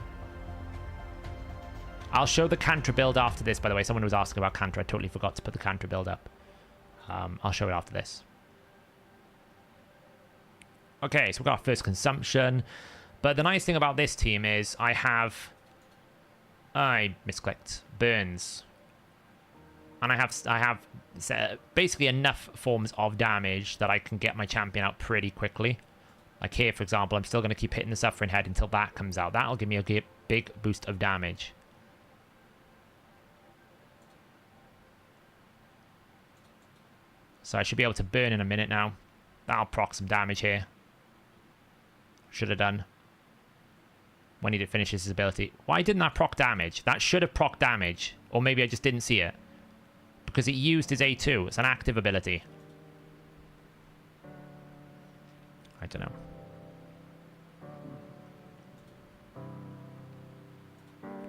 I'll show the Cantra build after this, by the way. Someone was asking about Cantra. I totally forgot to put the Cantra build up. I'll show it after this. Okay, so we've got our first consumption. But the nice thing about this team is I misclicked. Burns. And I have basically enough forms of damage that I can get my champion out pretty quickly. Like here, for example, I'm still going to keep hitting the Suffering Head until that comes out. That'll give me a big boost of damage. So I should be able to burn in a minute now. That'll proc some damage here. Should have done. When he finishes his ability. Why didn't that proc damage? That should have proc damage. Or maybe I just didn't see it. Because he used his A2. It's an active ability. I don't know.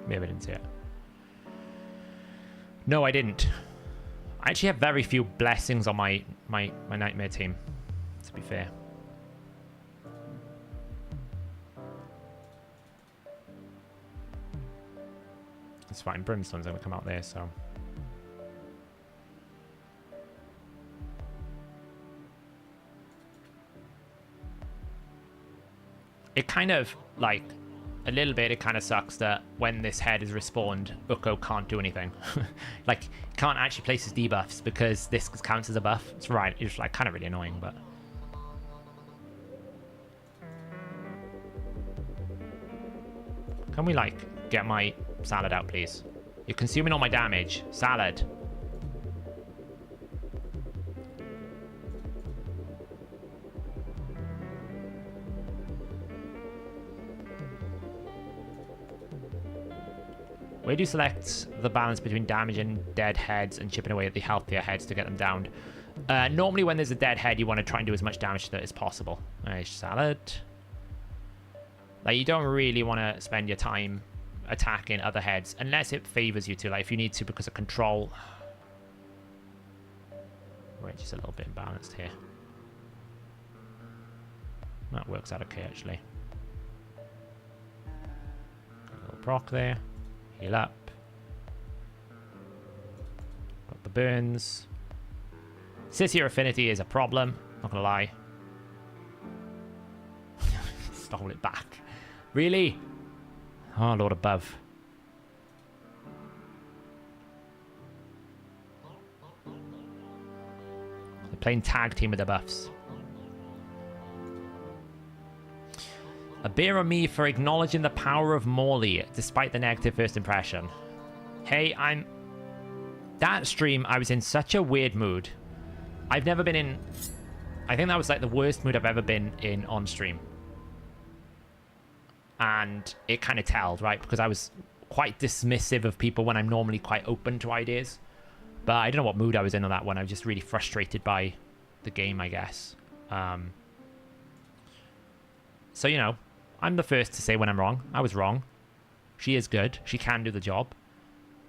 Maybe I didn't see it. No, I didn't. I actually have very few blessings on my Nightmare team, to be fair. It's fine. Brimstone's going to come out there, so... It kind of, like, a little bit, it kind of sucks that when this head is respawned, Ukko can't do anything. Like, can't actually place his debuffs because this counts as a buff. It's right. It's, like, kind of really annoying, but... Can we, like, get my salad out, please? You're consuming all my damage. Salad. Where do you select the balance between damaging dead heads and chipping away at the healthier heads to get them downed? Normally when there's a dead head, you want to try and do as much damage to that as possible. Nice salad. Like, you don't really want to spend your time attacking other heads unless it favors you to. Like, if you need to because of control. We're just a little bit imbalanced here. That works out okay, actually. Got a little proc there. Heal up. Got the burns. Sissy Affinity is a problem. Not gonna lie. Stole it back. Really? Oh, Lord above. They're playing tag team with the buffs. A beer on me for acknowledging the power of Morley, despite the negative first impression. Hey, that stream, I was in such a weird mood. I've never been in... I think that was like the worst mood I've ever been in on stream. And it kind of telled, right? Because I was quite dismissive of people when I'm normally quite open to ideas. But I don't know what mood I was in on that one. I was just really frustrated by the game, I guess. So, you know, I'm the first to say when I'm wrong. I was wrong. She is good. She can do the job.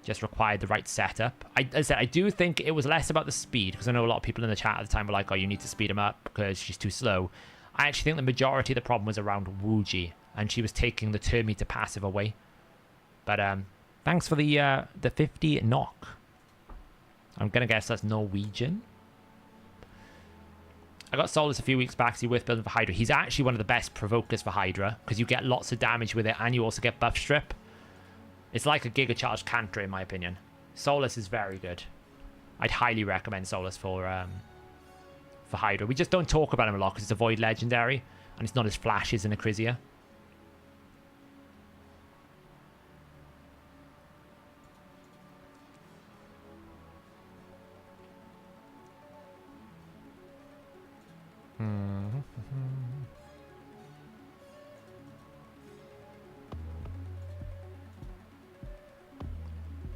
Just required the right setup. As I said, I do think it was less about the speed, because I know a lot of people in the chat at the time were like, oh, you need to speed him up because she's too slow. I actually think the majority of the problem was around Wuji, and she was taking the turn meter passive away. But thanks for the 50 knock. I'm going to guess that's Norwegian. I got Solus a few weeks back. Is he worth building for Hydra? He's actually one of the best provokers for Hydra, because you get lots of damage with it, and you also get buff strip. It's like a Giga Charge Cantra, in my opinion. Solus is very good. I'd highly recommend Solus for Hydra. We just don't talk about him a lot, because it's a Void Legendary, and it's not as flashy as an Acrisia.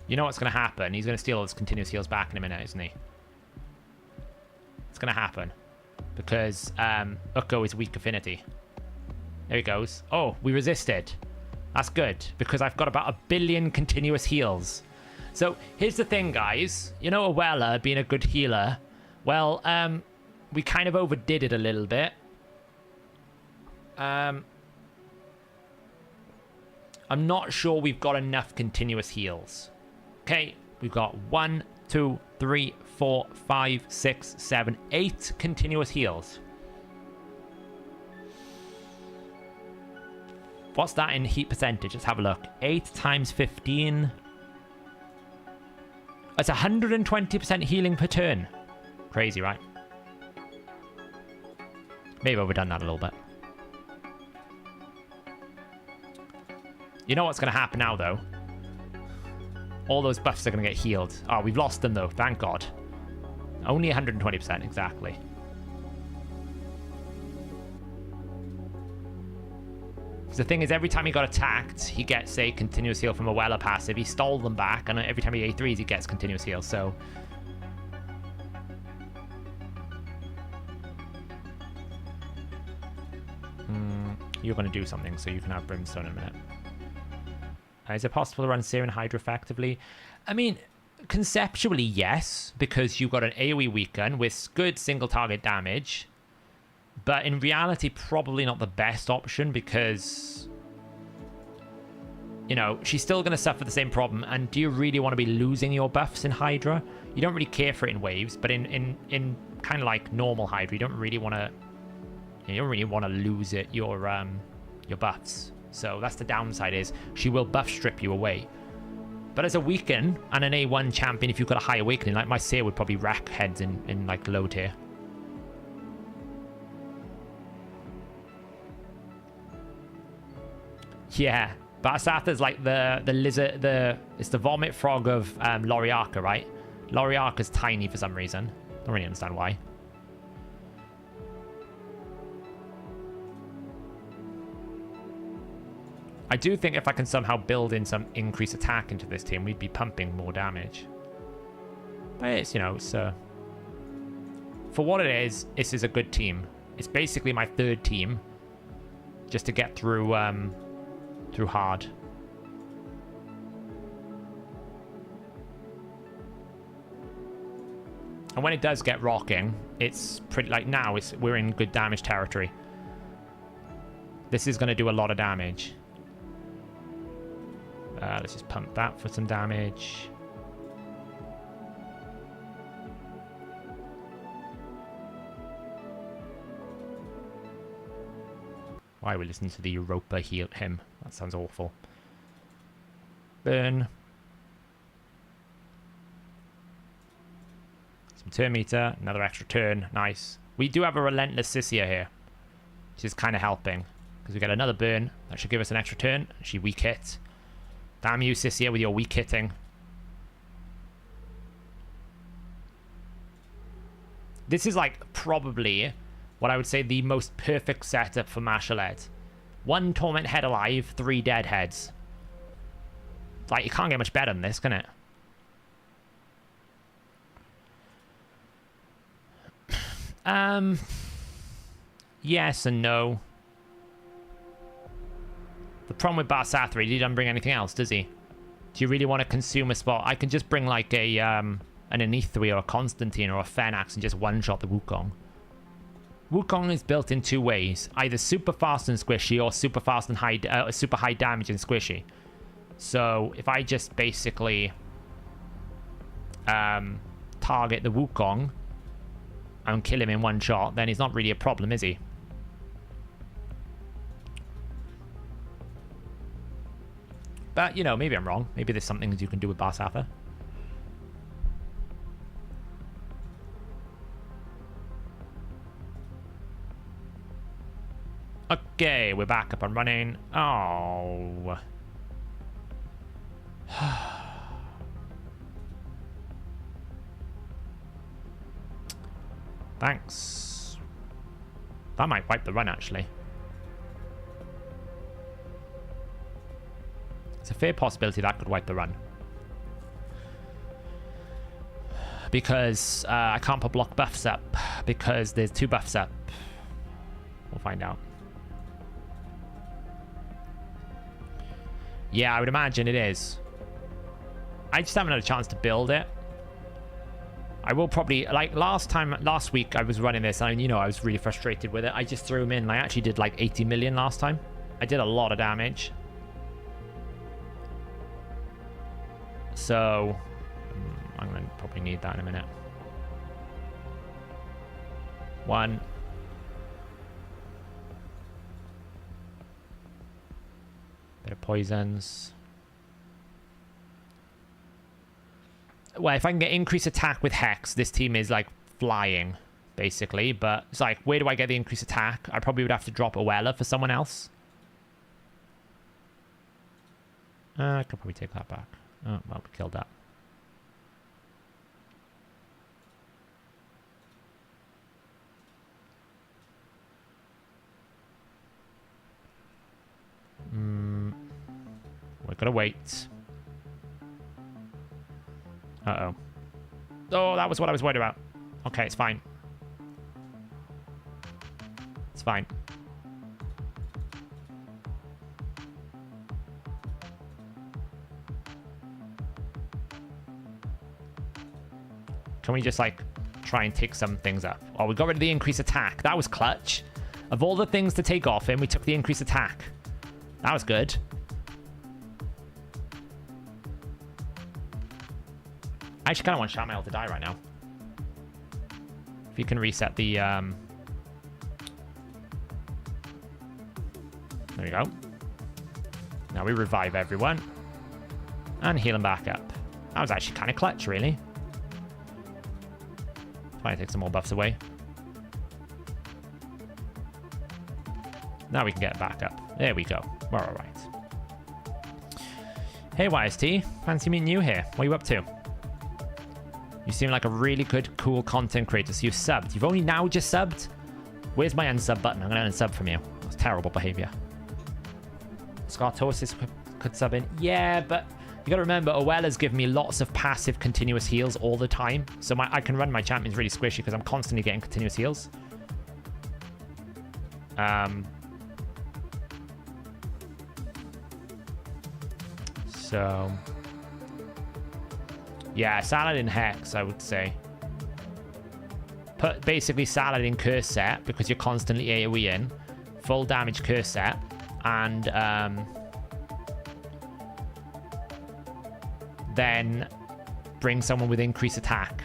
You know what's going to happen? He's going to steal his continuous heals back in a minute, isn't he? It's going to happen. Because Ukko is weak affinity. There he goes. Oh, we resisted. That's good. Because I've got about 1 billion continuous heals. So here's the thing, guys. You know, Awella being a good healer, well, we kind of overdid it a little bit. I'm not sure we've got enough continuous heals. Okay, we've got 1, 2, 3, 4, 5, 6, 7, 8 continuous heals. What's that in heat percentage? Let's have a look. 8 times 15. That's 120% healing per turn. Crazy, right? Maybe I've overdone that a little bit. You know what's going to happen now, though? All those buffs are going to get healed. Oh, we've lost them, though. Thank God. Only 120%, exactly. The thing is, every time he got attacked, he gets a continuous heal from a Weller passive. He stole them back, and every time he A3s, he gets continuous heal, so... You're going to do something, so you can have Brimstone in a minute. Is it possible to run Serum Hydra effectively? I mean, conceptually, yes, because you've got an AoE weaken with good single target damage. But in reality, probably not the best option because, you know, she's still going to suffer the same problem. And do you really want to be losing your buffs in Hydra? You don't really care for it in waves, but in kind of like normal Hydra, you don't really want to lose it your buffs. So that's the downside, is she will buff strip you away. But as a weaken and an A1 champion, if you've got a high awakening, like my Seer would probably rack heads in like low tier. Yeah, Barsatha's like the lizard, it's the vomit frog of Loriarca, right? Loriarca's tiny for some reason. Don't really understand why. I do think if I can somehow build in some increased attack into this team, we'd be pumping more damage. But it's, you know, it's for what it is, this is a good team. It's basically my third team just to get through hard. And when it does get rocking, it's pretty, like now we're in good damage territory. This is going to do a lot of damage. Let's just pump that for some damage. Why are we listening to the Europa heal him? That sounds awful. Burn. Some turn meter. Another extra turn. Nice. We do have a Relentless Sissia here, which is kind of helping. Because we get another burn. That should give us an extra turn. She weak hit. Damn you, Sissia, with your weak hitting. This is like probably what I would say the most perfect setup for Mashalette. 1 Torment Head alive, 3 dead heads. Like, you can't get much better than this, can it? Yes and no. The problem with Barsatha, he doesn't bring anything else, does he? Do you really want to consume a spot? I can just bring like a an Anithri or a Constantine or a Fenax and just one-shot the Wukong. Wukong is built in 2 ways. Either super fast and squishy or super fast and super high damage and squishy. So if I just basically target the Wukong and kill him in 1 shot, then he's not really a problem, is he? But, you know, maybe I'm wrong. Maybe there's something you can do with Barsatha. Okay, we're back up and running. Oh. Thanks. That might wipe the run, actually. It's a fair possibility that could wipe the run. Because I can't put block buffs up. Because there's 2 buffs up. We'll find out. Yeah, I would imagine it is. I just haven't had a chance to build it. I will probably, like last week I was running this and, you know, I was really frustrated with it. I just threw him in. I actually did like 80 million last time. I did a lot of damage. So, I'm going to probably need that in a minute. 1. Bit of poisons. Well, if I can get increased attack with Hex, this team is like flying, basically. But it's like, where do I get the increased attack? I probably would have to drop Awella for someone else. I could probably take that back. Oh, well, we killed that. We're gonna wait. Uh-oh. Oh, that was what I was worried about. Okay, it's fine. It's fine. Can we just, like, try and take some things up? Oh, we got rid of the increased attack. That was clutch. Of all the things to take off him, we took the increased attack. That was good. I actually kind of want Shamael to die right now. If you can reset the... There we go. Now we revive everyone. And heal them back up. That was actually kind of clutch, really. Try and take some more buffs away. Now we can get back up. There we go. We're all right. Hey, YST. Fancy meeting you here. What are you up to? You seem like a really good, cool content creator. So you've subbed. You've only now just subbed? Where's my unsub button? I'm going to unsub from you. That's terrible behavior. Scartosis could sub in. Yeah, but you got to remember, Awella's giving me lots of passive continuous heals all the time. So I can run my champions really squishy because I'm constantly getting continuous heals. So... yeah, Saladin Hex, I would say. Put basically Saladin Curse Set, because you're constantly AoE in. Full damage Curse Set. And then bring someone with increased attack.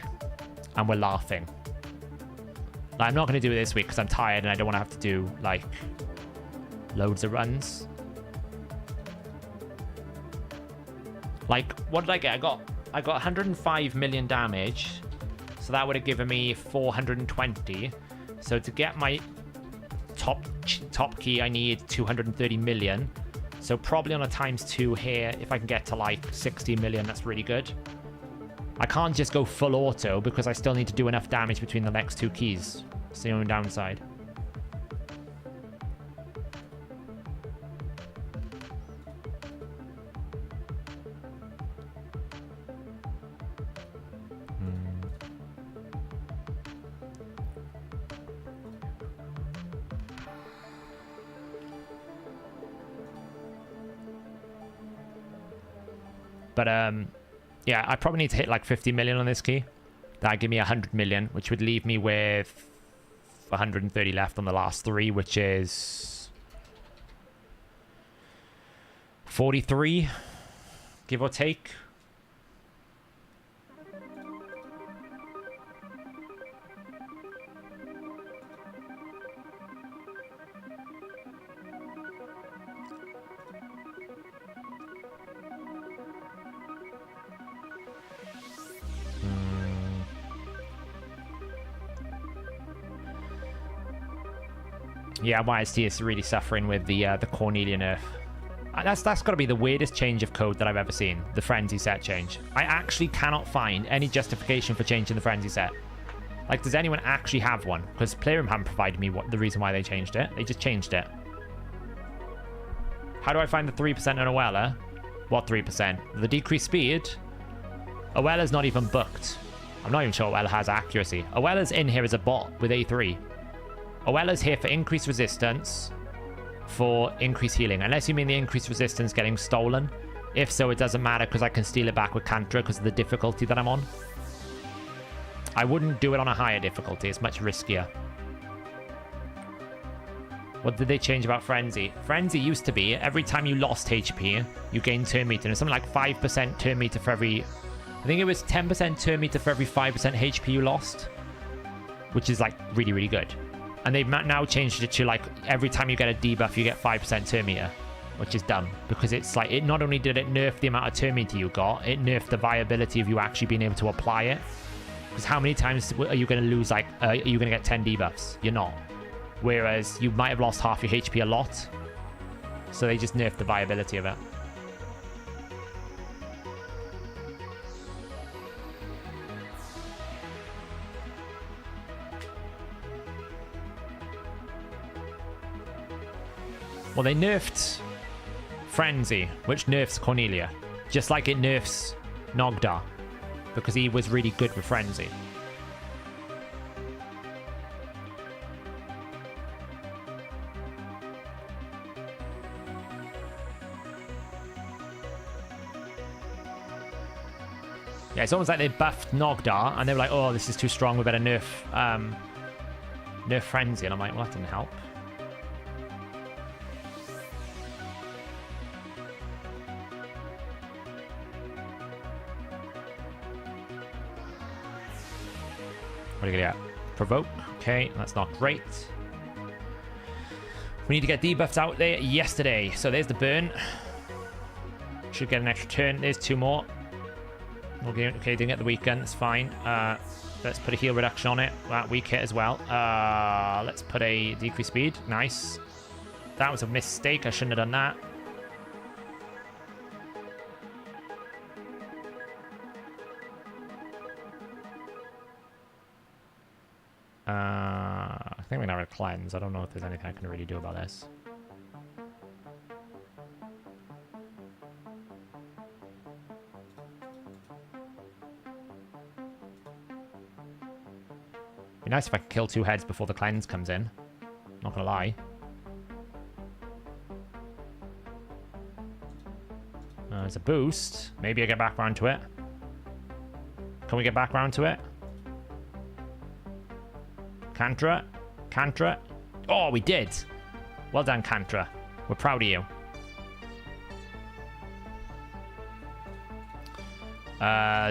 And we're laughing. Like, I'm not going to do it this week because I'm tired and I don't want to have to do, like, loads of runs. Like, what did I get? I got 105 million damage, so that would have given me 420. So to get my top key, I need 230 million. So probably on a ×2 here, if I can get to like 60 million, that's really good. I can't just go full auto because I still need to do enough damage between the next 2 keys. It's the only downside. But, yeah, I probably need to hit like 50 million on this key. That'd give me 100 million, which would leave me with 130 left on the last 3, which is 43, give or take. Yeah, YST is really suffering with the Cornelia nerf. That's got to be the weirdest change of code that I've ever seen. The Frenzy set change. I actually cannot find any justification for changing the Frenzy set. Like, does anyone actually have one? Because Playroom haven't provided me the reason why they changed it. They just changed it. How do I find the 3% on Awella? What 3%? The decreased speed? Awella's not even booked. I'm not even sure Awella has accuracy. Awella's in here as a bot with A3. Awella's here for increased resistance, for increased healing. Unless you mean the increased resistance getting stolen. If so, it doesn't matter because I can steal it back with Cantra because of the difficulty that I'm on. I wouldn't do it on a higher difficulty. It's much riskier. What did they change about Frenzy? Frenzy used to be every time you lost HP, you gained turn meter. And it's something like 5% turn meter for every... I think it was 10% turn meter for every 5% HP you lost. Which is like really, really good. And they've now changed it to like every time you get a debuff, you get 5% turn meter. Which is dumb. Because it's like, it not only did it nerf the amount of turn meter you got, it nerfed the viability of you actually being able to apply it. Because how many times are you going to lose, like, are you going to get 10 debuffs? You're not. Whereas you might have lost half your HP a lot. So they just nerfed the viability of it. Well, they nerfed Frenzy, which nerfs Cornelia. Just like it nerfs Nogdar. Because he was really good with Frenzy. Yeah, it's almost like they buffed Nogdar, and they were like, oh, this is too strong, we better nerf, nerf Frenzy. And I'm like, well, that didn't help. What are you gonna get? Provoke. Okay, that's not great. We need to get debuffs out there yesterday. So there's the burn. Should get an extra turn. There's 2 more. Okay, didn't get the weekend. That's fine. Let's put a heal reduction on it. That weak hit as well. Let's put a decrease speed. Nice. That was a mistake. I shouldn't have done that. I think we're gonna have a cleanse. I don't know if there's anything I can really do about this. Be nice if I could kill 2 heads before the cleanse comes in. Not gonna lie. There's a boost. Maybe I get back around to it. Can we get back around to it? Cantra. Cantra. Oh, we did. Well done, Cantra. We're proud of you.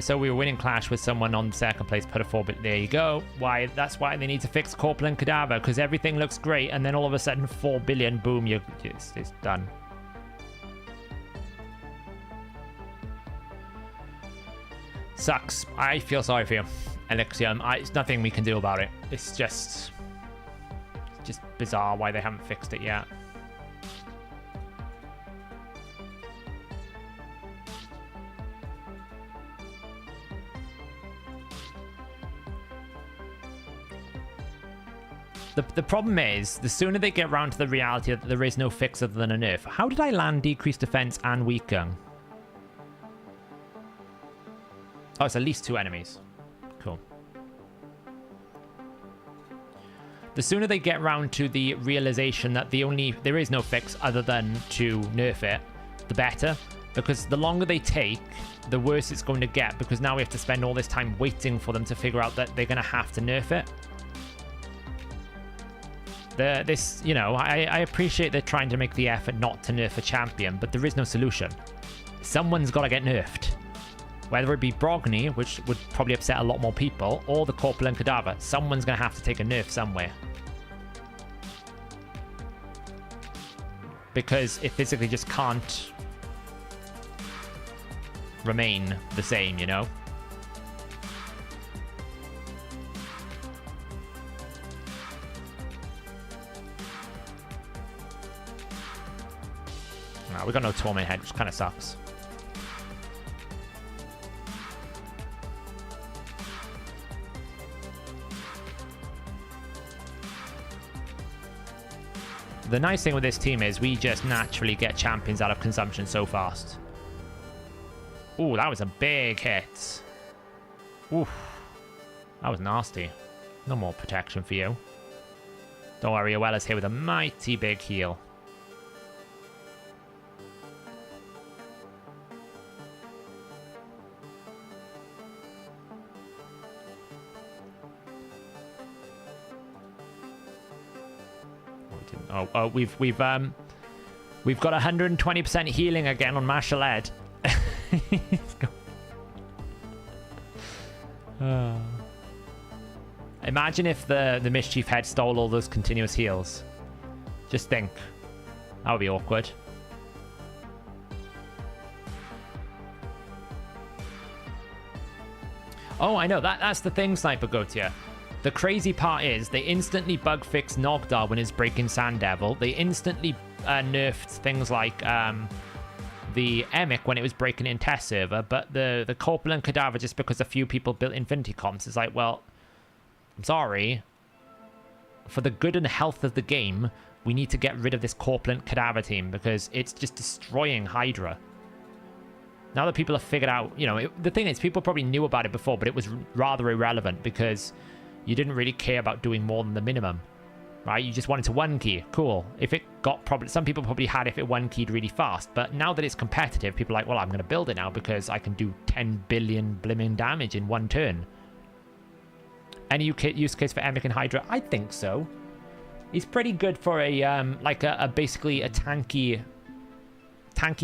So we were winning Clash with someone on second place, put a 4, but there you go. Why? That's why they need to fix Corpulent Cadaver, because everything looks great, and then all of a sudden 4 billion, boom, it's done. Sucks. I feel sorry for you, Elyxium. It's nothing we can do about it. It's just bizarre why they haven't fixed it yet. The problem is, the sooner they get around to the reality that there is no fix other than a nerf. How did I land decreased defense and weaken? Oh, it's at least 2 enemies. Cool. The sooner they get around to the realization that there is no fix other than to nerf it, the better. Because the longer they take, the worse it's going to get. Because now we have to spend all this time waiting for them to figure out that they're going to have to nerf it. You know, I appreciate they're trying to make the effort not to nerf a champion, but there is no solution. Someone's got to get nerfed. Whether it be Brogni, which would probably upset a lot more people, or the Corpulent Cadaver. Someone's going to have to take a nerf somewhere. Because it physically just can't remain the same, you know? We got no Torment Head, which kind of sucks. The nice thing with this team is we just naturally get champions out of consumption so fast. Ooh, that was a big hit. Oof. That was nasty. No more protection for you. Don't worry, Oella's here with a mighty big heal. Oh, we've got 120% healing again on Martial Ed. Imagine if the Mischief head stole all those continuous heals. Just think. That would be awkward. Oh, I know. That's the thing, Sniper Goatia. The crazy part is they instantly bug fixed Nogdar when it's breaking Sand Devil. They instantly nerfed things like the Emic when it was breaking in test server. But the Corpulent Cadaver, just because a few people built Infinity Comps, is like, well, I'm sorry. For the good and health of the game, we need to get rid of this Corpulent Cadaver team because it's just destroying Hydra. Now that people have figured out, you know, the thing is, people probably knew about it before, but it was rather irrelevant because you didn't really care about doing more than the minimum, right? You just wanted to one key. Cool. If it got probably, some people probably had if it one keyed really fast, but now that it's competitive, people are like, well, I'm going to build it now because I can do 10 billion blimming damage in one turn. Any use case for Emic and Hydra? I think so. He's pretty good for a like a basically a tanky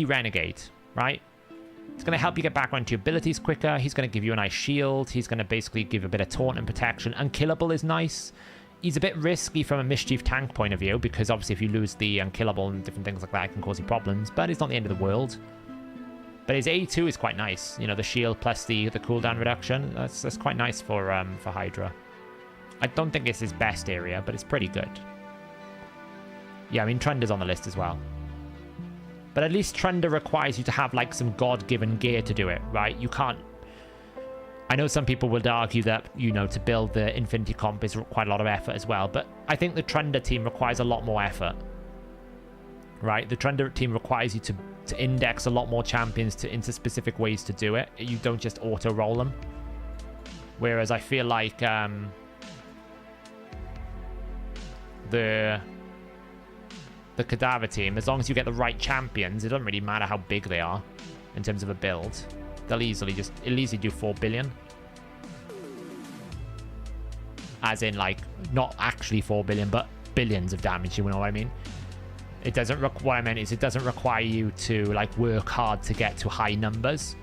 renegade, right? It's going to help you get back onto your abilities quicker. He's going to give you a nice shield. He's going to basically give a bit of taunt and protection. Unkillable is nice. He's a bit risky from a Mischief tank point of view because obviously if you lose the unkillable and different things like that, it can cause you problems. But it's not the end of the world. But his A2 is quite nice. You know, the shield plus the cooldown reduction. That's quite nice for Hydra. I don't think it's his best area, but it's pretty good. Yeah, I mean, Trunder's on the list as well. But at least Trunder requires you to have, like, some God-given gear to do it, right? You can't... I know some people would argue that, you know, to build the Infinity Comp is quite a lot of effort as well, but I think the Trunder team requires a lot more effort, right? The Trunder team requires you to index a lot more champions into specific ways to do it. You don't just auto-roll them. Whereas I feel like the Cadaver team, as long as you get the right champions, it doesn't really matter how big they are in terms of a build. It'll easily do 4 billion. As in, like, not actually 4 billion, but billions of damage, you know what I mean? It doesn't, what I meant is it doesn't require you to, like, work hard to get to high numbers.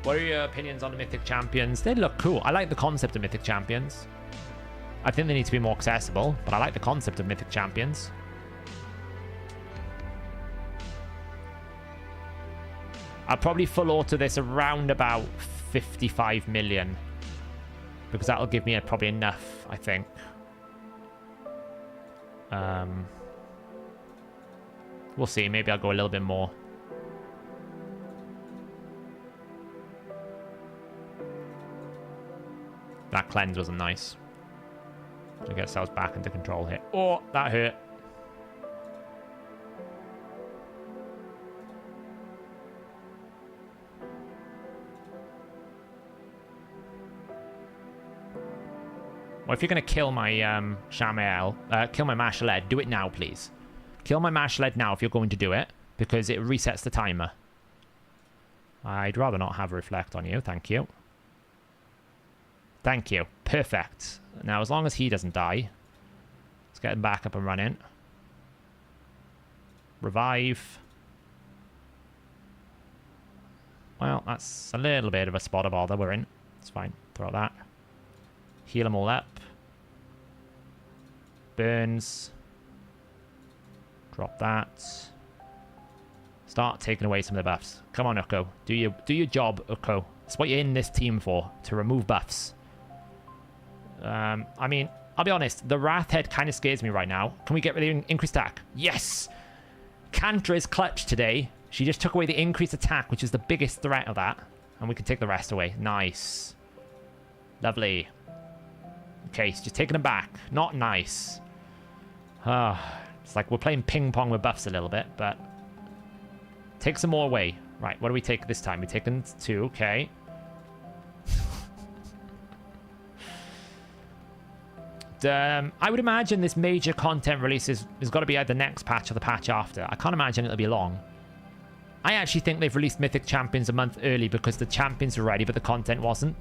What are your opinions on the Mythic Champions? They look cool. I like the concept of Mythic Champions. I think they need to be more accessible, but I like the concept of Mythic Champions. I'll probably full auto this around about 55 million. Because that'll give me probably enough, I think. We'll see. Maybe I'll go a little bit more. That cleanse wasn't nice. To get ourselves back into control here. Oh, that hurt. Well, if you're going to kill my Shamael, kill my Martial Ed, do it now, please. Kill my Martial Ed now if you're going to do it, because it resets the timer. I'd rather not have Reflect on you, thank you. Thank you. Perfect. Now, as long as he doesn't die, let's get him back up and running. Revive. Well, that's a little bit of a spot of bother we're in. It's fine. Throw that. Heal them all up. Burns. Drop that. Start taking away some of the buffs. Come on, Ukko. Do your job, Ukko. That's what you're in this team for, to remove buffs. I mean, I'll be honest, the Wrath Head kind of scares me right now. Can we get rid of the increased attack? Yes! Kantra is clutch today. She just took away the increased attack, which is the biggest threat of that. And we can take the rest away. Nice. Lovely. Okay, so just taking them back. Not nice. It's like we're playing ping pong with buffs a little bit, but... Take some more away. Right, what do we take this time? We're taking 2, okay. I would imagine this major content release has got to be either the next patch or the patch after. I can't imagine it'll be long. I actually think they've released Mythic Champions a month early because the champions were ready, but the content wasn't.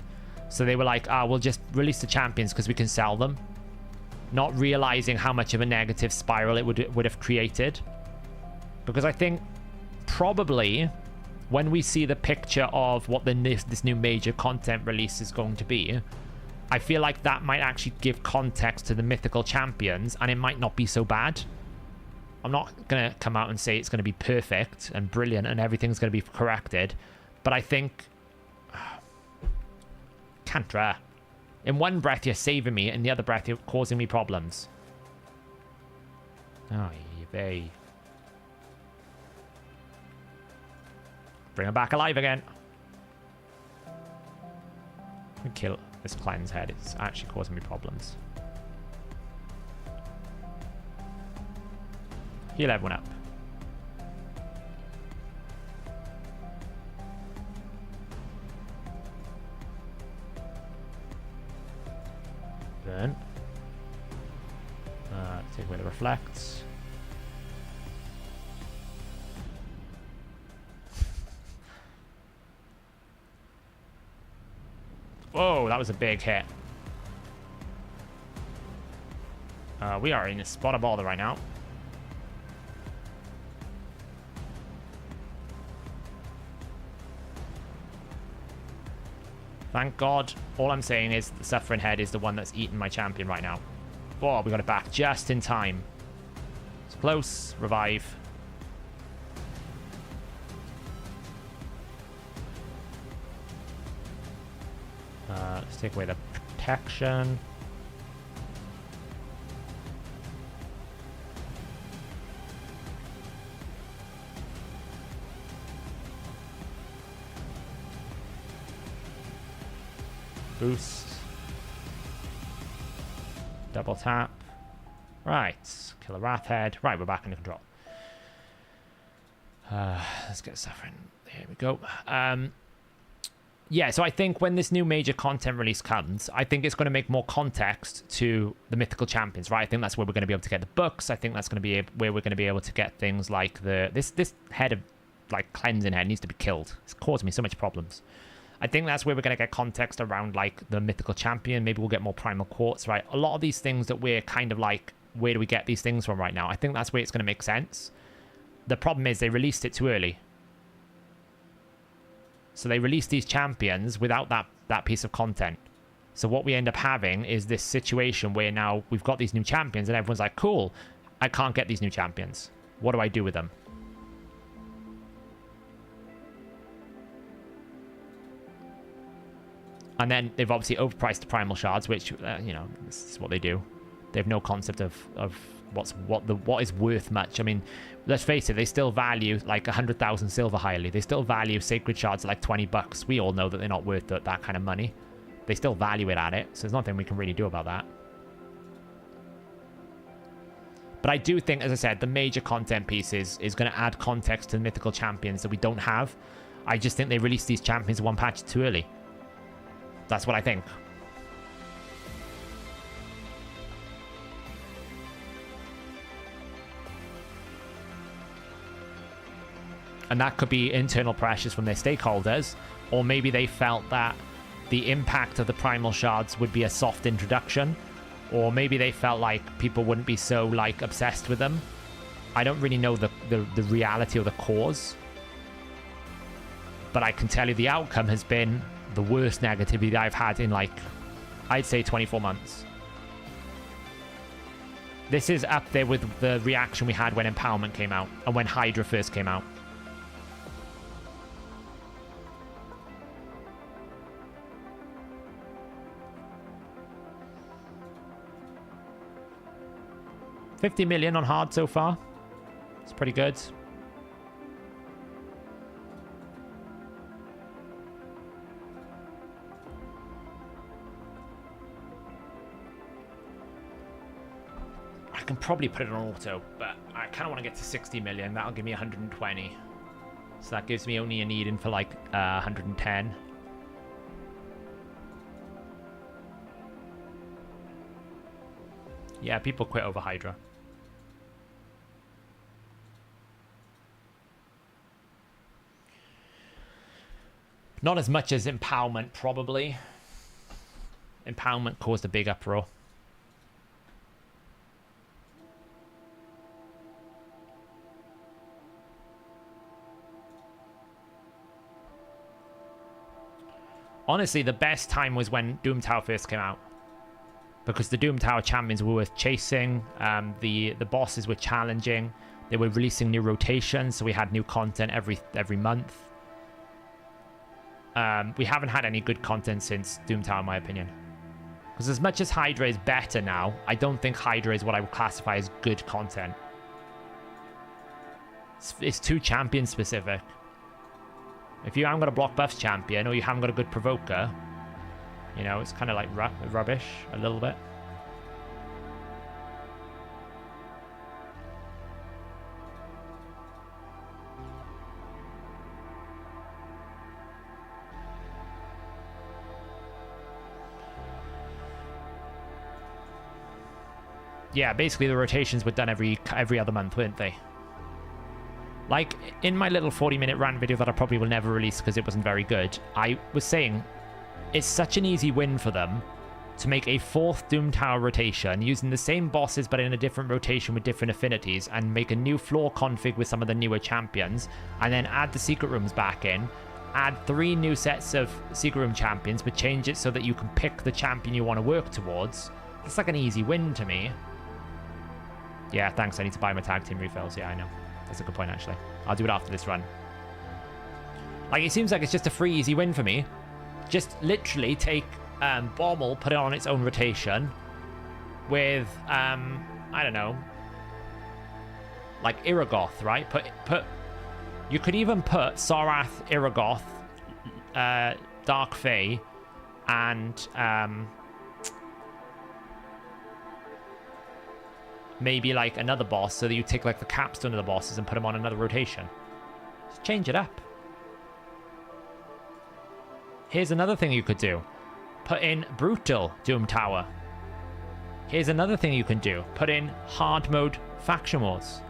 So they were like, we'll just release the champions because we can sell them. Not realizing how much of a negative spiral it would have created. Because I think probably when we see the picture of what this new major content release is going to be, I feel like that might actually give context to the mythical champions, and it might not be so bad. I'm not going to come out and say it's going to be perfect and brilliant and everything's going to be corrected, but I think... Cantra. In one breath, you're saving me, and the other breath, you're causing me problems. Oh, they... Bring him back alive again. Kill this cleanse head. It's actually causing me problems. Heal everyone up. Burn. Take away the reflects. Whoa, that was a big hit. We are in a spot of bother right now. Thank God. All I'm saying is the Suffering Head is the one that's eating my champion right now. Oh, we got it back just in time. It's close. Revive. Let's take away the protection. Boost. Double tap. Right. Kill a Wrath Head. Right, we're back under control. Let's get Suffering. Here we go. Yeah, so I think when this new major content release comes, I think it's going to make more context to the mythical champions, right? I think that's where we're going to be able to get the books. I think that's going to be where we're going to be able to get things like this head of like cleansing head needs to be killed. It's causing me so much problems. I think that's where we're going to get context around like the mythical champion. Maybe we'll get more primal quartz, right? A lot of these things that we're kind of like, where do we get these things from right now? I think that's where it's going to make sense. The problem is they released it too early. So they released these champions without that piece of content. So what we end up having is this situation where now we've got these new champions and everyone's like, cool, I can't get these new champions. What do I do with them? And then they've obviously overpriced the primal shards, which, you know, this is what they do. They have no concept of what is worth much. I mean, let's face it, they still value like 100,000 silver highly. They still value sacred shards at like $20. We all know that they're not worth that kind of money. They still value it at it, so there's nothing we can really do about that. But I do think, as I said, the major content piece is going to add context to the mythical champions that we don't have. I just think they released these champions in one patch too early. That's what I think. And that could be internal pressures from their stakeholders, or maybe they felt that the impact of the primal shards would be a soft introduction, or maybe they felt like people wouldn't be so like obsessed with them. I don't really know the reality or the cause, but I can tell you the outcome has been the worst negativity that I've had in like, I'd say 24 months. This is up there with the reaction we had when Empowerment came out and when Hydra first came out. $50 million on hard so far. It's pretty good. I can probably put it on auto, but I kind of want to get to 60 million. That'll give me 120. So that gives me only a need in for like 110. Yeah, people quit over Hydra. Not as much as Empowerment, probably. Empowerment caused a big uproar. Honestly, the best time was when Doom Tower first came out. Because the Doom Tower champions were worth chasing. The bosses were challenging. They were releasing new rotations, so we had new content every month. We haven't had any good content since Doom Tower, in my opinion. Because as much as Hydra is better now, I don't think Hydra is what I would classify as good content. It's too champion specific. If you haven't got a block buffs champion, or you haven't got a good provoker, you know, it's kind of like rubbish a little bit. Yeah, basically the rotations were done every other month, weren't they? Like, in my little 40-minute rant video that I probably will never release because it wasn't very good, I was saying it's such an easy win for them to make a 4th Doom Tower rotation using the same bosses but in a different rotation with different affinities, and make a new floor config with some of the newer champions, and then add the secret rooms back in, add 3 new sets of secret room champions, but change it so that you can pick the champion you want to work towards. It's like an easy win to me. Yeah, thanks. I need to buy my tag team refills. Yeah, I know. That's a good point, actually. I'll do it after this run. Like, it seems like it's just a free, easy win for me. Just literally take Bommel, put it on its own rotation with, I don't know, like Iragoth, right? You could even put Sarath, Iragoth, Dark Fae, and maybe like another boss, so that you take like the capstone of the bosses and put them on another rotation. Just change it up. Here's another thing you could do. Put in Brutal Doom Tower. Here's another thing you can do. Put in Hard Mode Faction Wars.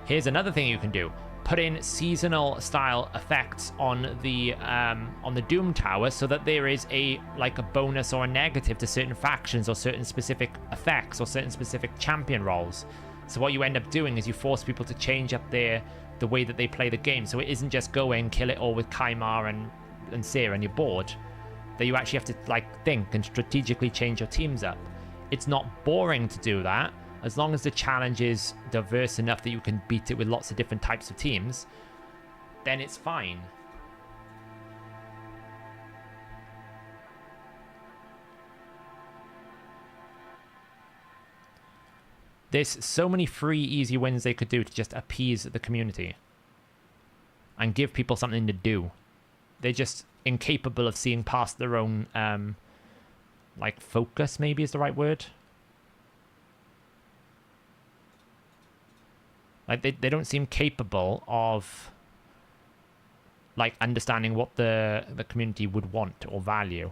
Here's another thing you can do. Put in seasonal style effects on the Doom Tower, so that there is a bonus or a negative to certain factions or certain specific effects or certain specific champion roles. So what you end up doing is you force people to change up the way that they play the game. So it isn't just go in, kill it all with Kaimar and Seer and you're bored. That you actually have to think and strategically change your teams up. It's not boring to do that. As long as the challenge is diverse enough that you can beat it with lots of different types of teams, then it's fine. There's so many free, easy wins they could do to just appease the community and give people something to do. They're just incapable of seeing past their own, focus, maybe is the right word. Like, they don't seem capable of, understanding what the community would want or value.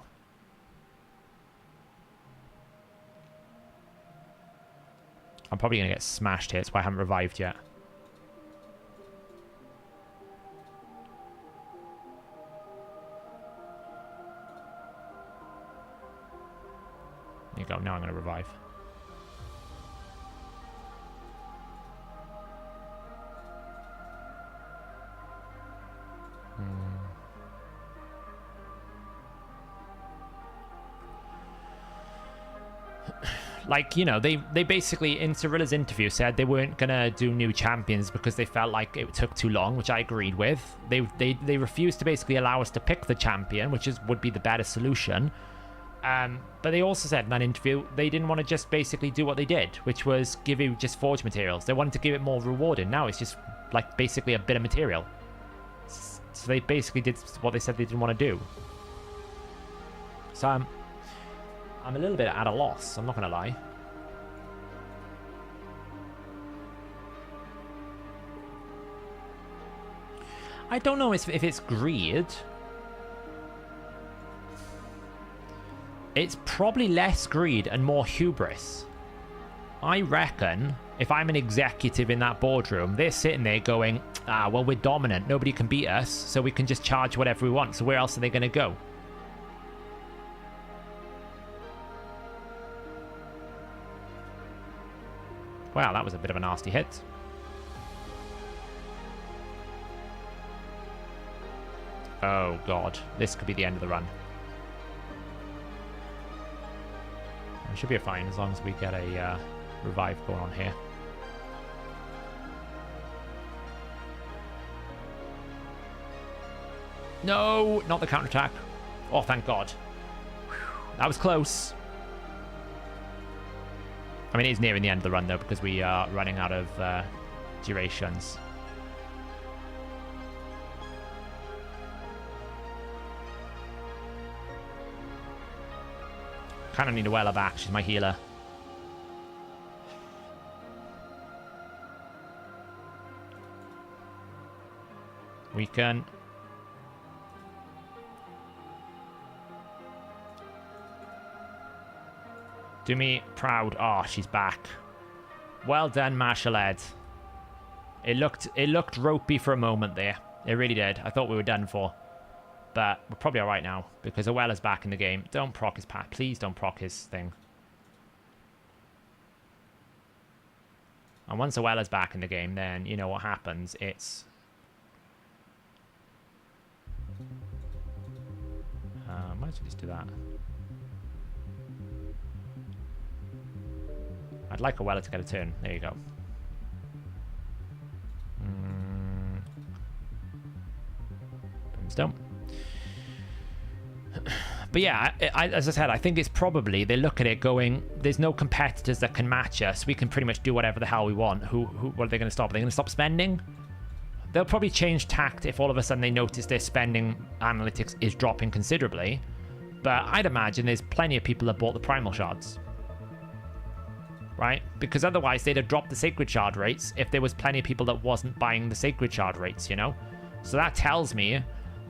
I'm probably going to get smashed here. That's why I haven't revived yet. There you go. Now I'm going to revive. They basically, in Cyrilla's interview, said they weren't going to do new champions because they felt like it took too long, which I agreed with. They refused to basically allow us to pick the champion, which would be the better solution. But they also said in that interview they didn't want to just basically do what they did, which was give you just forge materials. They wanted to give it more rewarding. Now it's just basically a bit of material. So they basically did what they said they didn't want to do. So I'm a little bit at a loss, I'm not going to lie. I don't know if it's greed. It's probably less greed and more hubris. I reckon if I'm an executive in that boardroom, they're sitting there going, well, we're dominant. Nobody can beat us, so we can just charge whatever we want. So where else are they going to go? Wow, that was a bit of a nasty hit. Oh, God. This could be the end of the run. It should be fine as long as we get a revive going on here. No, not the counterattack. Oh, thank God. Whew, that was close. I mean, it is nearing the end of the run, though, because we are running out of durations. Kind of need a Weller back. She's my healer. Weaken. Do me proud. Oh, she's back. Well done, Martial Ed. It looked ropey for a moment there. It really did. I thought we were done for. But we're probably alright now, because Owella's back in the game. Don't proc his pack. Please don't proc his thing. And once Owella's back in the game, then you know what happens. It's... might as well just do that. I'd like Owella to get a turn. There you go. Brimstone. But yeah, as I said, I think it's probably, they look at it going, there's no competitors that can match us. We can pretty much do whatever the hell we want. What are they going to stop? Are they going to stop spending? They'll probably change tact if all of a sudden they notice their spending analytics is dropping considerably. But I'd imagine there's plenty of people that bought the primal shards. Right? Because otherwise they'd have dropped the sacred shard rates if there was plenty of people that wasn't buying the sacred shard rates, you know? So that tells me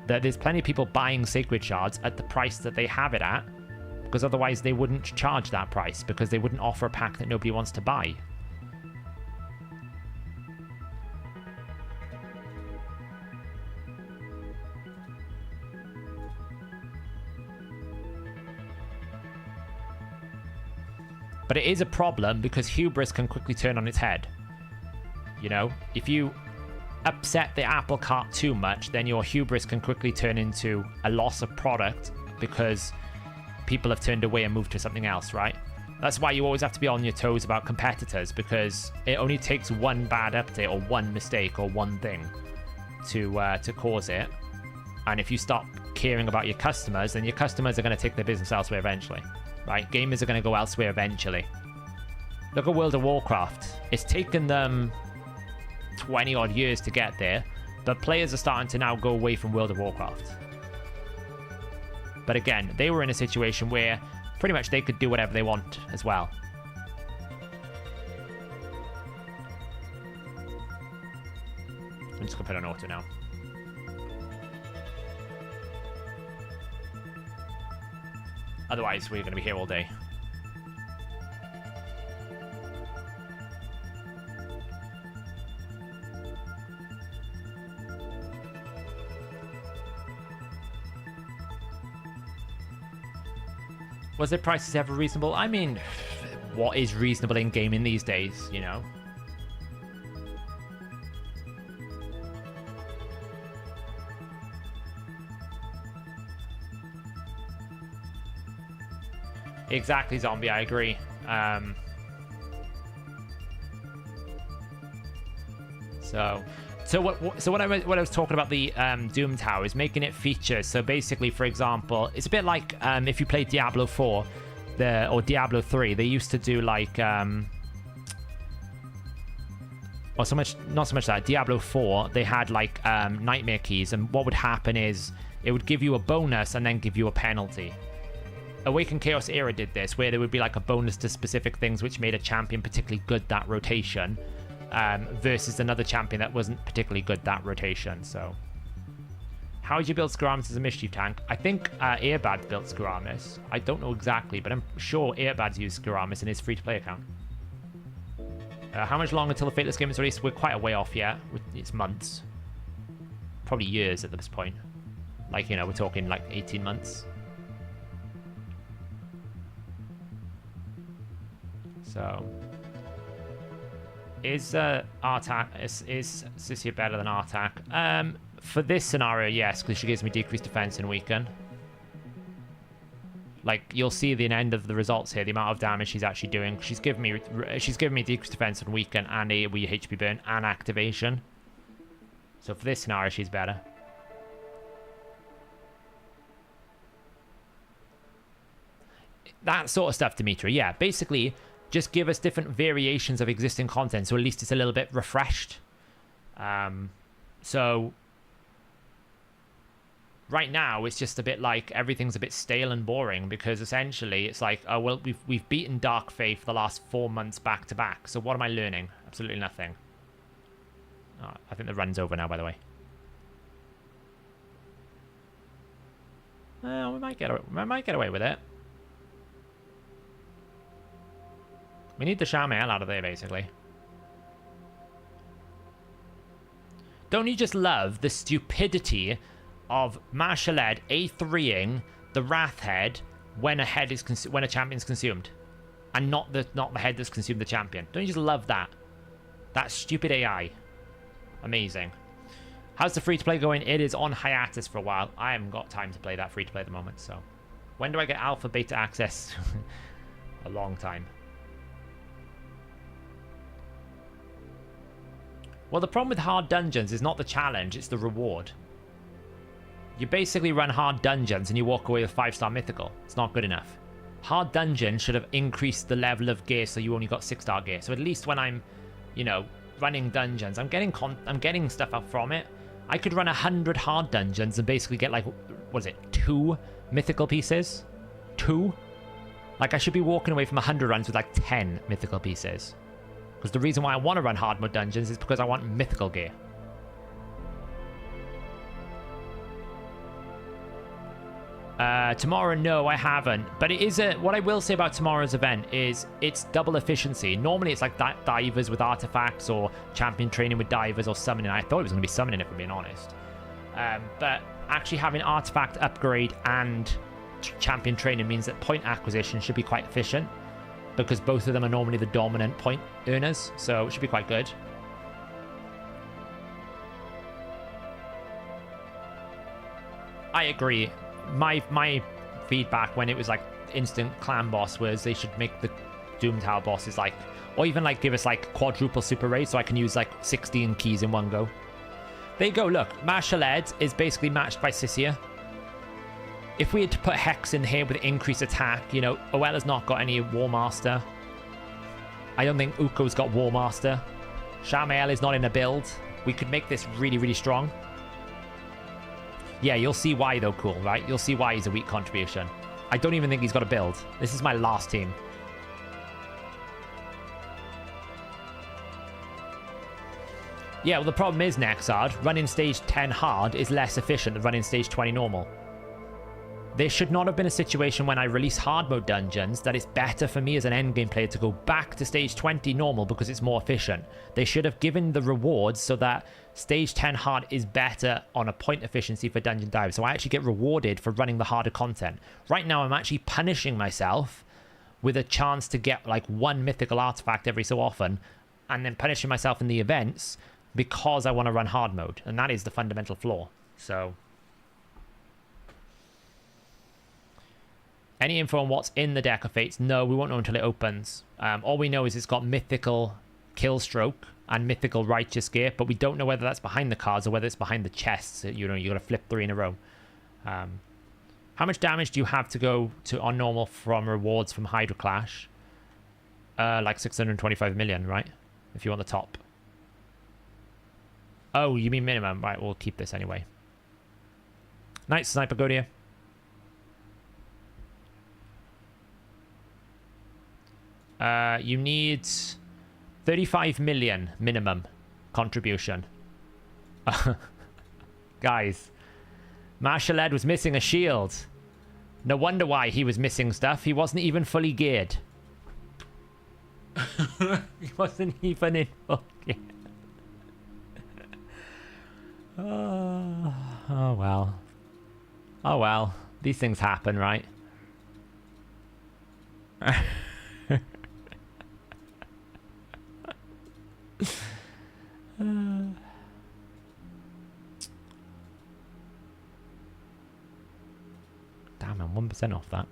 that there's plenty of people buying sacred shards at the price that they have it at, because otherwise they wouldn't charge that price, because they wouldn't offer a pack that nobody wants to buy. But it is a problem because hubris can quickly turn on its head. You know, if you upset the apple cart too much, then your hubris can quickly turn into a loss of product because people have turned away and moved to something else, right? That's why you always have to be on your toes about competitors, because it only takes one bad update or one mistake or one thing to cause it. And if you stop caring about your customers, then your customers are going to take their business elsewhere eventually, right? Gamers are going to go elsewhere eventually. Look at World of Warcraft. It's taken them 20 odd years to get there, but players are starting to now go away from World of Warcraft. But again, they were in a situation where pretty much they could do whatever they want as well. I'm just gonna put on auto now. Otherwise, we're gonna be here all day. Was their prices ever reasonable? I mean, what is reasonable in gaming these days, you know? Exactly, Zombie, I agree. So what I was talking about the Doom Tower is making it features. So basically, for example, it's a bit like if you play Diablo 4 or Diablo 3, they used to do like not so much that Diablo 4, they had like nightmare keys, and what would happen is it would give you a bonus and then give you a penalty. Awakened Chaos Era did this, where there would be like a bonus to specific things which made a champion particularly good that rotation. Versus another champion that wasn't particularly good that rotation. So how would you build Skaramis as a Mischief tank? I think Earbad built Skaramis. I don't know exactly, but I'm sure Earbad's used Skaramis in his free-to-play account. How much longer until the Fateless game is released? We're quite a way off yet. It's months. Probably years at this point. Like, you know, we're talking like 18 months. So... Is Artak, is Sissia better than Artak? For this scenario, yes, because she gives me decreased defense and weaken. Like, you'll see the end of the results here, the amount of damage she's actually doing. She's given me decreased defense and weaken, and a wee HP burn and activation. So for this scenario, she's better. That sort of stuff, Dimitri. Yeah, basically, just give us different variations of existing content, so at least it's a little bit refreshed. So right now, it's just a bit like everything's a bit stale and boring, because essentially it's like, oh, well, we've beaten Dark Fae for the last 4 months back to back. So what am I learning? Absolutely nothing. Oh, I think the run's over now, by the way. Well, we might get away with it. We need the Shamael out of there, basically. Don't you just love the stupidity of Marshaled A3ing the Wrath Head when a champion's consumed, and not the head that's consumed the champion? Don't you just love that? That stupid AI. Amazing. How's the free-to-play going? It is on hiatus for a while. I haven't got time to play that free-to-play at the moment, so... When do I get alpha, beta access? A long time. Well, the problem with hard dungeons is not the challenge, it's the reward. You basically run hard dungeons and you walk away with 5-star mythical. It's not good enough. Hard dungeon should have increased the level of gear so you only got 6-star gear. So at least when I'm, you know, running dungeons, I'm getting stuff up from it. I could run 100 hard dungeons and basically get, like, what is it, 2 mythical pieces? 2? Like, I should be walking away from 100 runs with like 10 mythical pieces. Because the reason why I want to run hard mode dungeons is because I want mythical gear. Tomorrow, no, I haven't. But it is what I will say about tomorrow's event is it's double efficiency. Normally it's like divers with artifacts or champion training with divers or summoning. I thought it was going to be summoning, if I'm being honest. But actually having artifact upgrade and champion training means that point acquisition should be quite efficient, because both of them are normally the dominant point earners, so it should be quite good. I agree. My feedback when it was like instant clan boss was they should make the Doom Tower bosses like, or even like give us like quadruple super raid so I can use like 16 keys in one go. There you go, look, Marshaled is basically matched by Sissia. If we had to put Hex in here with increased attack, you know, Oella's not got any War Master. I don't think Uko's got War Master. Shamael is not in a build. We could make this really, really strong. Yeah, you'll see why though, cool, right? You'll see why he's a weak contribution. I don't even think he's got a build. This is my last team. Yeah, well, the problem is, Nexard, running stage 10 hard is less efficient than running stage 20 normal. There should not have been a situation when I release hard mode dungeons that it's better for me as an endgame player to go back to stage 20 normal because it's more efficient. They should have given the rewards so that stage 10 hard is better on a point efficiency for dungeon dive. So I actually get rewarded for running the harder content. Right now I'm actually punishing myself with a chance to get like 1 mythical artifact every so often, and then punishing myself in the events because I want to run hard mode. And that is the fundamental flaw. So... any info on what's in the deck of fates? No, we won't know until it opens. All we know is it's got mythical Killstroke and mythical Righteous Gear, but we don't know whether that's behind the cards or whether it's behind the chests. You know, you got to flip 3 in a row. How much damage do you have to go to on normal from rewards from Hydra Clash? Like 625 million, right? If you want the top. Oh, you mean minimum? Right, we'll keep this anyway. Nice, Sniper Godia. You need 35 million minimum contribution. Guys, Marshaled was missing a shield. No wonder why he was missing stuff. He wasn't even fully geared. He wasn't even in full gear. Oh well. Oh well. These things happen, right? 10% off that.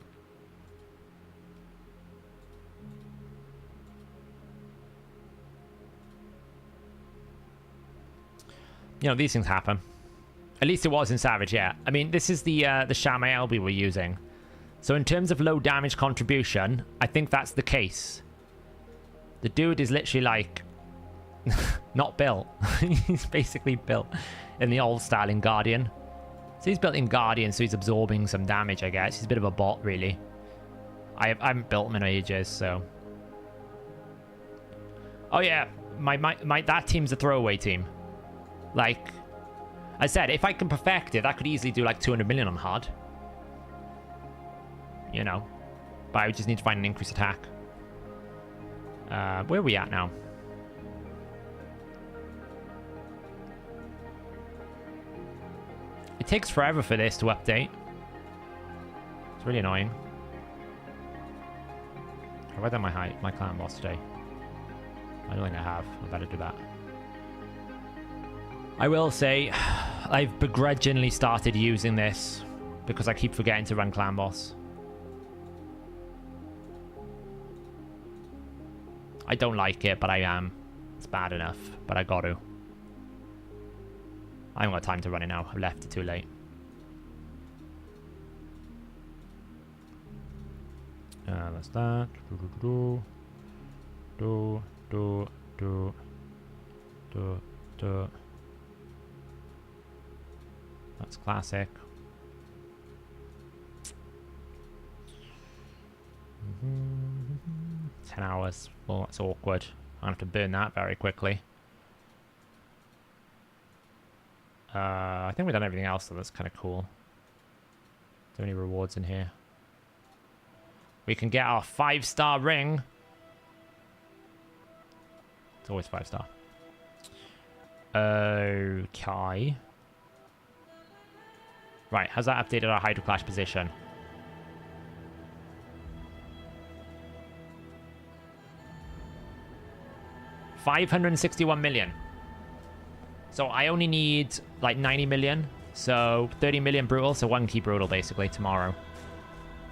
You know, these things happen. At least it was in Savage, yeah. I mean, this is the Shaman LB we're using. So in terms of low damage contribution, I think that's the case. The dude is literally like... not built. He's basically built in the old style in Guardian. So he's built in Guardian, so he's absorbing some damage, I guess. He's a bit of a bot, really. I haven't built him in ages, so... Oh yeah, that team's a throwaway team. Like, I said, if I can perfect it, that could easily do like 200 million on hard. You know. But I just need to find an increased attack. Where are we at now? It takes forever for this to update. It's really annoying. Have I done my clan boss today? I don't think I have. I better do that. I will say, I've begrudgingly started using this because I keep forgetting to run clan boss. I don't like it, but I am. It's bad enough, but I got to. I haven't got time to run it now. I've left it too late. That's that. That's classic. 10 hours. Well, that's awkward. I have to burn that very quickly. I think we've done everything else, so that's kind of cool. Are there any rewards in here? We can get our 5-star ring. It's always 5-star. Okay. Right, has that updated our Hydra Clash position? $561 million. So I only need like 90 million. So 30 million brutal. So 1 key brutal basically tomorrow.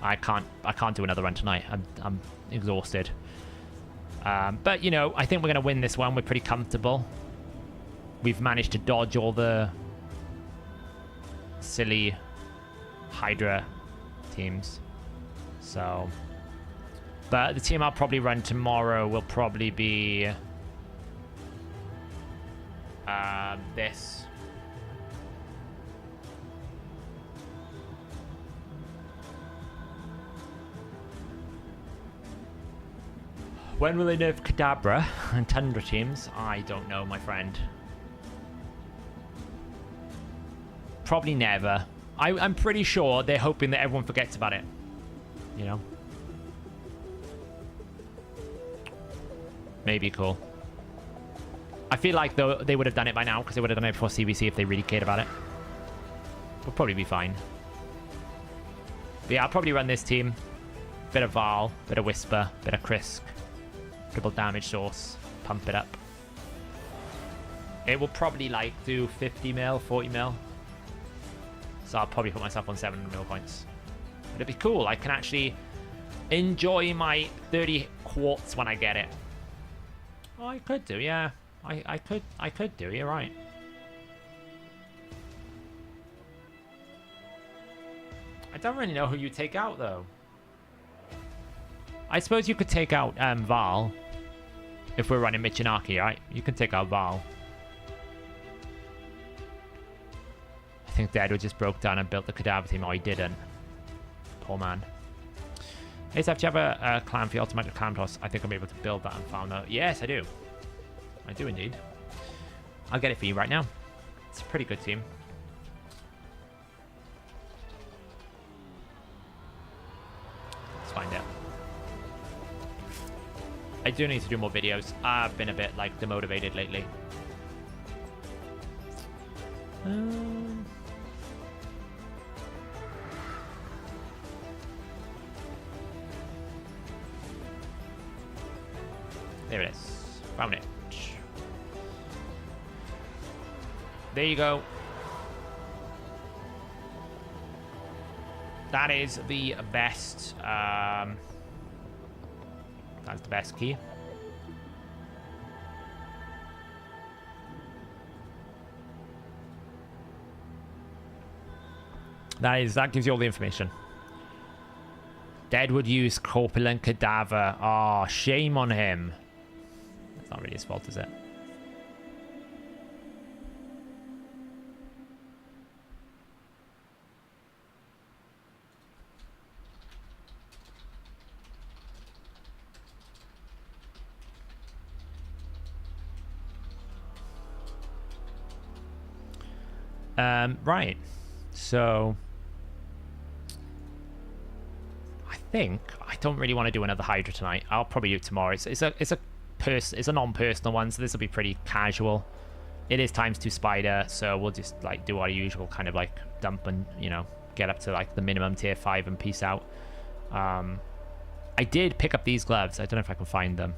I can't do another run tonight. I'm exhausted. But you know, I think we're gonna win this one. We're pretty comfortable. We've managed to dodge all the silly Hydra teams. So, but the team I'll probably run tomorrow will probably be this. When will they nerf Kadabra and Tundra teams? I don't know, my friend. Probably never. I'm pretty sure they're hoping that everyone forgets about it. You know? Maybe cool. I feel like though they would have done it by now because they would have done it before CBC if they really cared about it. We'll probably be fine. But yeah, I'll probably run this team. Bit of Val, bit of Whisper, bit of Krisk. Triple damage source. Pump it up. It will probably like do 50 mil, 40 mil. So I'll probably put myself on 700 mil points. But it'd be cool. I can actually enjoy my 30 quartz when I get it. Oh, I could do, yeah. I could do, you're right. I don't really know who you take out though. I suppose you could take out Val if we're running Mitaki, right? You can take out Val. I think Deadwood just broke down and built the Cadaver team. Oh, he didn't. Poor man. Hey, Seth, do you have a clan for your automatic clan toss? I think I'm able to build that and found out. Yes, I do. I do indeed. I'll get it for you right now. It's a pretty good team. Let's find out. I do need to do more videos. I've been a bit like demotivated lately. There it is. Found it. There you go. That is the best. That's the best key. That gives you all the information. Deadwood used corpulent cadaver. Oh, shame on him. That's not really his fault, is it? Right. So I don't really want to do another Hydra tonight. I'll probably do it tomorrow. It's a non-personal one, so this will be pretty casual. It is ×2 spider, so we'll just like do our usual kind of like dump and, you know, get up to like the minimum tier 5 and peace out. I did pick up these gloves. I don't know if I can find them.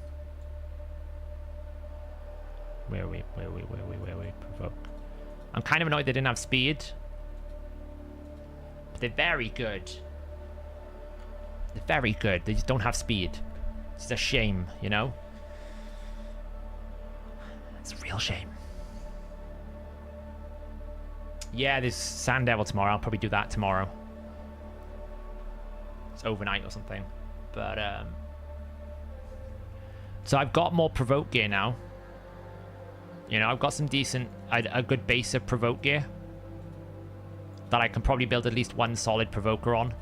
Where are we? Provoke. I'm kind of annoyed they didn't have speed. But they're very good. They're very good. They just don't have speed. It's a shame, you know? It's a real shame. Yeah, there's Sand Devil tomorrow. I'll probably do that tomorrow. It's overnight or something. But, so I've got more Provoke gear now. You know, I've got some decent, a good base of Provoke gear that I can probably build at least one solid Provoker on.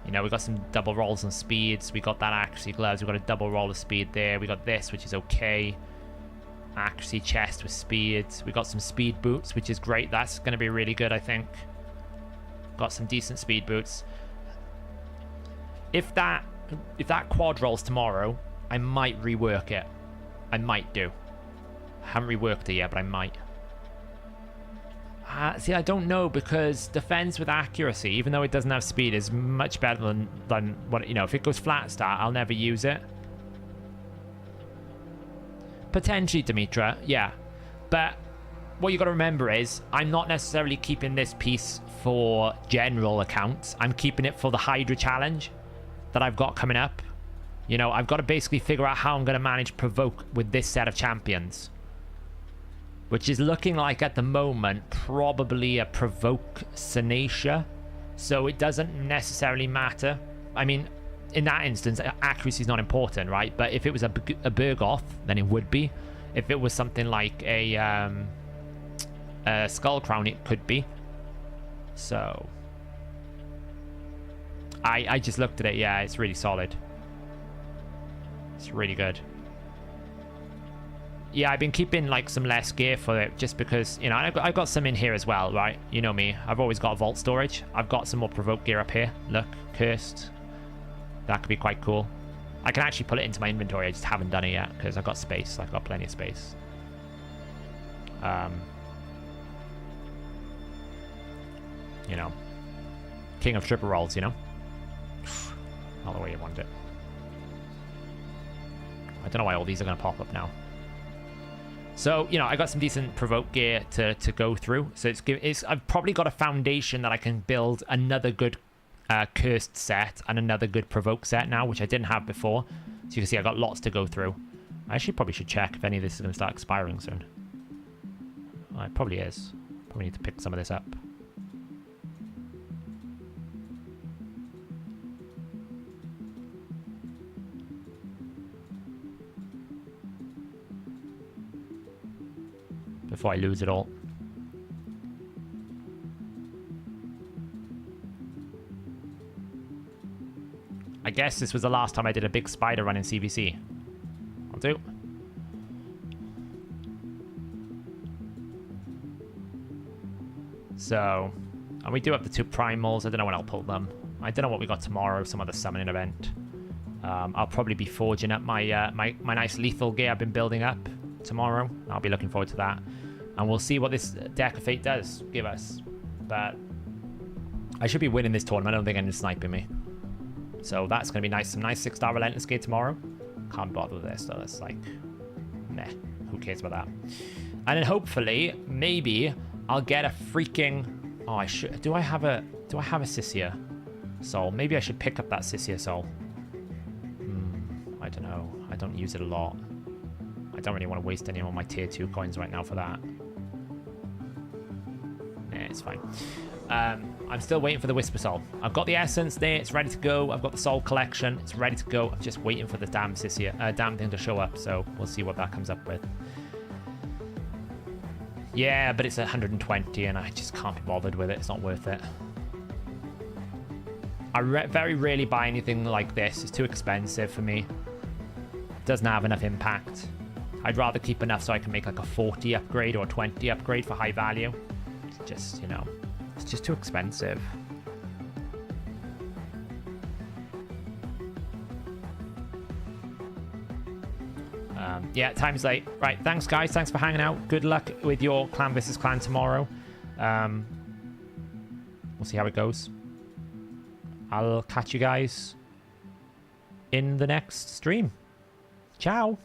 You know, we got some double rolls and speeds. We got that accuracy gloves. We got a double roll of speed there. We got this, which is okay. Accuracy chest with speeds. We got some speed boots, which is great. That's going to be really good, I think. Got some decent speed boots. If that quad rolls tomorrow, I might rework it. I might do. I haven't reworked it yet, but I might. See, I don't know, because defense with accuracy, even though it doesn't have speed, is much better than what, you know, if it goes flat start, I'll never use it. Potentially, Demetra, yeah. But what you got to remember is, I'm not necessarily keeping this piece for general accounts. I'm keeping it for the Hydra challenge that I've got coming up. You know, I've got to basically figure out how I'm going to manage Provoke with this set of champions. Which is looking like, at the moment, probably a Provoke Sanacia. So it doesn't necessarily matter. I mean, in that instance, accuracy is not important, right? But if it was a Bergoth, then it would be. If it was something like a Skull Crown, it could be. So I just looked at it. Yeah, it's really solid. It's really good. Yeah, I've been keeping like some less gear for it just because, you know, I've got some in here as well, right? You know me, I've always got vault storage. I've got some more Provoke gear up here. Look, cursed. That could be quite cool. I can actually pull it into my inventory. I just haven't done it yet because I've got space. I've got plenty of space. You know, king of triple rolls, you know? Not the way you want it. I don't know why all these are going to pop up now. So, you know, I got some decent Provoke gear to go through. So I've probably got a foundation that I can build another good Cursed set and another good Provoke set now, which I didn't have before. So you can see I got lots to go through. I actually probably should check if any of this is going to start expiring soon. Oh, it probably is. Probably need to pick some of this up. Before I lose it all. I guess this was the last time I did a big spider run in CVC. I'll do. So, and we do have the 2 primals. I don't know when I'll pull them. I don't know what we got tomorrow, some other summoning event. I'll probably be forging up my my nice lethal gear I've been building up tomorrow. I'll be looking forward to that. And we'll see what this Deck of Fate does give us. But I should be winning this tournament. I don't think anyone's sniping me. So that's going to be nice. Some nice 6-star Relentless gear tomorrow. Can't bother with this, though. It's like, meh. Who cares about that? And then hopefully, maybe, I'll get a freaking... Oh, I should... Do I have Do I have a Sisia soul? Maybe I should pick up that Sisia soul. I don't know. I don't use it a lot. I don't really want to waste any of my tier 2 coins right now for that. Nah, it's fine. I'm still waiting for the Whisper Soul. I've got the essence there. It's ready to go. I've got the soul collection. It's ready to go. I'm just waiting for the damn Sisia, damn thing to show up. So we'll see what that comes up with. Yeah, but it's 120 and I just can't be bothered with it. It's not worth it. I very rarely buy anything like this. It's too expensive for me. Doesn't have enough impact. I'd rather keep enough so I can make like a 40 upgrade or a 20 upgrade for high value. It's just, you know, it's just too expensive. Yeah, time's late. Right, thanks guys. Thanks for hanging out. Good luck with your clan versus clan tomorrow. We'll see how it goes. I'll catch you guys in the next stream. Ciao.